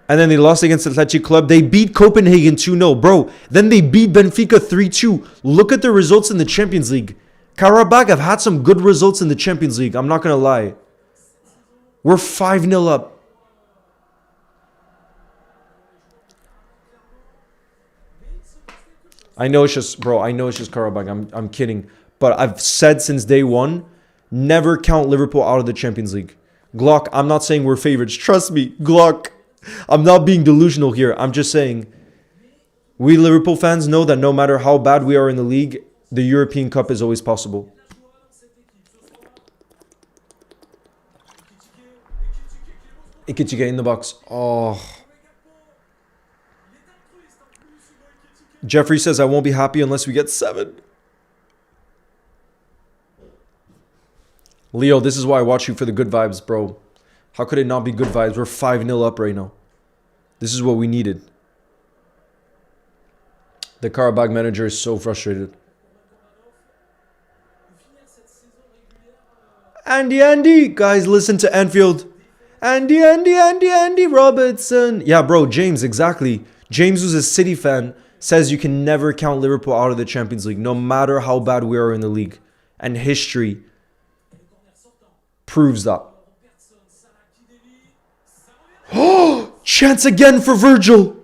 S1: And then they lost against Athletic Club. They beat Copenhagen 2-0. Bro, then they beat Benfica 3-2. Look at the results in the Champions League. Qarabag have had some good results in the Champions League. I'm not going to lie. We're 5-0 up. I know it's just, bro, I know it's just Qarabag. I'm kidding. But I've said since day one, never count Liverpool out of the Champions League. Glock, I'm not saying we're favorites. Trust me, Glock. I'm not being delusional here. I'm just saying we Liverpool fans know that no matter how bad we are in the league, the European Cup is always possible. Ikechike in the box. Oh. Jeffrey says, I won't be happy unless we get 7. Leo, this is why I watch you for the good vibes, bro. How could it not be good vibes? We're 5-0 up right now. This is what we needed. The Qarabag manager is so frustrated. Andy. Guys, listen to Anfield. Andy Robertson. Yeah, bro, James, exactly. James, who's a City fan, says you can never count Liverpool out of the Champions League, no matter how bad we are in the league. And history proves that. Oh, chance again for Virgil.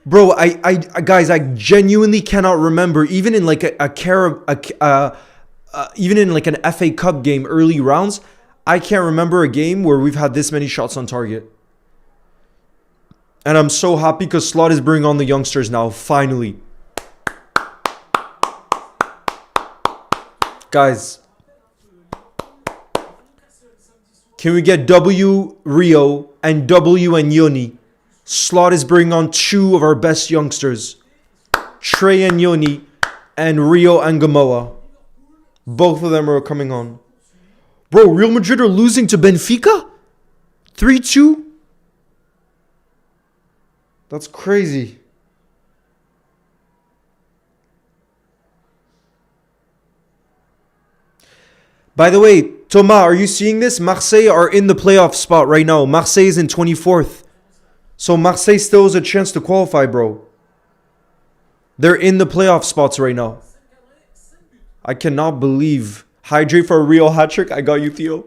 S1: Bro, guys, I genuinely cannot remember, even in like even in like an FA Cup game early rounds, I can't remember a game where we've had this many shots on target. And I'm so happy because Slot is bringing on the youngsters now, finally. Guys, can we get W Rio and W and Yoni? Slot is bringing on 2 of our best youngsters. Trey and Yoni and Rio and Gamoa. Both of them are coming on. Bro, Real Madrid are losing to Benfica? 3-2? That's crazy. By the way, Thomas, are you seeing this? Marseille are in the playoff spot right now. Marseille is in 24th. So Marseille still has a chance to qualify, bro. They're in the playoff spots right now. I cannot believe. Hydrate for a real hat trick. I got you, Theo.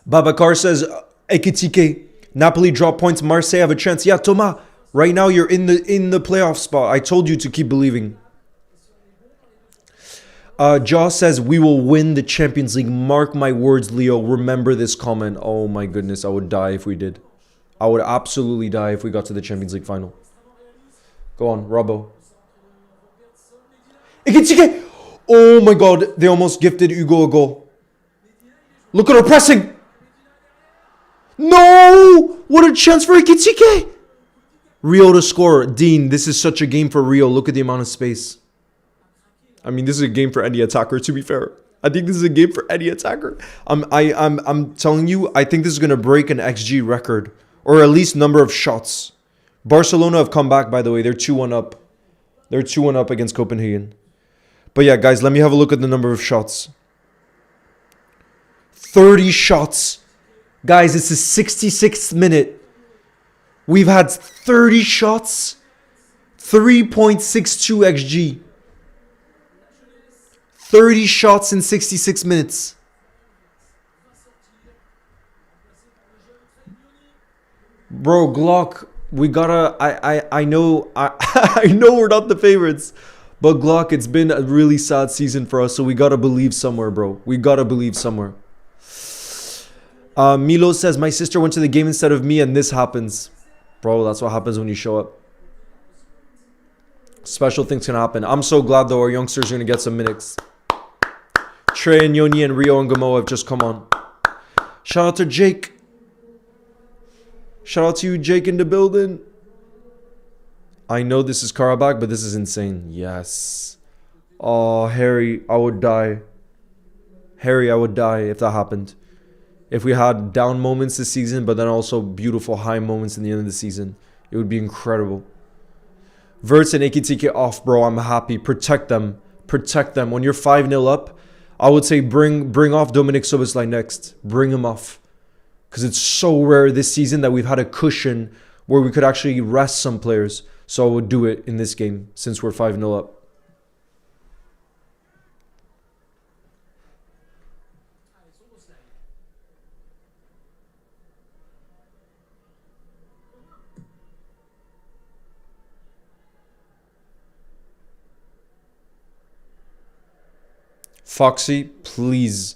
S1: Babacar says, Ekitike, Napoli drop points. Marseille have a chance. Yeah, Thomas, right now you're in the playoff spot. I told you to keep believing. Jaw says, we will win the Champions League. Mark my words, Leo. Remember this comment. Oh my goodness, I would die if we did. I would absolutely die if we got to the Champions League final. Go on, Robbo. Ikechike! Oh my god, they almost gifted Hugo a goal. Look at our pressing! No! What a chance for Ikechike! Rio to score. Dean, this is such a game for Rio. Look at the amount of space. I mean, this is a game for any attacker, to be fair. I think this is a game for any attacker. I'm telling you, I think this is going to break an XG record. Or at least number of shots. Barcelona have come back, by the way. They're 2-1 up. They're 2-1 up against Copenhagen. But yeah, guys, let me have a look at the number of shots. 30 shots. Guys, it's the 66th minute. We've had 30 shots. 3.62 XG. 30 shots in 66 minutes. Bro, Glock, we gotta... I know I know we're not the favorites. But Glock, it's been a really sad season for us. So we gotta believe somewhere, bro. We gotta believe somewhere. Milo says, my sister went to the game instead of me and this happens. Bro, that's what happens when you show up. Special things can happen. I'm so glad, though, our youngsters are going to get some minutes. Trey and Yoni and Rio and Gamoa have just come on. Shout out to Jake. Shout out to you, Jake, in the building. I know this is Qarabag, but this is insane. Yes. Oh, Harry, I would die. Harry, I would die if that happened. If we had down moments this season, but then also beautiful high moments in the end of the season. It would be incredible. Verts and Ekitike off, bro. I'm happy. Protect them. Protect them. When you're 5-0 up, I would say bring off Dominic Soboslai next. Bring him off. Because it's so rare this season that we've had a cushion where we could actually rest some players. So I would do it in this game since we're 5-0 up. Foxy, please.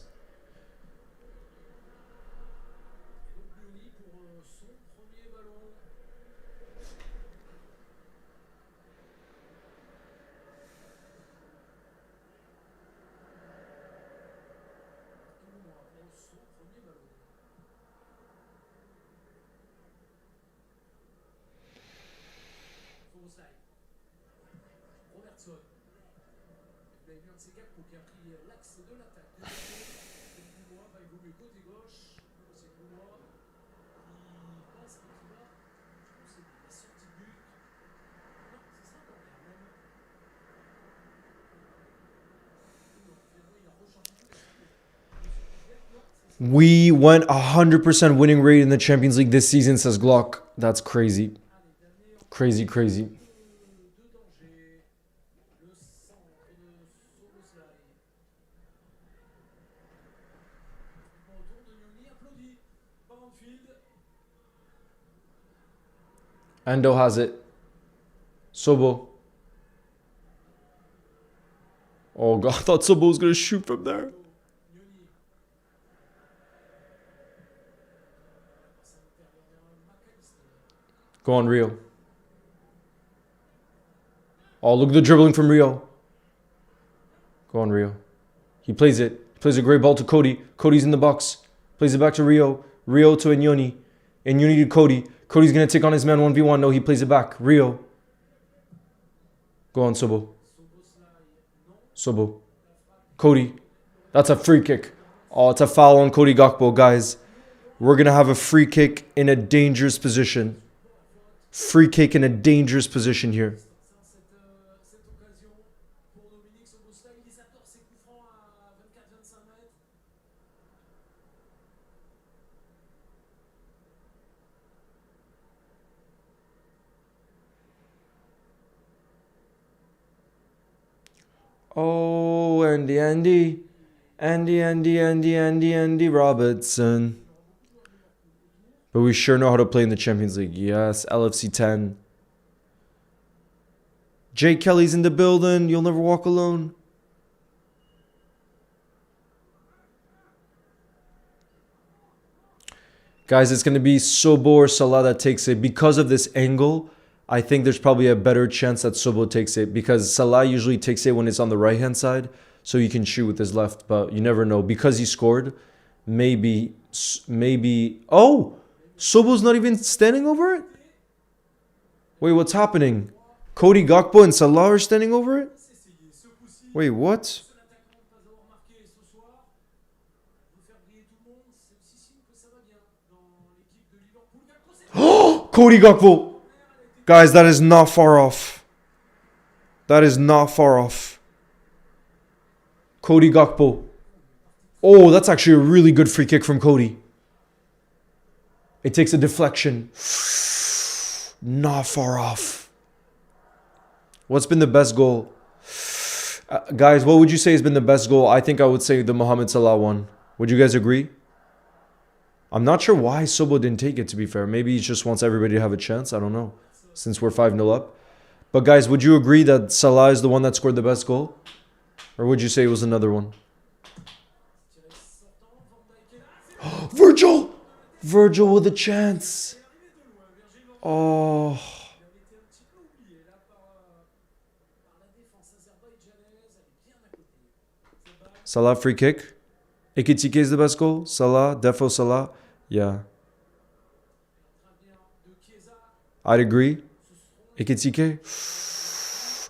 S1: We went 100% winning rate in the Champions League this season, says Glock. That's crazy. Crazy, crazy. Endo has it. Sobo. Oh god, I thought Sobo was going to shoot from there. Go on, Rio. Oh, look at the dribbling from Rio. Go on, Rio. He plays it. Plays a great ball to Cody. Cody's in the box. Plays it back to Rio. Rio to Enyoni. Enyoni to Cody. Cody's going to take on his man 1v1. No, he plays it back. Rio. Go on, Sobo. Sobo. Cody. That's a free kick. Oh, it's a foul on Cody Gakpo, guys. We're going to have a free kick in a dangerous position. Free kick in a dangerous position here. Oh, Andy Robertson. But we sure know how to play in the Champions League. Yes, LFC 10. Jay Kelly's in the building. You'll never walk alone. Guys, it's going to be Sobo or Salah that takes it. Because of this angle, I think there's probably a better chance that Sobo takes it. Because Salah usually takes it when it's on the right-hand side. So he can shoot with his left. But you never know. Because he scored, maybe... Oh! Sobo's not even standing over it? Wait, what's happening? Cody Gakpo and Salah are standing over it? Wait, what? Oh, Cody Gakpo! Guys, that is not far off. That is not far off. Cody Gakpo. Oh, that's actually a really good free kick from Cody. It takes a deflection. Not far off. What's been the best goal? Guys, what would you say has been the best goal? I think I would say the Mohamed Salah one. Would you guys agree? I'm not sure why Sobo didn't take it, to be fair. Maybe he just wants everybody to have a chance. I don't know. Since we're 5-0 up. But guys, would you agree that Salah is the one that scored the best goal? Or would you say it was another one? Virgil! Virgil with a chance. Oh. Salah free kick. Ekitike is the best goal. Salah, Defo Salah. Yeah. I'd agree. Ekitike.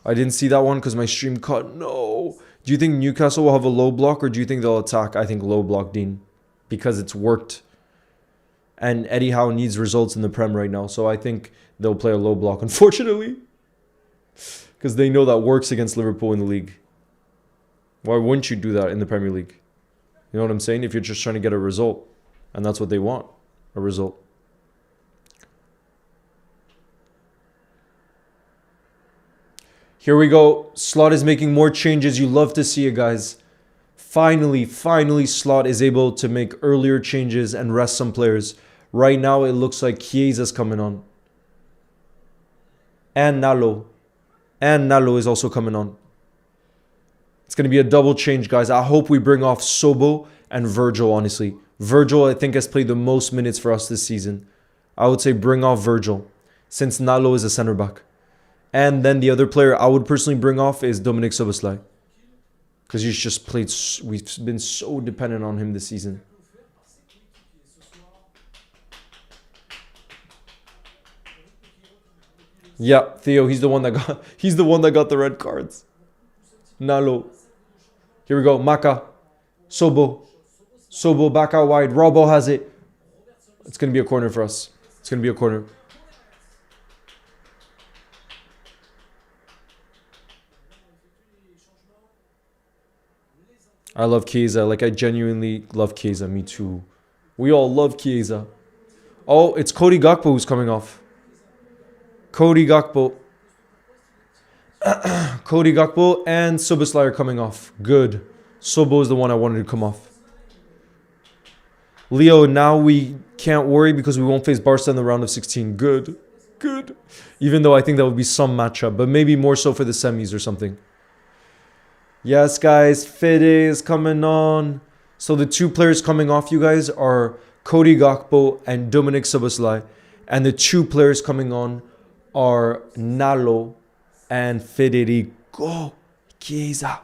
S1: I didn't see that one because my stream cut. No. Do you think Newcastle will have a low block or do you think they'll attack? I think low block, Dean. Because it's worked. And Eddie Howe needs results in the Prem right now. So I think they'll play a low block, unfortunately. Because they know that works against Liverpool in the league. Why wouldn't you do that in the Premier League? You know what I'm saying? If you're just trying to get a result. And that's what they want. A result. Here we go. Slot is making more changes. You love to see it, guys. Finally, Slot is able to make earlier changes and rest some players. Right now, it looks like Chiesa's coming on. And Nalo. And Nalo is also coming on. It's going to be a double change, guys. I hope we bring off Sobo and Virgil, honestly. Virgil, I think, has played the most minutes for us this season. I would say bring off Virgil, since Nalo is a center back. And then the other player I would personally bring off is Dominic Soboslai. Because he's just played... We've been so dependent on him this season. Yeah, Theo, he's the one that got the red cards. Nalo. Here we go. Maka. Sobo. Sobo back out wide. Robbo has it. It's going to be a corner for us. It's going to be a corner. I love Chiesa. Like, I genuinely love Chiesa. Me too. We all love Chiesa. Oh, it's Cody Gakpo who's coming off. Cody Gakpo. Cody Gakpo and Soboslai are coming off. Good. Sobo is the one I wanted to come off. Leo, now we can't worry because we won't face Barca in the round of 16. Good. Good. Even though I think that would be some matchup. But maybe more so for the semis or something. Yes, guys. Fede is coming on. So the two players coming off, you guys, are Cody Gakpo and Dominic Soboslai. And the two players coming on are Nalo and Federico Chiesa.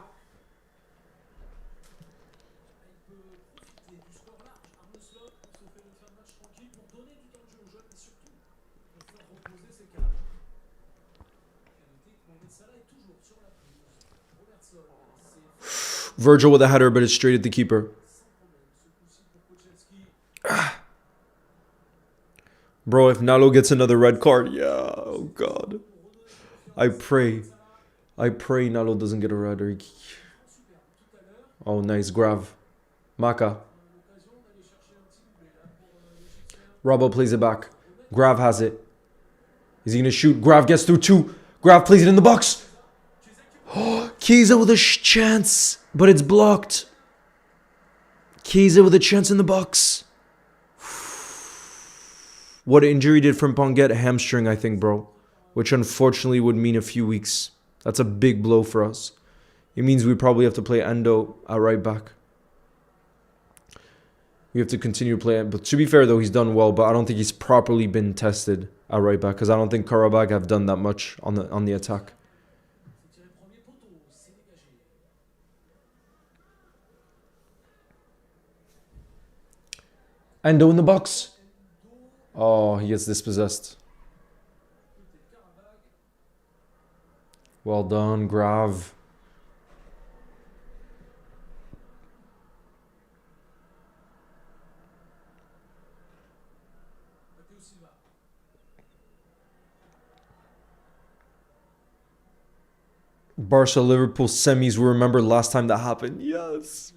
S1: Virgil with a header, but it's straight at the keeper. Bro, if Nalo gets another red card, yeah, oh God. I pray Nalo doesn't get a red. Or... Oh, nice, Grav. Maka. Robbo plays it back. Grav has it. Is he going to shoot? Grav gets through two. Grav plays it in the box. Chiesa with a chance, but it's blocked. Chiesa with a chance in the box. What injury did Frimpong get? A hamstring, I think, bro. Which unfortunately would mean a few weeks. That's a big blow for us. It means we probably have to play Endo at right back. We have to continue to play it. But to be fair, though, he's done well. But I don't think he's properly been tested at right back. Because I don't think Qarabag have done that much on the attack. Endo in the box. Oh, he gets dispossessed. Well done, Grav. Barca Liverpool semis. We remember last time that happened. Yes.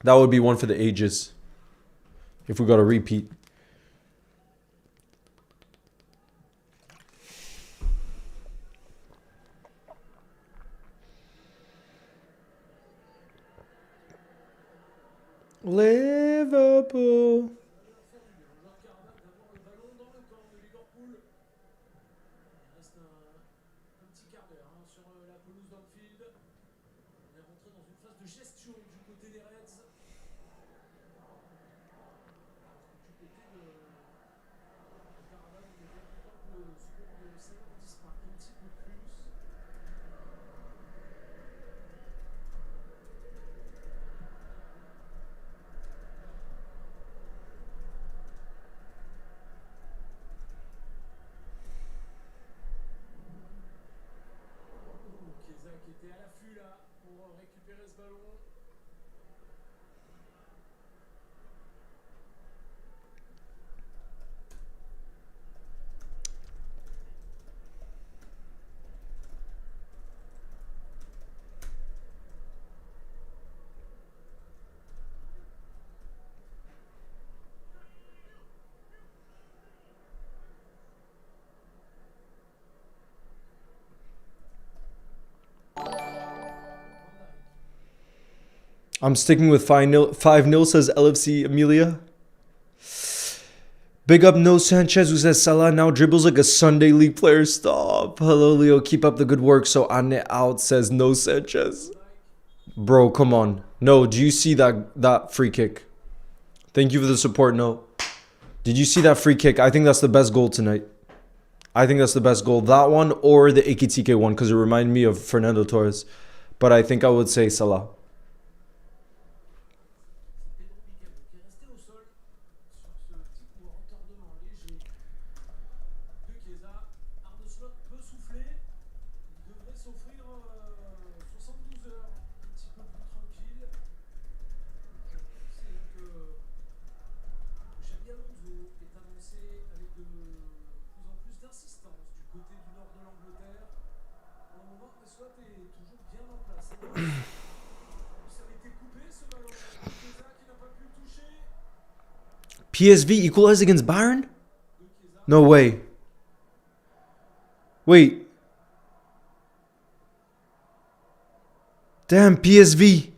S1: That would be one for the ages. If we got a repeat. Liverpool. I'm sticking with 5-0, says LFC Amelia. Big up No Sanchez, who says Salah now dribbles like a Sunday League player. Stop. Hello, Leo. Keep up the good work. So Aaand out, says No Sanchez. Bro, come on. No, do you see that free kick? Thank you for the support, No. Did you see that free kick? I think that's the best goal tonight. I think that's the best goal. That one or the Ekitike one, because it reminded me of Fernando Torres. But I think I would say Salah. PSV equalized against Bayern? No way. Wait. Damn, PSV.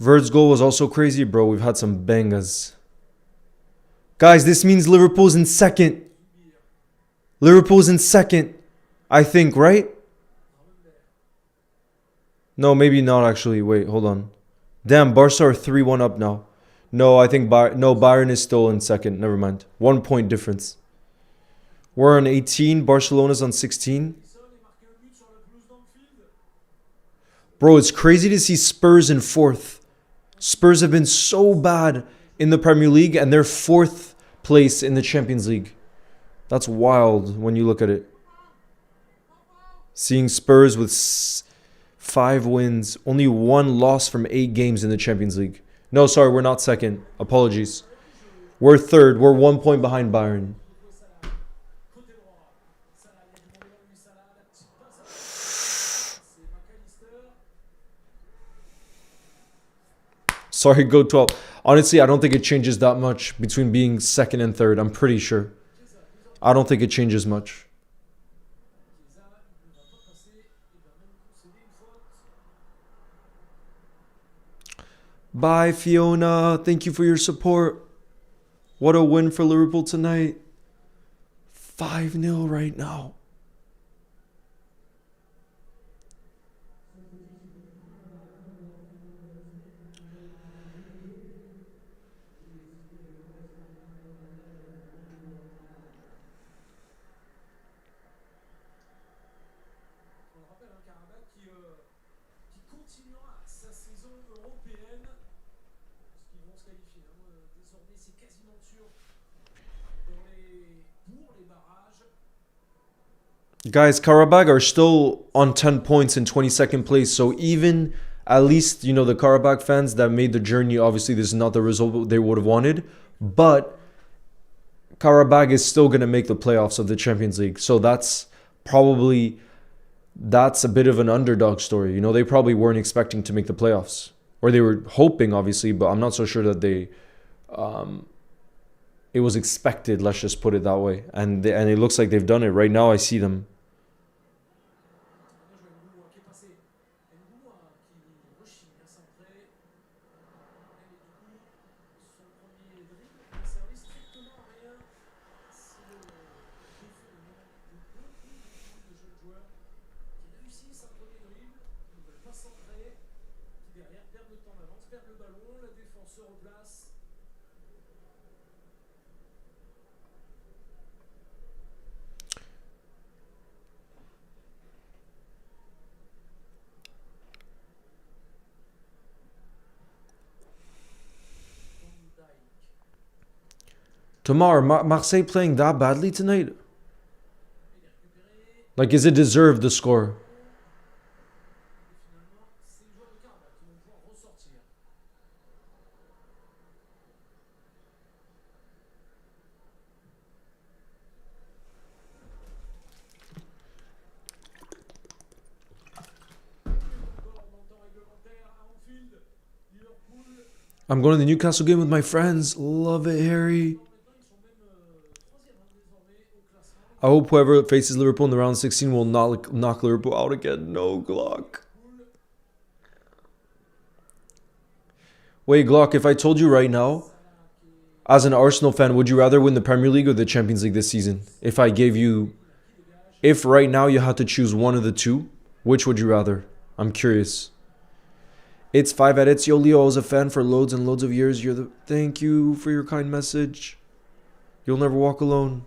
S1: Verd's goal was also crazy, bro. We've had some bangers. Guys, this means Liverpool's in second. Liverpool's in second, I think, right? No, maybe not actually. Wait, hold on. Damn, Barca are 3-1 up now. No, I think Bayern is still in second. Never mind. 1 point difference. We're on 18. Barcelona's on 16. Bro, it's crazy to see Spurs in fourth. Spurs have been so bad in the Premier League and they're fourth place in the Champions League. That's wild when you look at it. Seeing Spurs with 5 wins, only 1 loss from 8 games in the Champions League. No, sorry, we're not second. Apologies. We're third. We're 1 point behind Bayern. Sorry, go 12. Honestly, I don't think it changes that much between being second and third. I'm pretty sure. I don't think it changes much. Bye, Fiona. Thank you for your support. What a win for Liverpool tonight. 5-0 right now. Guys, Qarabag are still on 10 points in 22nd place. So even, at least, you know, the Qarabag fans that made the journey, obviously this is not the result they would have wanted. But Qarabag is still going to make the playoffs of the Champions League. So that's probably, that's a bit of an underdog story. You know, they probably weren't expecting to make the playoffs. Or they were hoping, obviously, but I'm not so sure that they... it was expected, let's just put it that way. And it looks like they've done it. Right now, I see them. Tomorrow, Marseille playing that badly tonight? Like, is it deserved, the score? I'm going to the Newcastle game with my friends. Love it, Harry. I hope whoever faces Liverpool in the round of 16 will not knock Liverpool out again. No, Glock. Wait, Glock, if I told you right now, as an Arsenal fan, would you rather win the Premier League or the Champions League this season? If I gave you... If right now you had to choose one of the two, which would you rather? I'm curious. It's 5 edits. Yo, Leo, I was a fan for loads and loads of years. You're the... Thank you for your kind message. You'll never walk alone.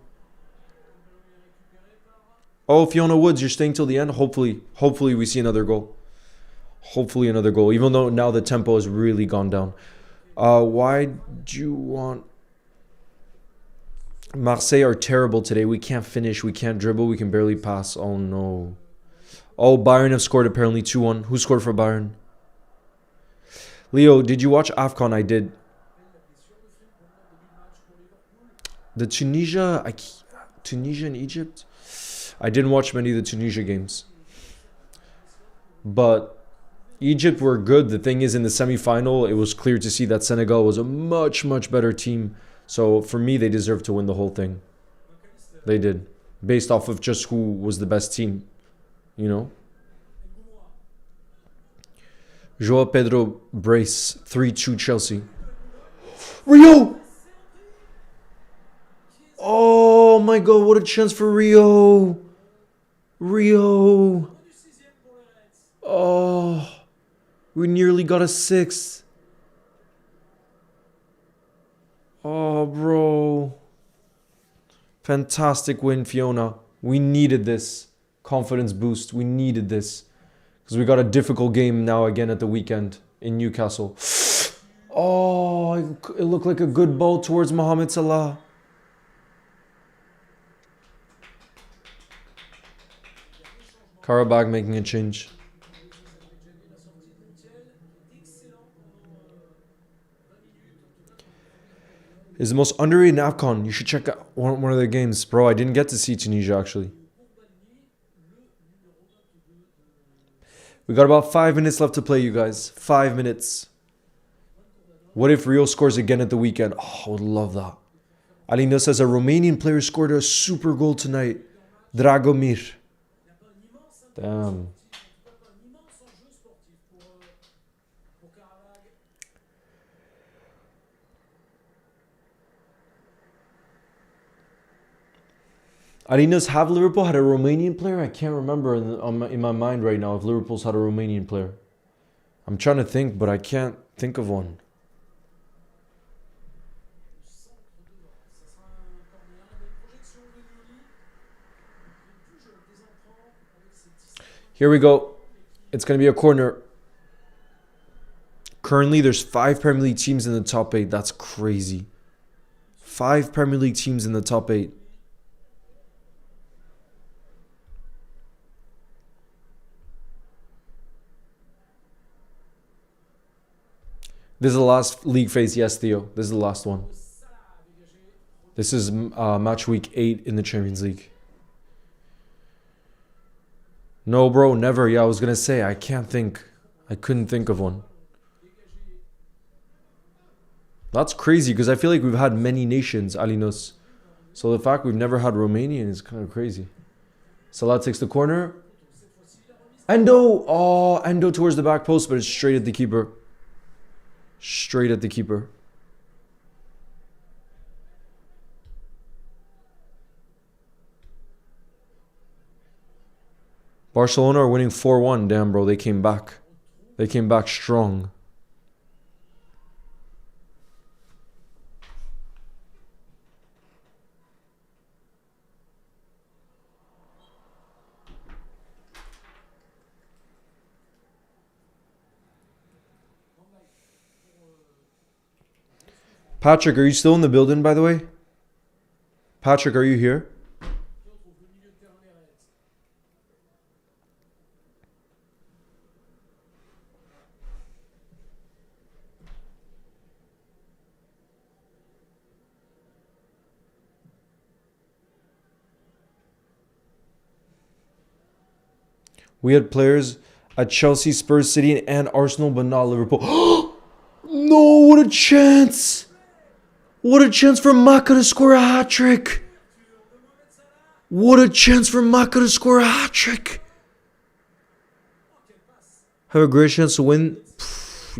S1: Oh, Fiona Woods, you're staying till the end? Hopefully we see another goal. Hopefully another goal, even though now the tempo has really gone down. Why do you want... Marseille are terrible today. We can't finish. We can't dribble. We can barely pass. Oh, no. Oh, Bayern have scored apparently 2-1. Who scored for Bayern? Leo, did you watch AFCON? I did. The Tunisia and Egypt? I didn't watch many of the Tunisia games. But Egypt were good. The thing is, in the semi-final, it was clear to see that Senegal was a much, much better team. So for me, they deserve to win the whole thing. They did. Based off of just who was the best team. You know? Joao Pedro brace. 3-2 Chelsea. Rio! Oh my god, what a chance for Rio. Rio. Oh. We nearly got a 6. Oh, bro. Fantastic win, Fiona. We needed this. Confidence boost. We needed this. Because we got a difficult game now again at the weekend in Newcastle. Oh, it looked like a good ball towards Mohamed Salah. Qarabag making a change. Is the most underrated in AFCON. You should check out one of their games. Bro, I didn't get to see Tunisia, actually. We got about 5 minutes left to play, you guys. 5 minutes. What if Rio scores again at the weekend? Oh, I would love that. Alina says a Romanian player scored a super goal tonight. Dragomir. Damn. Arenas, have Liverpool had a Romanian player? I can't remember in my mind right now if Liverpool's had a Romanian player. I'm trying to think, but I can't think of one. Here we go. It's going to be a corner. Currently, there's 5 Premier League teams in the top 8. That's crazy. 5 Premier League teams in the top 8. This is the last league phase. Yes, Theo. This is the last one. This is match week 8 in the Champions League. No, bro, never. Yeah, I was going to say, I can't think. I couldn't think of one. That's crazy because I feel like we've had many nations, Alinos. So the fact we've never had Romanian is kind of crazy. Salah takes the corner. Endo. Oh, Endo towards the back post, but it's straight at the keeper. Straight at the keeper. Barcelona are winning 4-1. Damn, bro. They came back. They came back strong. Patrick, are you still in the building, by the way? Patrick, are you here? We had players at Chelsea, Spurs, City, and Arsenal, but not Liverpool. No, what a chance! What a chance for Maka to score a hat-trick! What a chance for Maka to score a hat-trick! Have a great chance to win.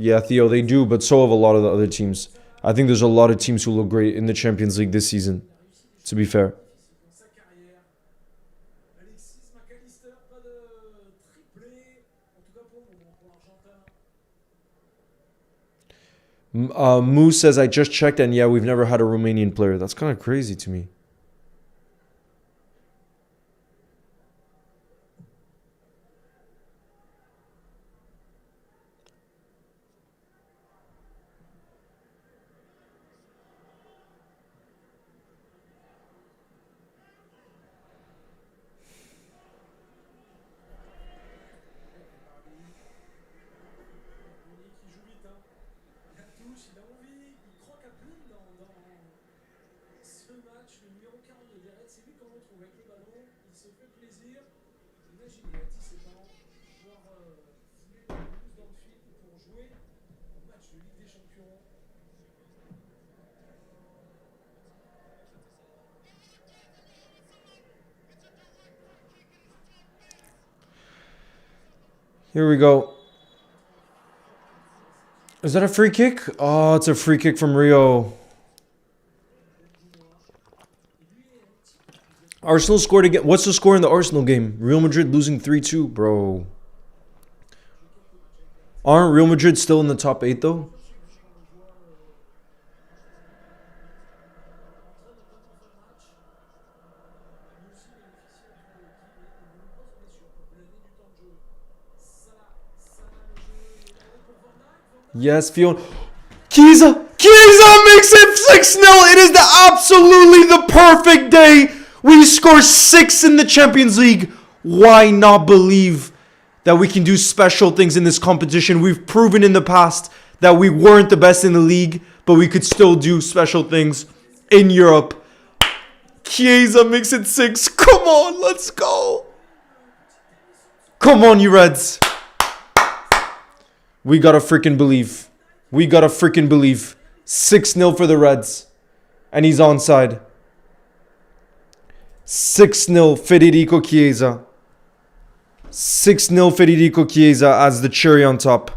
S1: Yeah, Theo, they do, but so have a lot of the other teams. I think there's a lot of teams who look great in the Champions League this season, to be fair. Moose says, I just checked, and yeah, we've never had a Romanian player. That's kind of crazy to me. Here we go. Is that a free kick? Oh, it's a free kick from Rio. Arsenal scored again. What's the score in the Arsenal game? Real Madrid losing 3-2, bro. Aren't Real Madrid still in the top 8, though? Yes, Fiona. Chiesa makes it 6-0. It is absolutely the perfect day. We score 6 in the Champions League. Why not believe that we can do special things in this competition? We've proven in the past that we weren't the best in the league, but we could still do special things in Europe. Chiesa makes it 6. Come on, let's go. Come on, you Reds. We gotta freaking believe. We gotta freaking believe. 6-0 for the Reds. And he's onside. 6-0 Federico Chiesa. 6-0 Federico Chiesa as the cherry on top.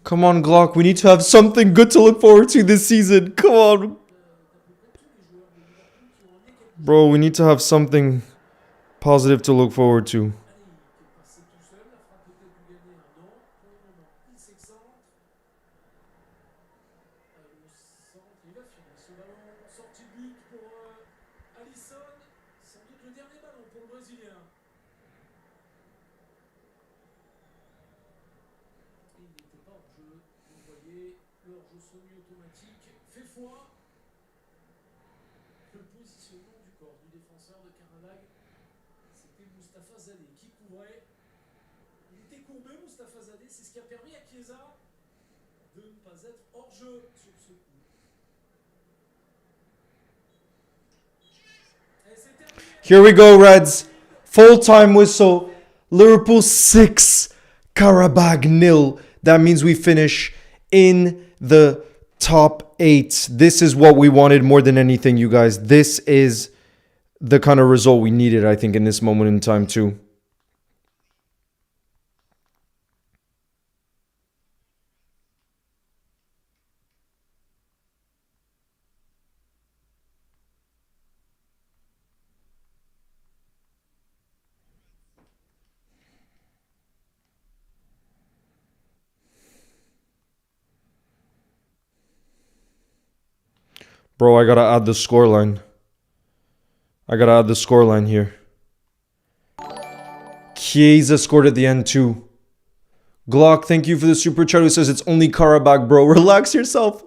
S1: Come on, Glock. We need to have something good to look forward to this season. Come on. Bro, we need to have something positive to look forward to. Here we go, Reds. Full-time whistle. Liverpool 6, Qarabag 0. That means we finish in the top 8. This is what we wanted more than anything, you guys. This is the kind of result we needed, I think, in this moment in time, too. Bro, I gotta add the scoreline. Here. Chiesa scored at the end too. Glock, thank you for the super chat. Who says it's only Qarabag, bro. Relax yourself.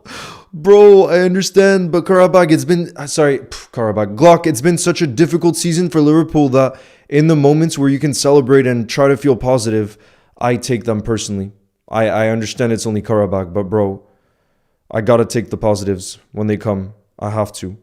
S1: Bro, I understand, but Qarabag, Qarabag. Glock, it's been such a difficult season for Liverpool that in the moments where you can celebrate and try to feel positive, I take them personally. I understand it's only Qarabag, but bro, I gotta take the positives when they come. I have to.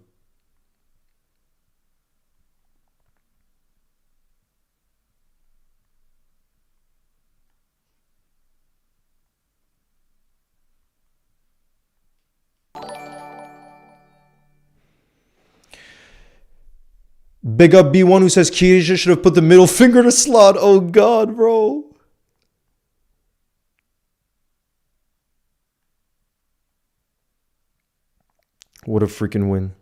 S1: Big up B1 who says Chiesa should have put the middle finger to slot. Oh God, bro. What a freaking win.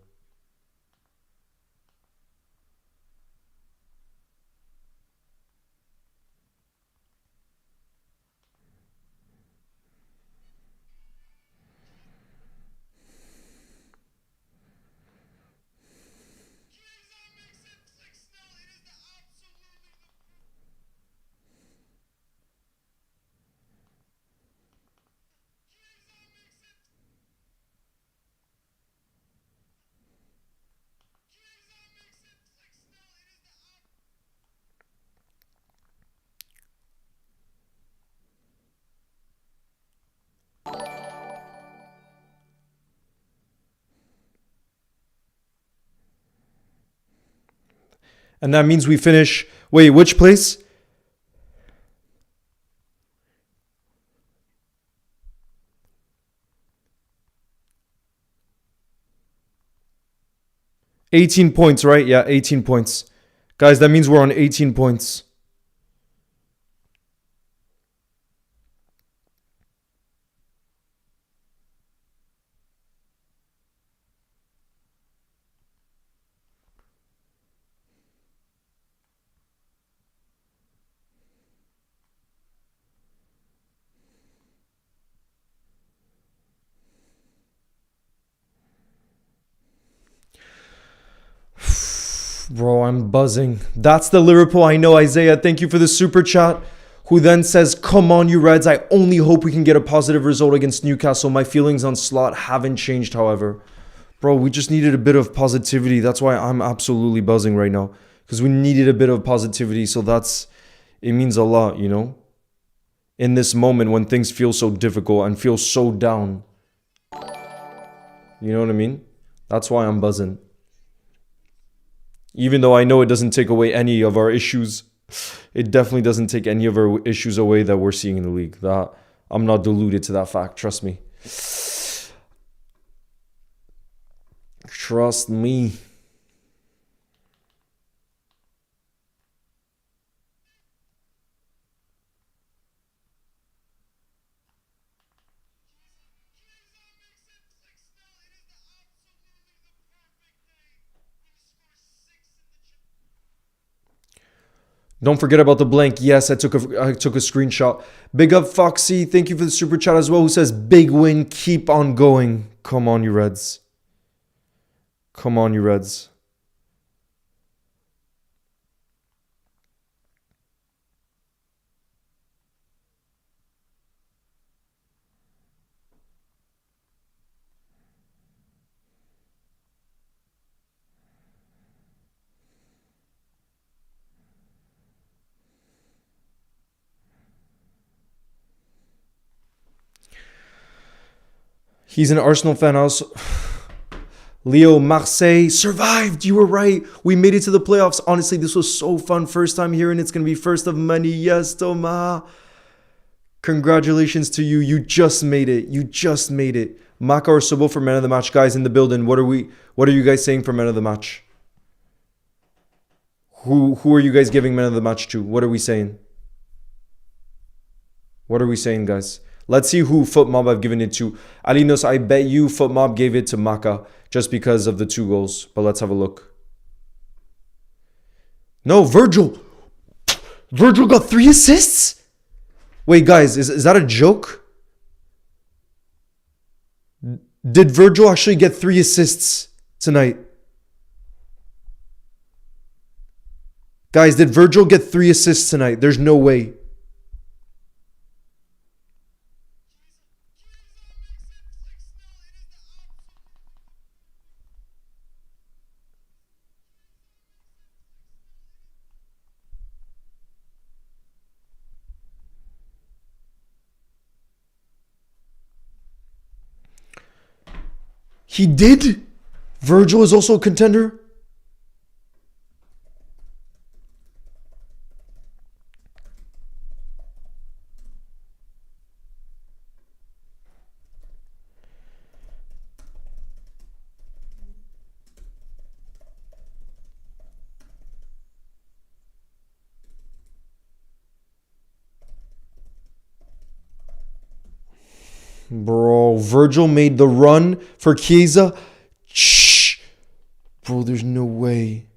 S1: And that means we finish... Wait, which place? $18 points, right? Yeah, 18 points. Guys, that means we're on 18 points. Bro, I'm buzzing. That's the Liverpool I know. Isaiah, thank you for the super chat. Who then says, come on, you Reds. I only hope we can get a positive result against Newcastle. My feelings on Slot haven't changed, however. Bro, we just needed a bit of positivity. That's why I'm absolutely buzzing right now. Because we needed a bit of positivity. So it means a lot, you know? In this moment when things feel so difficult and feel so down. You know what I mean? That's why I'm buzzing. Even though I know it doesn't take away any of our issues, it definitely doesn't take any of our issues away that we're seeing in the league. That I'm not deluded to that fact. Trust me. Trust me. Don't forget about the blank. Yes, I took a screenshot. Big up Foxy. Thank you for the super chat as well. Who says, big win. Keep on going. Come on, you Reds. Come on, you Reds. He's an Arsenal fan also. Leo, Marseille survived. You were right. We made it to the playoffs. Honestly, this was so fun. First time here and it's going to be first of many. Yes, Thomas. Congratulations to you. You just made it. You just made it. Maka or Sobo for man of the match. Guys in the building. What are you guys saying for man of the match? Who are you guys giving man of the match to? What are we saying? What are we saying, guys? Let's see who FootMob I've given it to. Alinos, I bet you FootMob gave it to Maka just because of the 2 goals. But let's have a look. No, Virgil. Virgil got 3 assists? Wait, guys, is that a joke? Did Virgil actually get 3 assists tonight? Guys, did Virgil get 3 assists tonight? There's no way. He did? Virgil is also a contender? Bro, Virgil made the run for Chiesa. Shh. Bro, there's no way.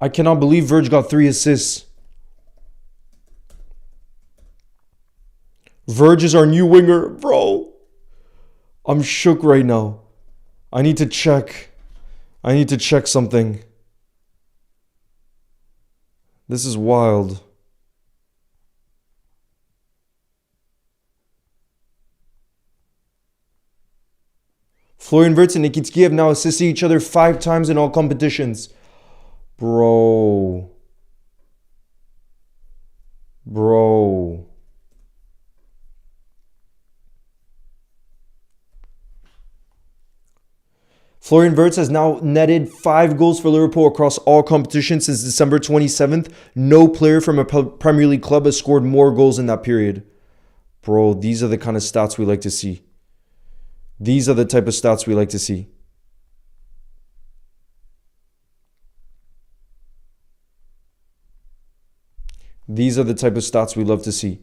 S1: I cannot believe Virg got 3 assists. Virg is our new winger, bro. I'm shook right now. I need to check something. This is wild. Florian Wirtz and Nikitski have now assisted each other 5 times in all competitions. Bro. Florian Wirtz has now netted 5 goals for Liverpool across all competitions since December 27th. No player from a Premier League club has scored more goals in that period. Bro, these are the kind of stats we like to see. These are the type of stats we like to see. These are the type of stats we love to see.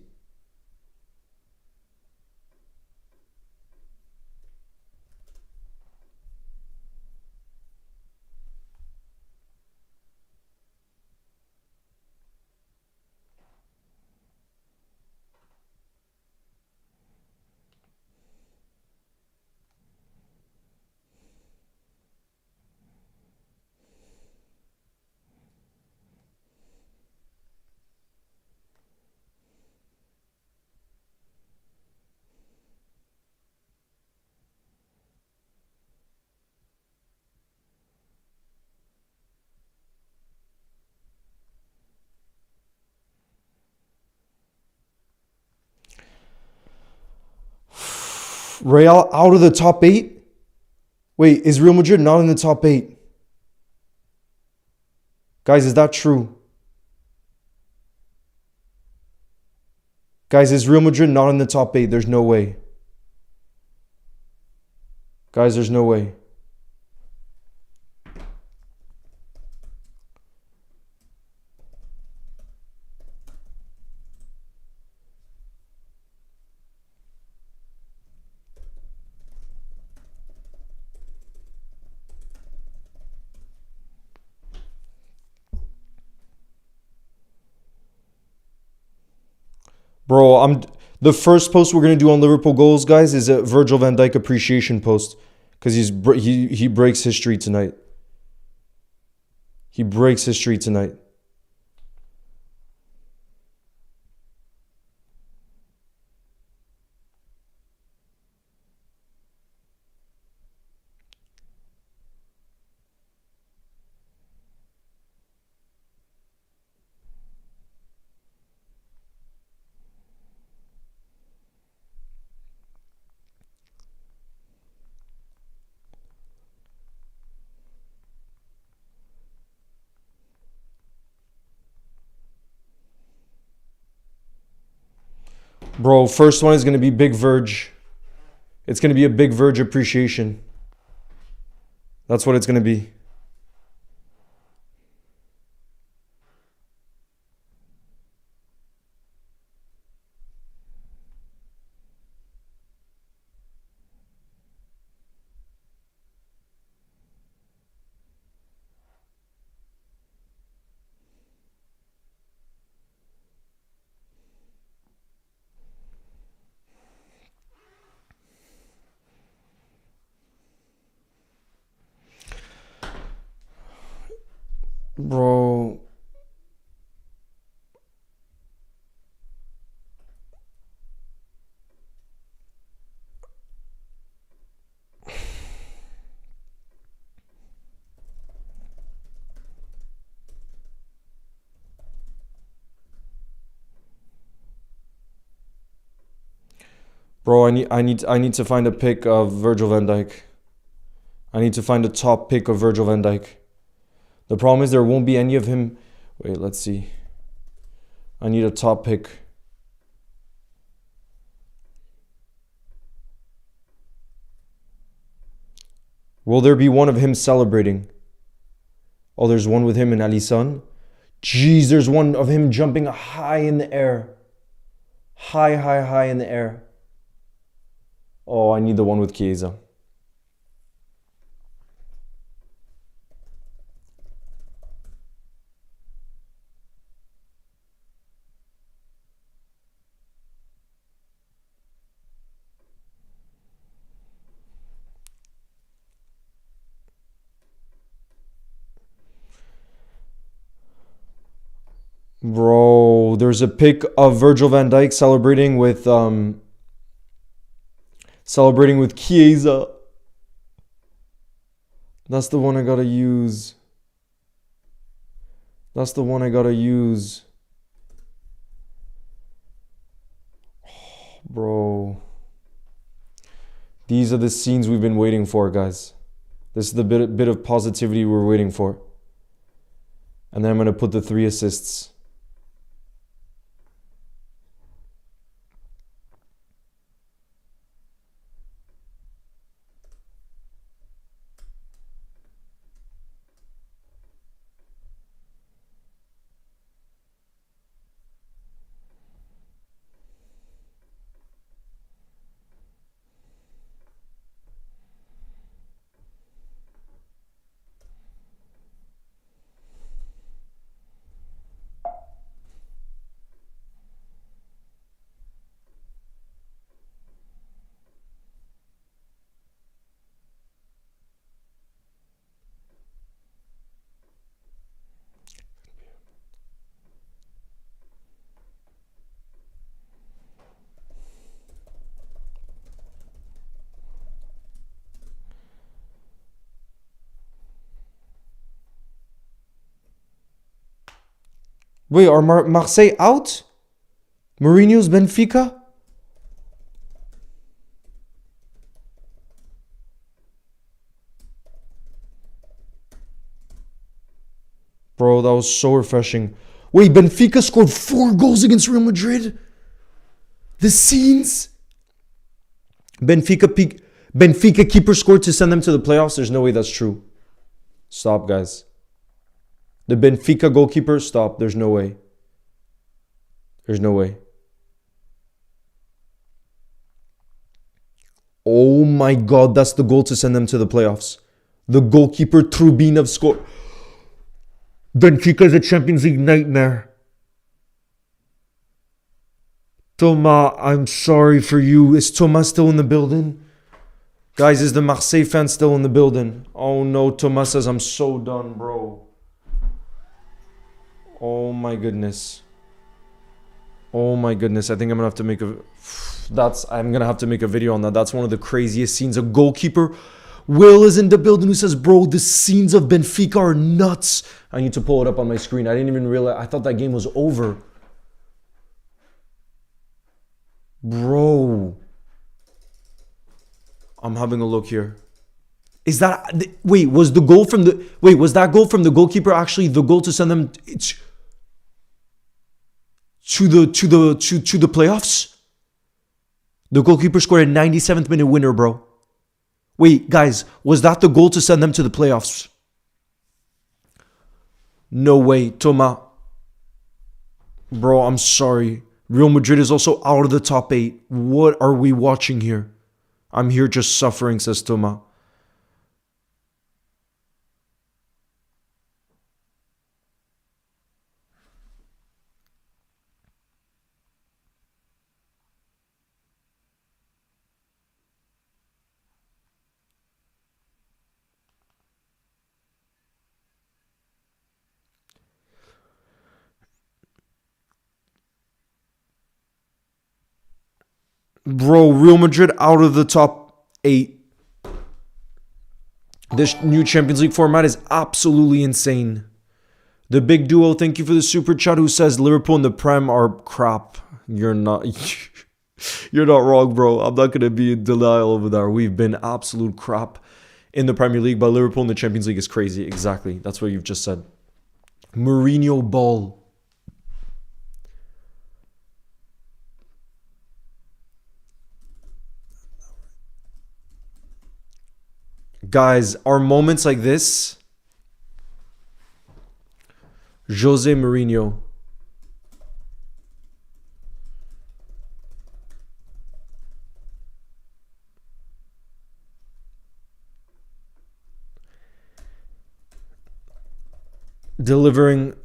S1: Real out of the top 8? Wait, is Real Madrid not in the top 8? Guys, is that true? Guys, is Real Madrid not in the top 8? There's no way. Guys, there's no way. Bro, the first post we're gonna do on Liverpool goals, guys, is a Virgil van Dijk appreciation post because he breaks history tonight. He breaks history tonight. Bro, first one is going to be big Verge. It's going to be a big Verge appreciation. That's what it's going to be. Bro. Bro, I need to find a pick of Virgil van Dijk. I need to find a top pick of Virgil van Dijk. The problem is there won't be any of him. Wait, let's see. I need a top pick. Will there be one of him celebrating? Oh, there's one with him and Alisson. Jeez, there's one of him jumping high in the air. High in the air. Oh, I need the one with Chiesa. Bro, there's a pic of Virgil van Dijk celebrating with Chiesa. That's the one I gotta use. That's the one I gotta use. Oh, bro. These are the scenes we've been waiting for, guys. This is the bit of positivity we're waiting for. And then I'm gonna put the 3 assists. Wait, are Marseille out? Mourinho's Benfica? Bro, that was so refreshing. Wait, Benfica scored 4 goals against Real Madrid? The scenes? Benfica keeper scored to send them to the playoffs? There's no way that's true. Stop, guys. The Benfica goalkeeper, stop. There's no way. There's no way. Oh my God, that's the goal to send them to the playoffs. The goalkeeper, Trubinov, scored. Benfica is a Champions League nightmare. Thomas, I'm sorry for you. Is Thomas still in the building? Guys, is the Marseille fan still in the building? Oh no, Thomas says, I'm so done, bro. Oh my goodness. Oh my goodness. I think I'm gonna have to make a video on that. That's one of the craziest scenes. A goalkeeper. Will is in the building who says, bro, the scenes of Benfica are nuts. I need to pull it up on my screen. I didn't even realize. I thought that game was over. Bro. I'm having a look here. Is that... Wait, was that goal from the goalkeeper actually the goal to send them to the playoffs? The goalkeeper scored a 97th minute winner, bro. Wait, guys, was that the goal to send them to the playoffs? No way, Thomas. Bro, I'm sorry. Real Madrid is also out of the top 8. What are we watching here? I'm here just suffering, says Thomas. Bro, Real Madrid out of the top 8. This new Champions League format is absolutely insane. The big duo, thank you for the super chat, who says Liverpool and the Prem are crap. You're not you're not wrong, bro. I'm not going to be in denial over there. We've been absolute crap in the Premier League, but Liverpool in the Champions League is crazy. Exactly. That's what you've just said. Mourinho ball. Guys, are moments like this Jose Mourinho. Delivering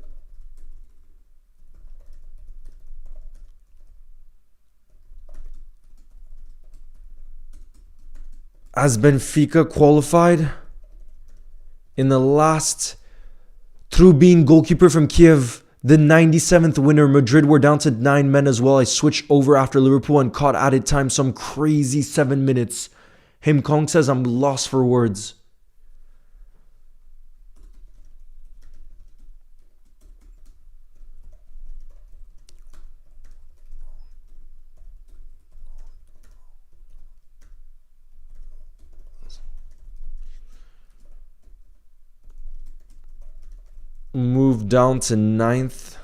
S1: as Benfica qualified in the last, through being goalkeeper from Kiev, the 97th winner. Madrid were down to 9 men as well. I switched over after Liverpool and caught added time, some crazy 7 minutes. Him Kong says, I'm lost for words. Moved down to 9th.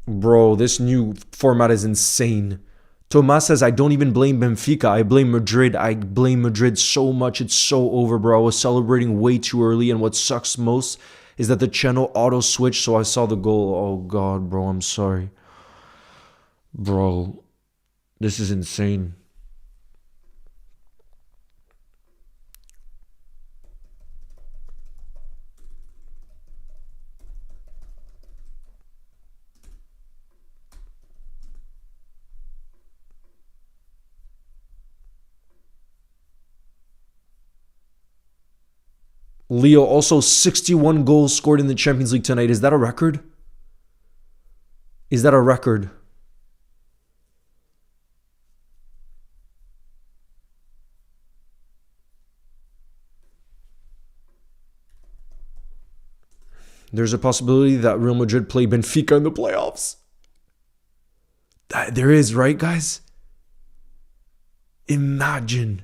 S1: Bro, this new format is insane. Tomas says, I don't even blame Benfica. I blame Madrid. I blame Madrid so much. It's so over, bro. I was celebrating way too early, and what sucks most is that the channel auto-switched, so I saw the goal. Oh, God, bro. I'm sorry. Bro, this is insane. Leo, also 61 goals scored in the Champions League tonight. Is that a record? Is that a record? There's a possibility that Real Madrid play Benfica in the playoffs. There is, right, guys? Imagine.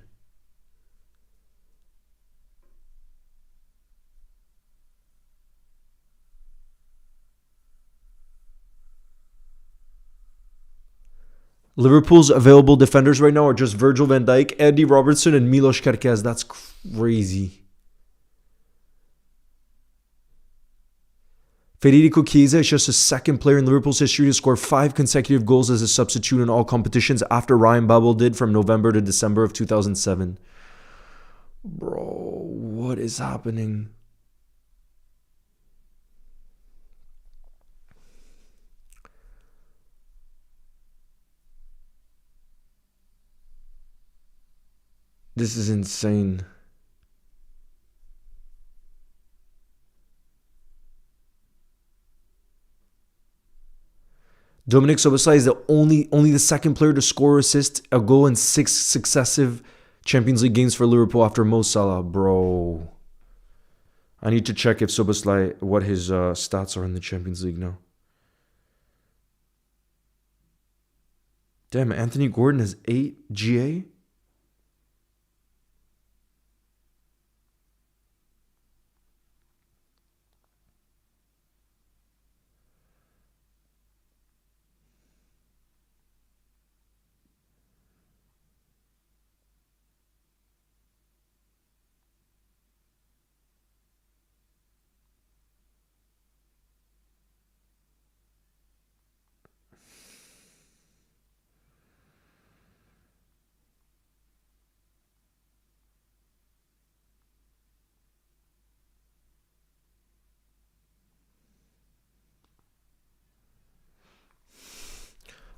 S1: Liverpool's available defenders right now are just Virgil van Dijk, Andy Robertson, and Milos Kerkez. That's crazy. Federico Chiesa is just the second player in Liverpool's history to score 5 consecutive goals as a substitute in all competitions after Ryan Babel did from November to December of 2007. Bro, what is happening? This is insane. Dominic Szoboszlai is the only the second player to score, assist, a goal in 6 successive Champions League games for Liverpool after Mo Salah. Bro, I need to check if Szoboszlai, what his stats are in the Champions League now. Damn, Anthony Gordon has 8 GA.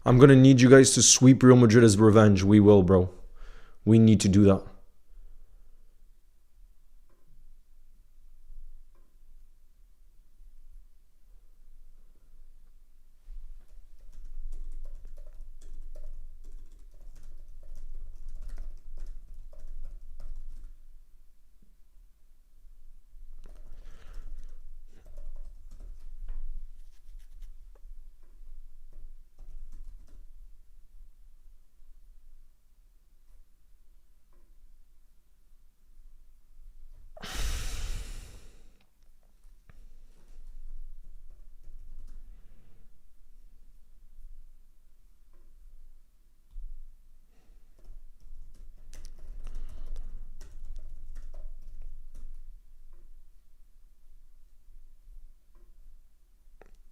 S1: I'm going to need you guys to sweep Real Madrid as revenge. We will, bro. We need to do that.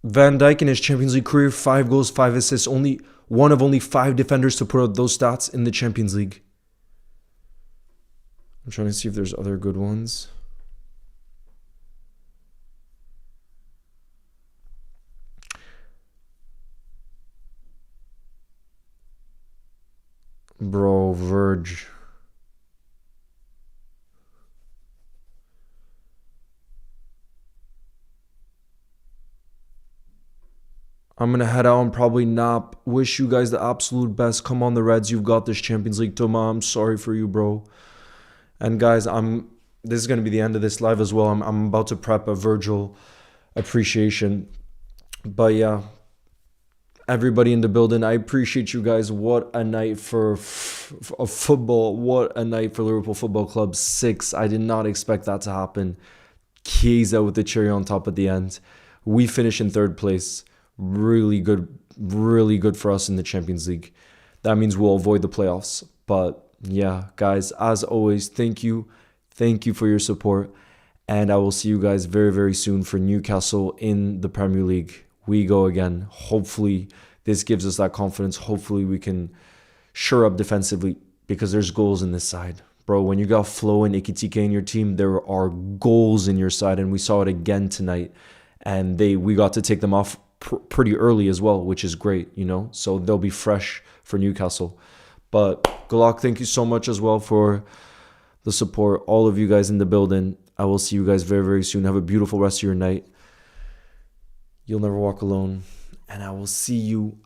S1: Van Dijk in his Champions League career, 5 goals, 5 assists, only one of only 5 defenders to put out those stats in the Champions League. I'm trying to see if there's other good ones. Bro, Verge. I'm going to head out and probably nap. Wish you guys the absolute best. Come on, the Reds. You've got this Champions League. Toma, I'm sorry for you, bro. And guys, this is going to be the end of this live as well. I'm about to prep a Virgil appreciation. But yeah, everybody in the building, I appreciate you guys. What a night for football. What a night for Liverpool Football Club. 6. I did not expect that to happen. Chiesa with the cherry on top at the end. We finish in 3rd place. Really good for us in the Champions League. That means we'll avoid the playoffs. But yeah, guys, as always, thank you for your support, and I will see you guys very, very soon for Newcastle in the Premier League. We go again. Hopefully this gives us that confidence. Hopefully we can shore up defensively, because there's goals in this side, bro. When you got Flo and Ikitike in your team, there are goals in your side, and we saw it again tonight. And we got to take them off pretty early as well, which is great, so they'll be fresh for Newcastle. But Glock, thank you so much as well for the support. All of you guys in the building, I will see you guys very, very soon. Have a beautiful rest of your night. You'll never walk alone, and I will see you